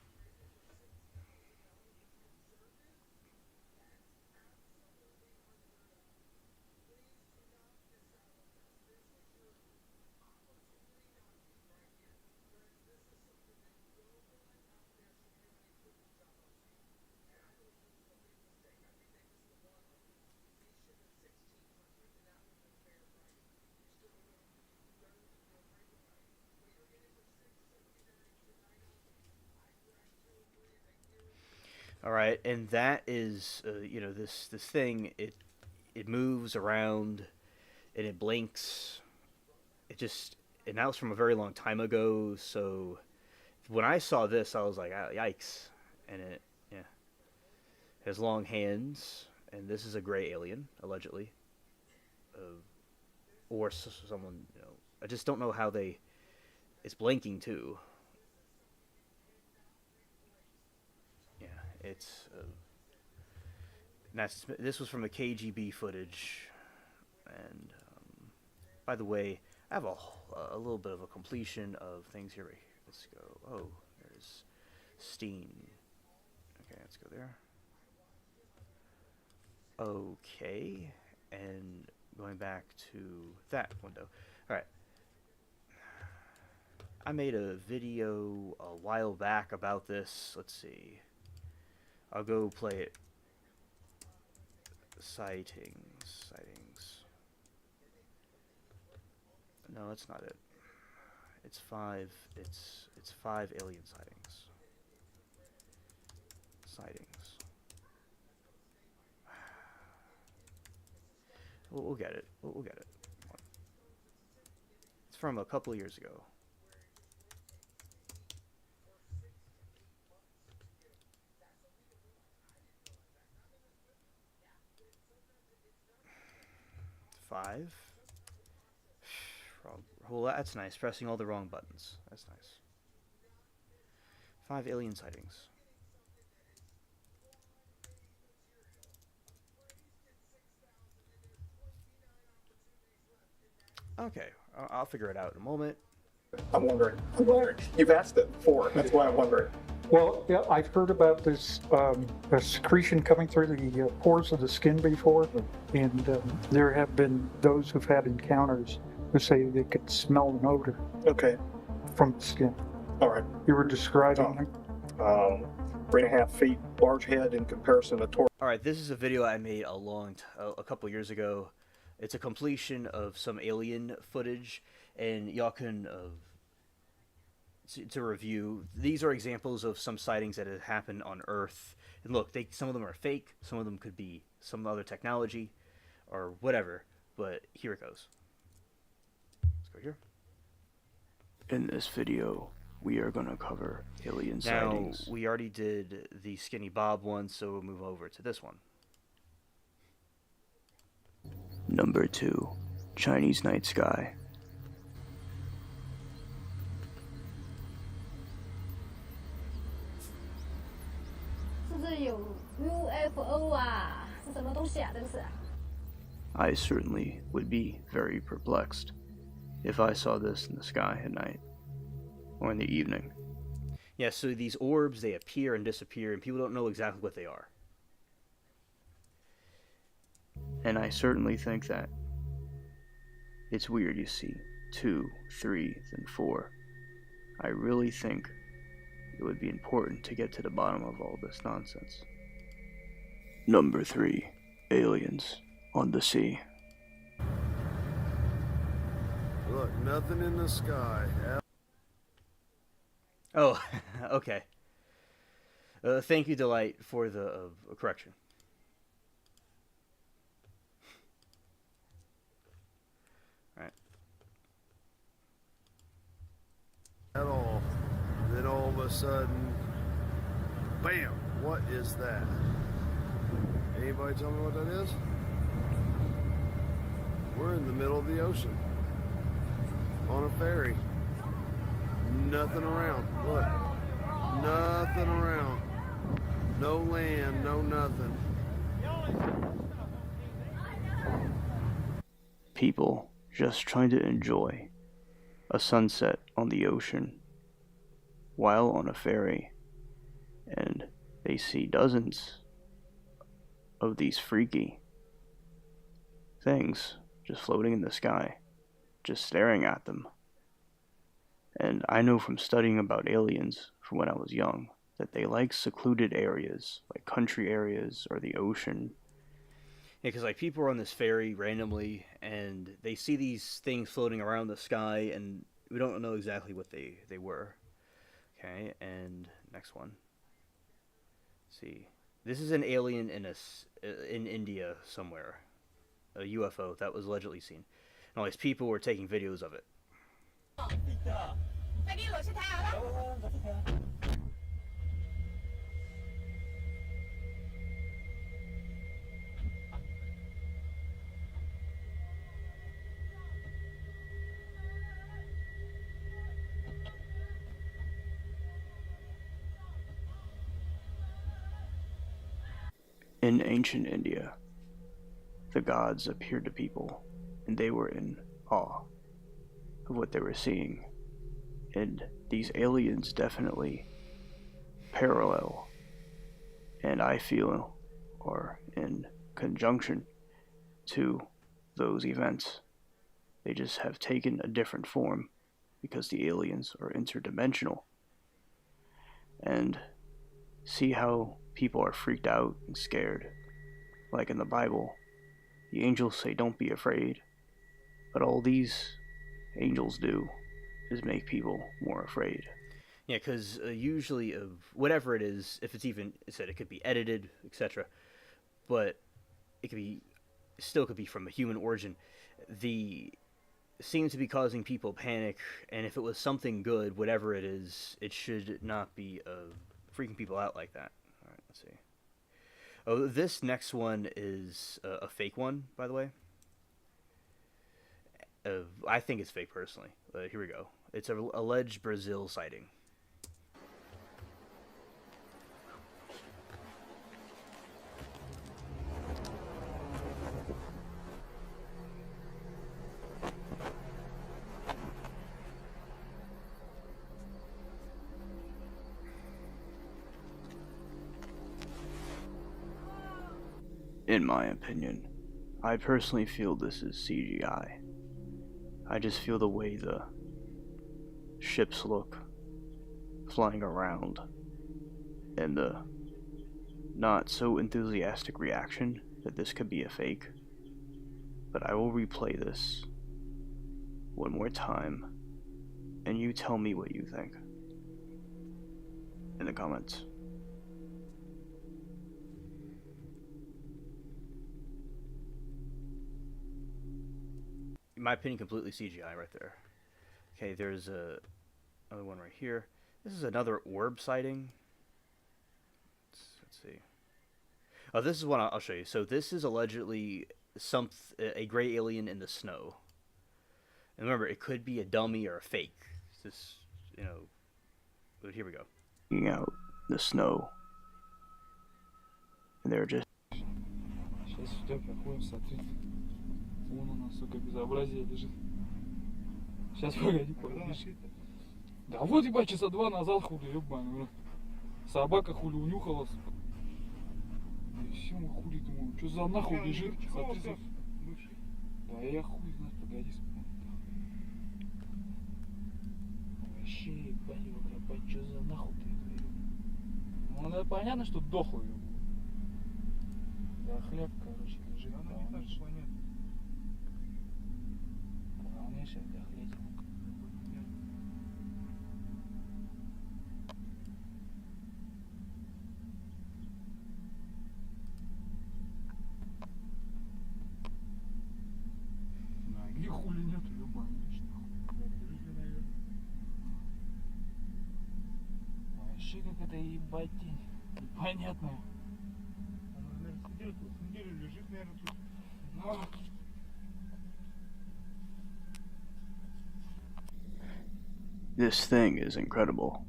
All right, and that is, this thing. It moves around, and it blinks. And that was from a very long time ago. So when I saw this, I was like, oh, yikes! And it has long hands, and this is a gray alien, allegedly, or someone. I just don't know how they. It's blinking too. It's this was from the KGB footage, and by the way, I have a little bit of a completion of things here. Let's go. Oh, there's Steen. Okay, let's go there. Okay, and going back to that window. All right. I made a video a while back about this. Let's see. I'll go play it. Sightings. No, that's not it. It's five. It's five alien sightings. We'll get it. We'll get it. It's from a couple years ago. Five. Well, that's nice. Pressing all the wrong buttons. That's nice. 5 alien sightings. Okay, I'll figure it out in a moment. I'm wondering. You've asked it before. That's why I'm wondering. Well, yeah, I've heard about this secretion coming through the pores of the skin before, and there have been those who've had encounters who say they could smell an odor Okay. from the skin. All right. You were describing 3.5 feet, large head in comparison to torso. All right, this is a video I made a couple years ago. It's a completion of some alien footage, and y'all can to review. These are examples of some sightings that have happened on Earth. And look, some of them are fake. Some of them could be some other technology or whatever. But here it goes. Let's go here. In this video, we are going to cover alien sightings. Now, we already did the Skinny Bob one, so we'll move over to this one. Number 2, Chinese night sky. 是不是有 UFO 啊？是什么东西啊？这个是。I certainly would be very perplexed if I saw this in the sky at night or in the evening. Yeah, so these orbs, they appear and disappear, and people don't know exactly what they are. And I certainly think that it's weird you see 2, 3, then 4. I really think it would be important to get to the bottom of all this nonsense. Number 3, aliens on the sea. Look, nothing in the sky. Oh, okay. Thank you, Delight, for the correction. Alright. At all. Then all of a sudden, bam! What is that? Anybody tell me what that is? We're in the middle of the ocean. On a ferry. Nothing around. Look. Nothing around. No land, no nothing. People just trying to enjoy a sunset on the ocean while on a ferry, and they see dozens of these freaky things just floating in the sky, just staring at them. And I know from studying about aliens from when I was young that they like secluded areas, like country areas or the ocean. Yeah, because like people are on this ferry randomly and they see these things floating around the sky, and we don't know exactly what they were. Okay, and next one. Let's see, this is an alien in India somewhere, a UFO that was allegedly seen, and all these people were taking videos of it. In ancient India, the gods appeared to people, and they were in awe of what they were seeing. And these aliens definitely parallel, and I feel are in conjunction to those events. They just have taken a different form because the aliens are interdimensional. And see how people are freaked out and scared. Like in the Bible, the angels say don't be afraid, but all these angels do is make people more afraid. Yeah, because usually of whatever it is, if it's even said, it could be edited, etc. But it could be still could be from a human origin. The seems to be causing people panic, and if it was something good, whatever it is, it should not be freaking people out like that. All right, let's see. Oh, this next one is a fake one, by the way. I think it's fake personally. Here we go. It's an alleged Brazil sighting. In my opinion, I personally feel this is CGI. I just feel the way the ships look flying around and the not so enthusiastic reaction that this could be a fake. But I will replay this one more time and you tell me what you think in the comments. In my opinion, completely CGI right there. Okay, there's another one right here. This is another orb sighting. Let's see. Oh, this is one I'll show you. So this is allegedly a gray alien in the snow. And remember, it could be a dummy or a fake. It's just, but here we go. Out the snow. And they're just... Сейчас сюда проходим, смотрите. Вон у нас, сука, безобразие лежит. Сейчас, погоди, погоди. Да вот, ебать, часа 2 назад, хули, ебаный, бля. Собака, хули, унюхалась. И все, мы хули, думаю, что за нахуй лежит? Смотрите. Да я хуй знает, погоди, вообще, ебать, его кропать, что за нахуй ты? Ну, это понятно, что дохлый. Да хлеб, короче, лежит. Она не так же понятно. Полнейшая дохлетина. Ноги хули нету, ебаный, лежит, наверное. Вообще как это ебать тень. Непонятная. Лежит, наверное, тут. This thing is incredible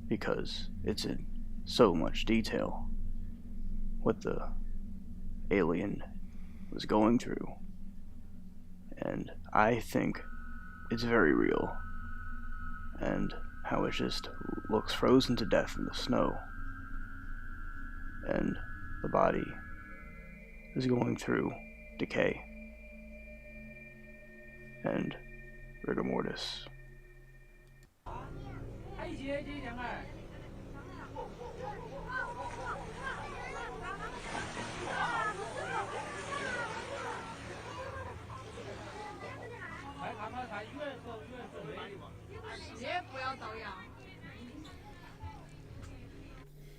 because it's in so much detail what the alien was going through, and I think it's very real, and how it just looks frozen to death in the snow, and the body is going through decay and rigor mortis.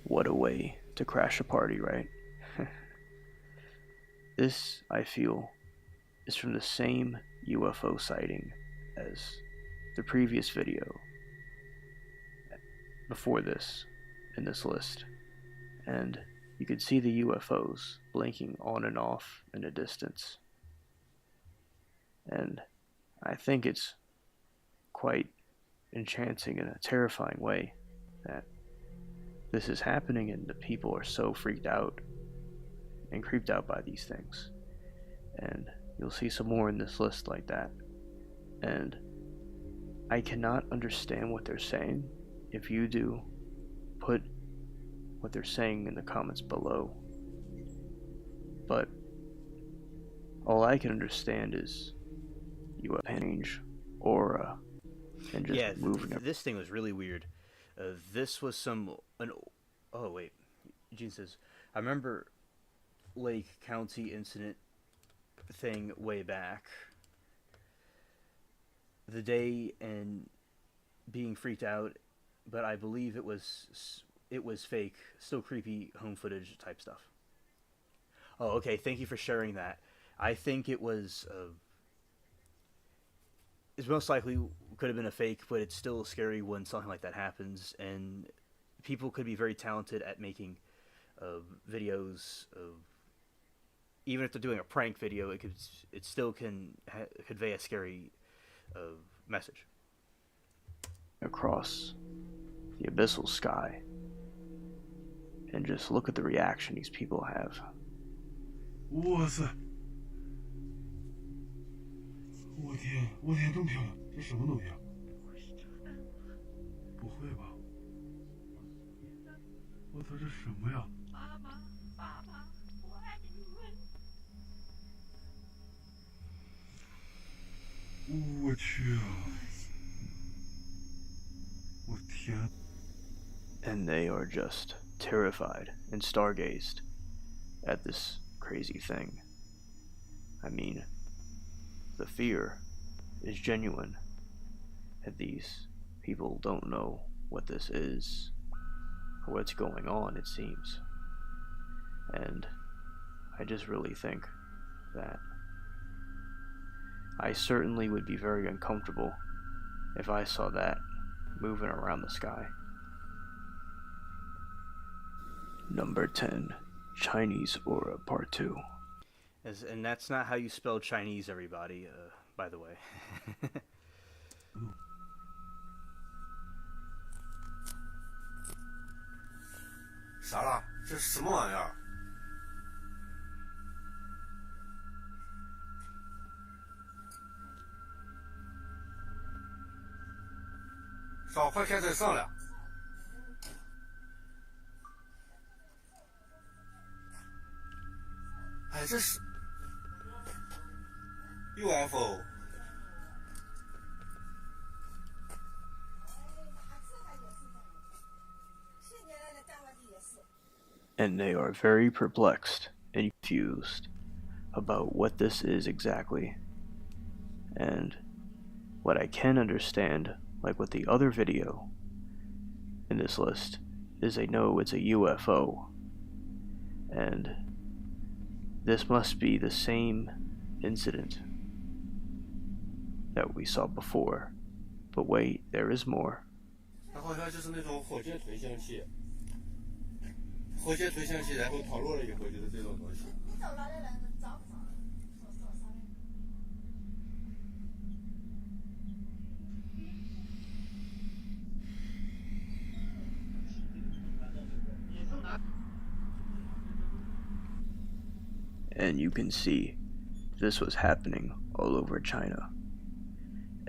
What a way to crash a party, right? This, I feel, is from the same UFO sighting as the previous video before this in this list. And you could see the UFOs blinking on and off in the distance. And I think it's quite enchanting in a terrifying way that this is happening and the people are so freaked out and creeped out by these things. And you'll see some more in this list like that. And I cannot understand what they're saying. If you do, put what they're saying in the comments below. But all I can understand is you have change aura and just moving. This thing was really weird. This was oh wait, Gene says, I remember Lake County incident thing way back. the day and being freaked out, but I believe it was fake, still creepy home footage type stuff. Oh, okay. Thank you for sharing that. I think it was. It's most likely could have been a fake, but it's still scary when something like that happens. And people could be very talented at making videos of. Even if they're doing a prank video, it still can convey a scary message across the abyssal sky, and just look at the reaction these people have. 哇塞！我天，我天，这么漂亮，这什么东西啊？不会吧？我操，这什么呀？爸爸，爸爸，我爱你们！我去啊！我天！ And they are just terrified and stargazed at this crazy thing. I mean, the fear is genuine, and these people don't know what this is or what's going on, it seems. And I just really think that I certainly would be very uncomfortable if I saw that moving around the sky. Number 10, Chinese Aura Part 2. And that's not how you spell Chinese, everybody, by the way. 啥了？这是什么玩意儿？少块钱再上来。哎，这是 UFO。 And they are very perplexed and confused about what this is exactly. And what I can understand, like with the other video in this list, is they know it's a UFO. And this must be the same incident that we saw before. But wait, there is more. 它好像就是那种火箭推向器。 火箭推向器，然后脱落了以后就是这种东西。And you can see this was happening all over China.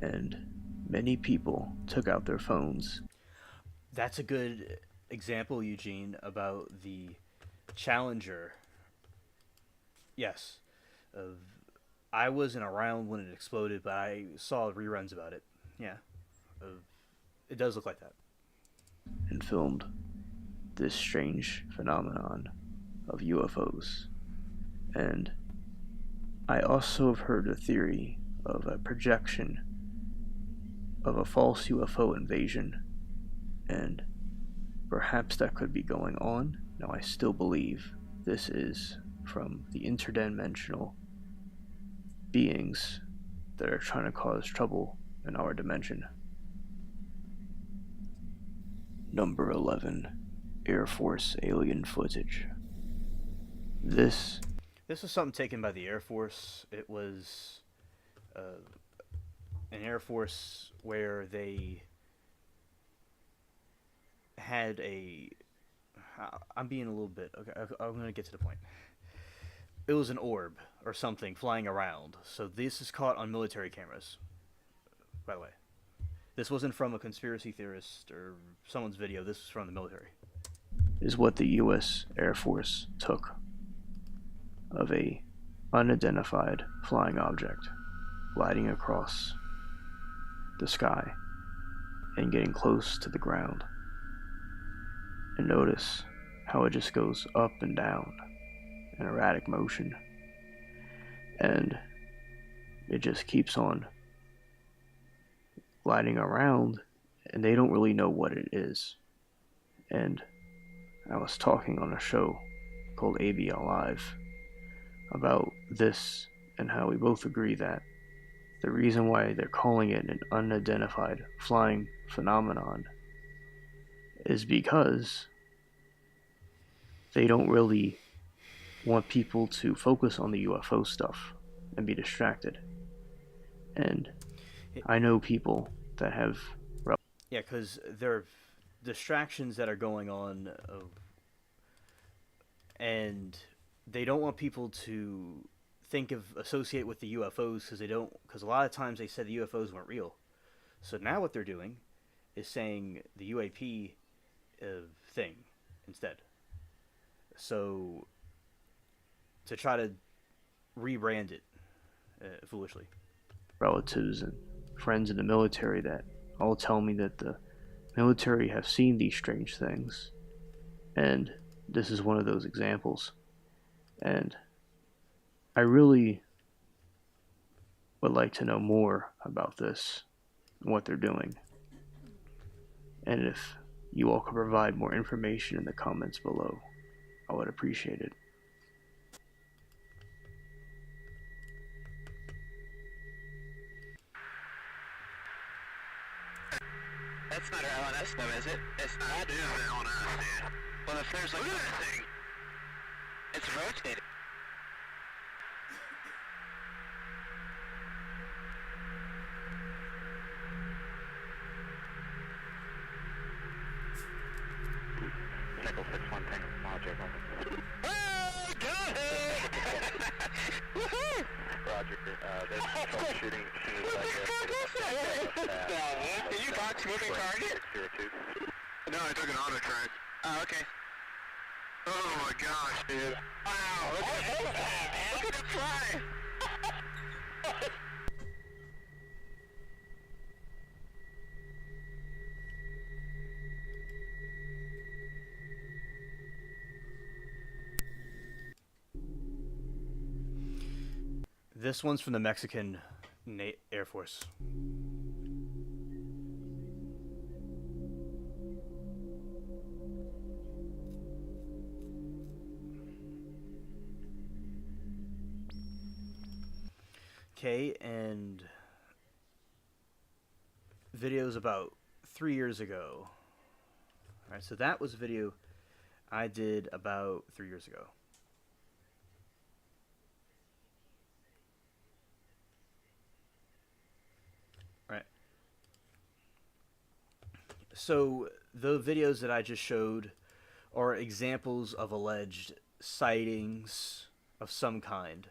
And many people took out their phones. That's a good example, Eugene, about the Challenger. Yes. I wasn't around when it exploded, but I saw reruns about it. Yeah. It does look like that. And filmed this strange phenomenon of UFOs. And I also have heard a theory of a projection of a false UFO invasion, and perhaps that could be going on. Now, I still believe this is from the interdimensional beings that are trying to cause trouble in our dimension. Number 11, Air Force alien footage. This was something taken by the Air Force. It was an Air Force where they had a... I'm being a little bit... Okay, I'm going to get to the point. It was an orb or something flying around. So this is caught on military cameras, by the way. This wasn't from a conspiracy theorist or someone's video. This was from the military. Is what the U.S. Air Force took of a unidentified flying object gliding across the sky and getting close to the ground. And notice how it just goes up and down in erratic motion, and it just keeps on gliding around, and they don't really know what it is. And I was talking on a show called ABL Live about this, and how we both agree that the reason why they're calling it an unidentified flying phenomenon is because they don't really want people to focus on the UFO stuff and be distracted. And I know people that have... Yeah, because there are distractions that are going on, and they don't want people to associate with the UFOs because a lot of times they said the UFOs weren't real. So now what they're doing is saying the UAP thing instead. So to try to rebrand it foolishly. Relatives and friends in the military that all tell me that the military have seen these strange things, and this is one of those examples. And I really would like to know more about this and what they're doing. And if you all could provide more information in the comments below, I would appreciate it. That's not our LNS though, is it? It's not. That is LNS, dude. Well, if there's like... Look at that thing! It's rotating. Nickel 6-1 tank, Roger. Oh, go ahead! Woohoo! Roger, there's troubleshooting as soon as I get... Did you box moving target? 602. No, I took an auto track. Oh, okay. Oh my gosh, dude. Wow, look at that, man. Look at it fly! This one's from the Mexican Air Force. Okay, and videos about 3 years ago. Alright, so that was a video I did about 3 years ago. Right. So the videos that I just showed are examples of alleged sightings of some kind.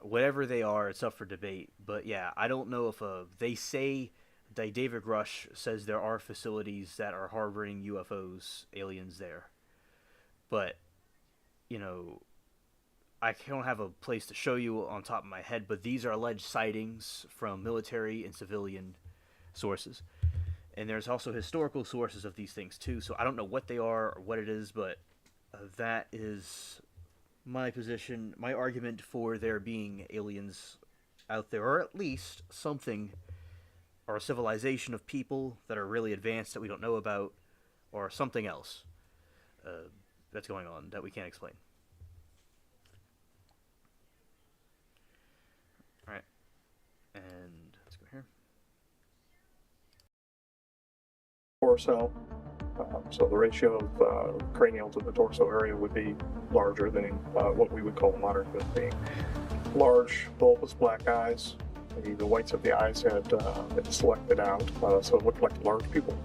Whatever they are, it's up for debate. But yeah, I don't know if they say that David Rush says there are facilities that are harboring UFOs, aliens there. But, you know, I don't have a place to show you on top of my head, but these are alleged sightings from military and civilian sources. And there's also historical sources of these things too, so I don't know what they are or what it is, but that is my position, my argument for there being aliens out there, or at least something, or a civilization of people that are really advanced that we don't know about, or something else that's going on that we can't explain. Alright, and let's go here. Torso. So the ratio of cranial to the torso area would be larger than what we would call a modern human being. Large, bulbous black eyes. The whites of the eyes had been selected out, so it looked like large people,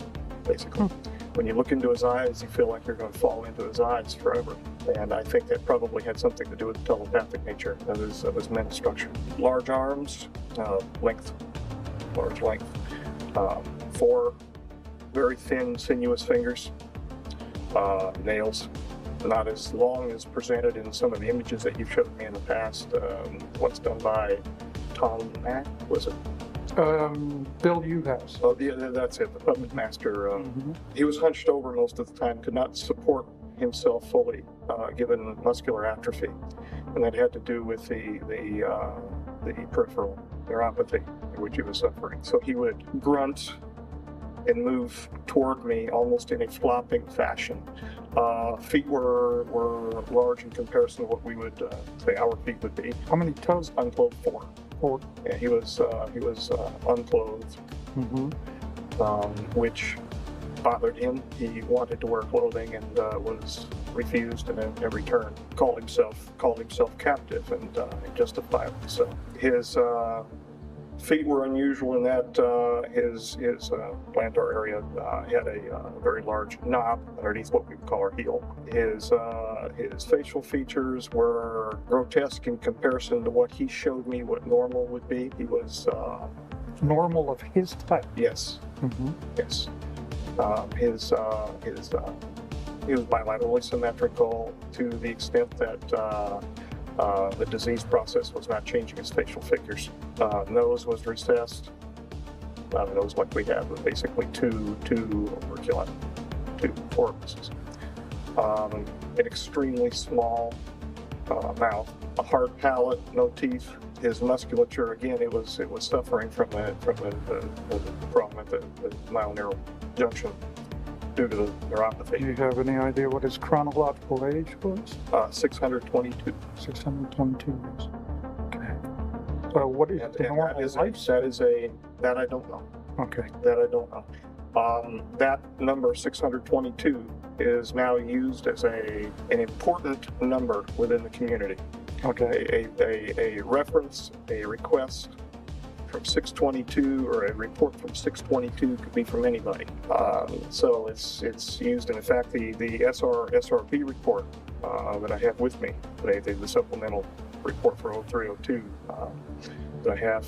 basically. When you look into his eyes, you feel like you're going to fall into his eyes forever. And I think that probably had something to do with the telepathic nature of his mental structure. Large arms, large length, 4 very thin, sinuous fingers, nails, not as long as presented in some of the images that you've showed me in the past. What's done by Tom Mack, was it? Bill Uhas. Oh, that's it, the puppet master. He was hunched over most of the time, could not support himself fully, given muscular atrophy. And that had to do with the the peripheral neuropathy in which he was suffering. So he would grunt and move toward me almost in a flopping fashion. Feet were large in comparison to what we would say our feet would be. How many toes? Unclothed, 4. 4. Yeah, he was unclothed, which bothered him. He wanted to wear clothing and was refused, and in every turn called himself captive, and justifiably so. His feet were unusual in that his plantar area had a very large knob underneath what we would call our heel. His facial features were grotesque in comparison to what he showed me what normal would be. He was normal of his type. Yes. Yes. He was bilaterally symmetrical to the extent that the disease process was not changing his facial figures. Nose was recessed. Not a nose like we have, but basically two orifices. An extremely small mouth, a hard palate, no teeth. His musculature, again, it was suffering from the problem at the myoneural junction due to the neuropathy. Do you have any idea what his chronological age was? 622. 622 years. Okay. What is the normal life? That I don't know. Okay. That I don't know. That number 622 is now used as an important number within the community. Okay. A reference, a request from 622 or a report from 622 could be from anybody. So it's used, and in fact, the SRP report that I have with me today, the supplemental report for 0302 that I have,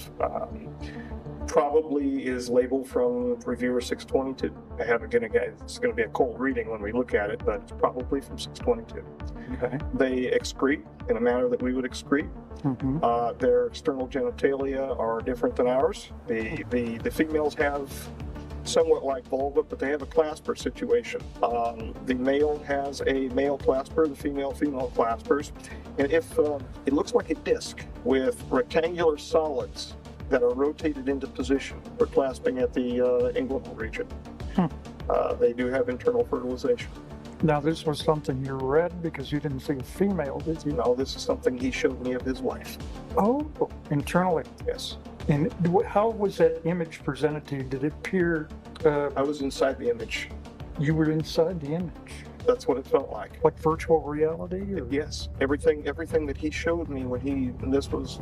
probably is labeled from reviewer 622. It's going to be a cold reading when we look at it, but it's probably from 622. Okay. They excrete in a manner that we would excrete. Their external genitalia are different than ours. The females have somewhat like vulva, but they have a clasper situation. The male has a male clasper, the female claspers, and if it looks like a disc with rectangular solids that are rotated into position for clasping at the inguinal region. They do have internal fertilization. Now, this was something you read because you didn't see a female, did you? No, this is something he showed me of his wife. Oh, internally. Yes. And how was that image presented to you? Did it appear? I was inside the image. You were inside the image. That's what it felt like. Like virtual reality? Or? Yes. Everything that he showed me when this was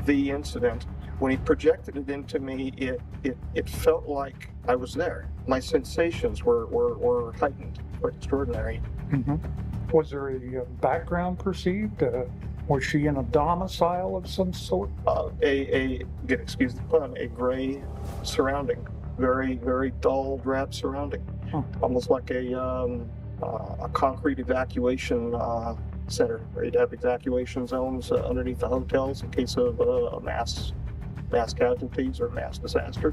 the incident. When he projected it into me, it felt like I was there. My sensations were heightened, quite extraordinary. Was there a background perceived? Was she in a domicile of some sort? Excuse the pun, a gray surrounding, very, very dull, drab surrounding, almost like a concrete evacuation center. You'd have evacuation zones underneath the hotels in case of mass casualties or mass disaster,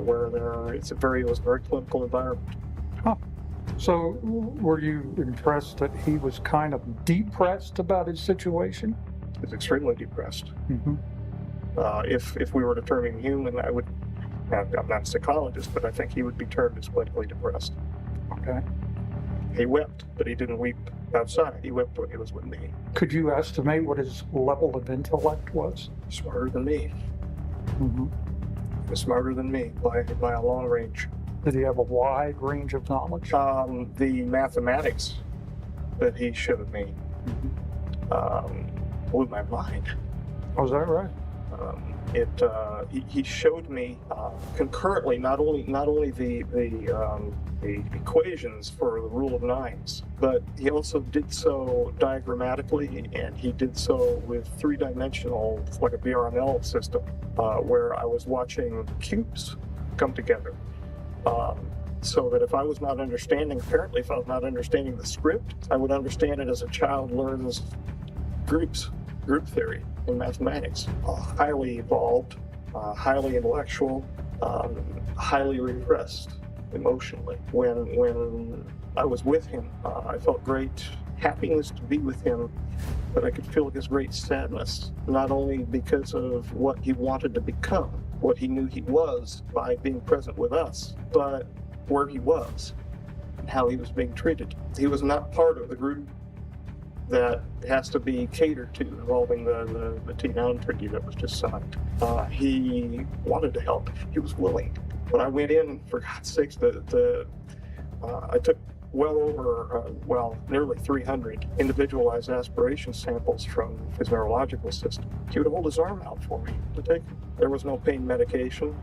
where it was a very clinical environment. So were you impressed that he was kind of depressed about his situation? He was extremely depressed. If we were determining human, I'm not a psychologist, but I think he would be termed as clinically depressed. Okay. He wept, but he didn't weep outside. He wept when he was with me. Could you estimate what his level of intellect was? Smarter than me. He was smarter than me by a long range. Did he have a wide range of knowledge? The mathematics that he showed me blew my mind. Oh, is that right? He showed me concurrently not only the equations for the rule of nines, but he also did so diagrammatically, and he did so with three-dimensional, like a BRML system, where I was watching cubes come together. So that if I was not understanding the script, I would understand it as a child learns group theory in mathematics. Highly evolved, highly intellectual, highly repressed emotionally. When I was with him, I felt great happiness to be with him, but I could feel his great sadness, not only because of what he wanted to become, what he knew he was by being present with us, but where he was and how he was being treated. He was not part of the group that has to be catered to involving the T9 treaty that was just signed. He wanted to help. He was willing. When I went in, for God's sakes, I took well over, nearly 300 individualized aspiration samples from his neurological system. He would hold his arm out for me to take them. There was no pain medication.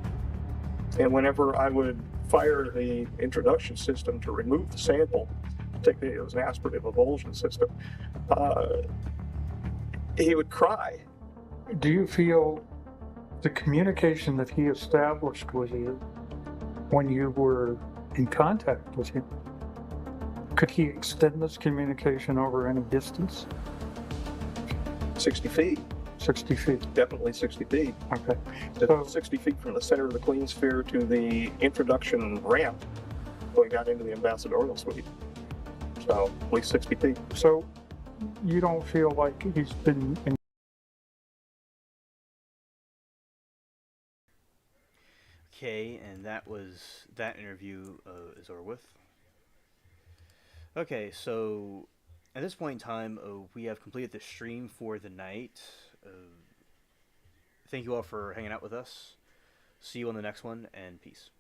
And whenever I would fire the introduction system to remove the sample, particularly it was an aspirative avulsion system, he would cry. Do you feel the communication that he established with you when you were in contact with him, could he extend this communication over any distance? 60 feet. 60 feet. Definitely 60 feet. Okay. So 60 feet from the center of the Queen Sphere to the introduction ramp when we got into the ambassadorial suite. So at least 60 feet. So you don't feel like he's been in. Okay, and that interview is over with. Okay, so at this point in time, we have completed the stream for the night. Thank you all for hanging out with us. See you on the next one, and peace.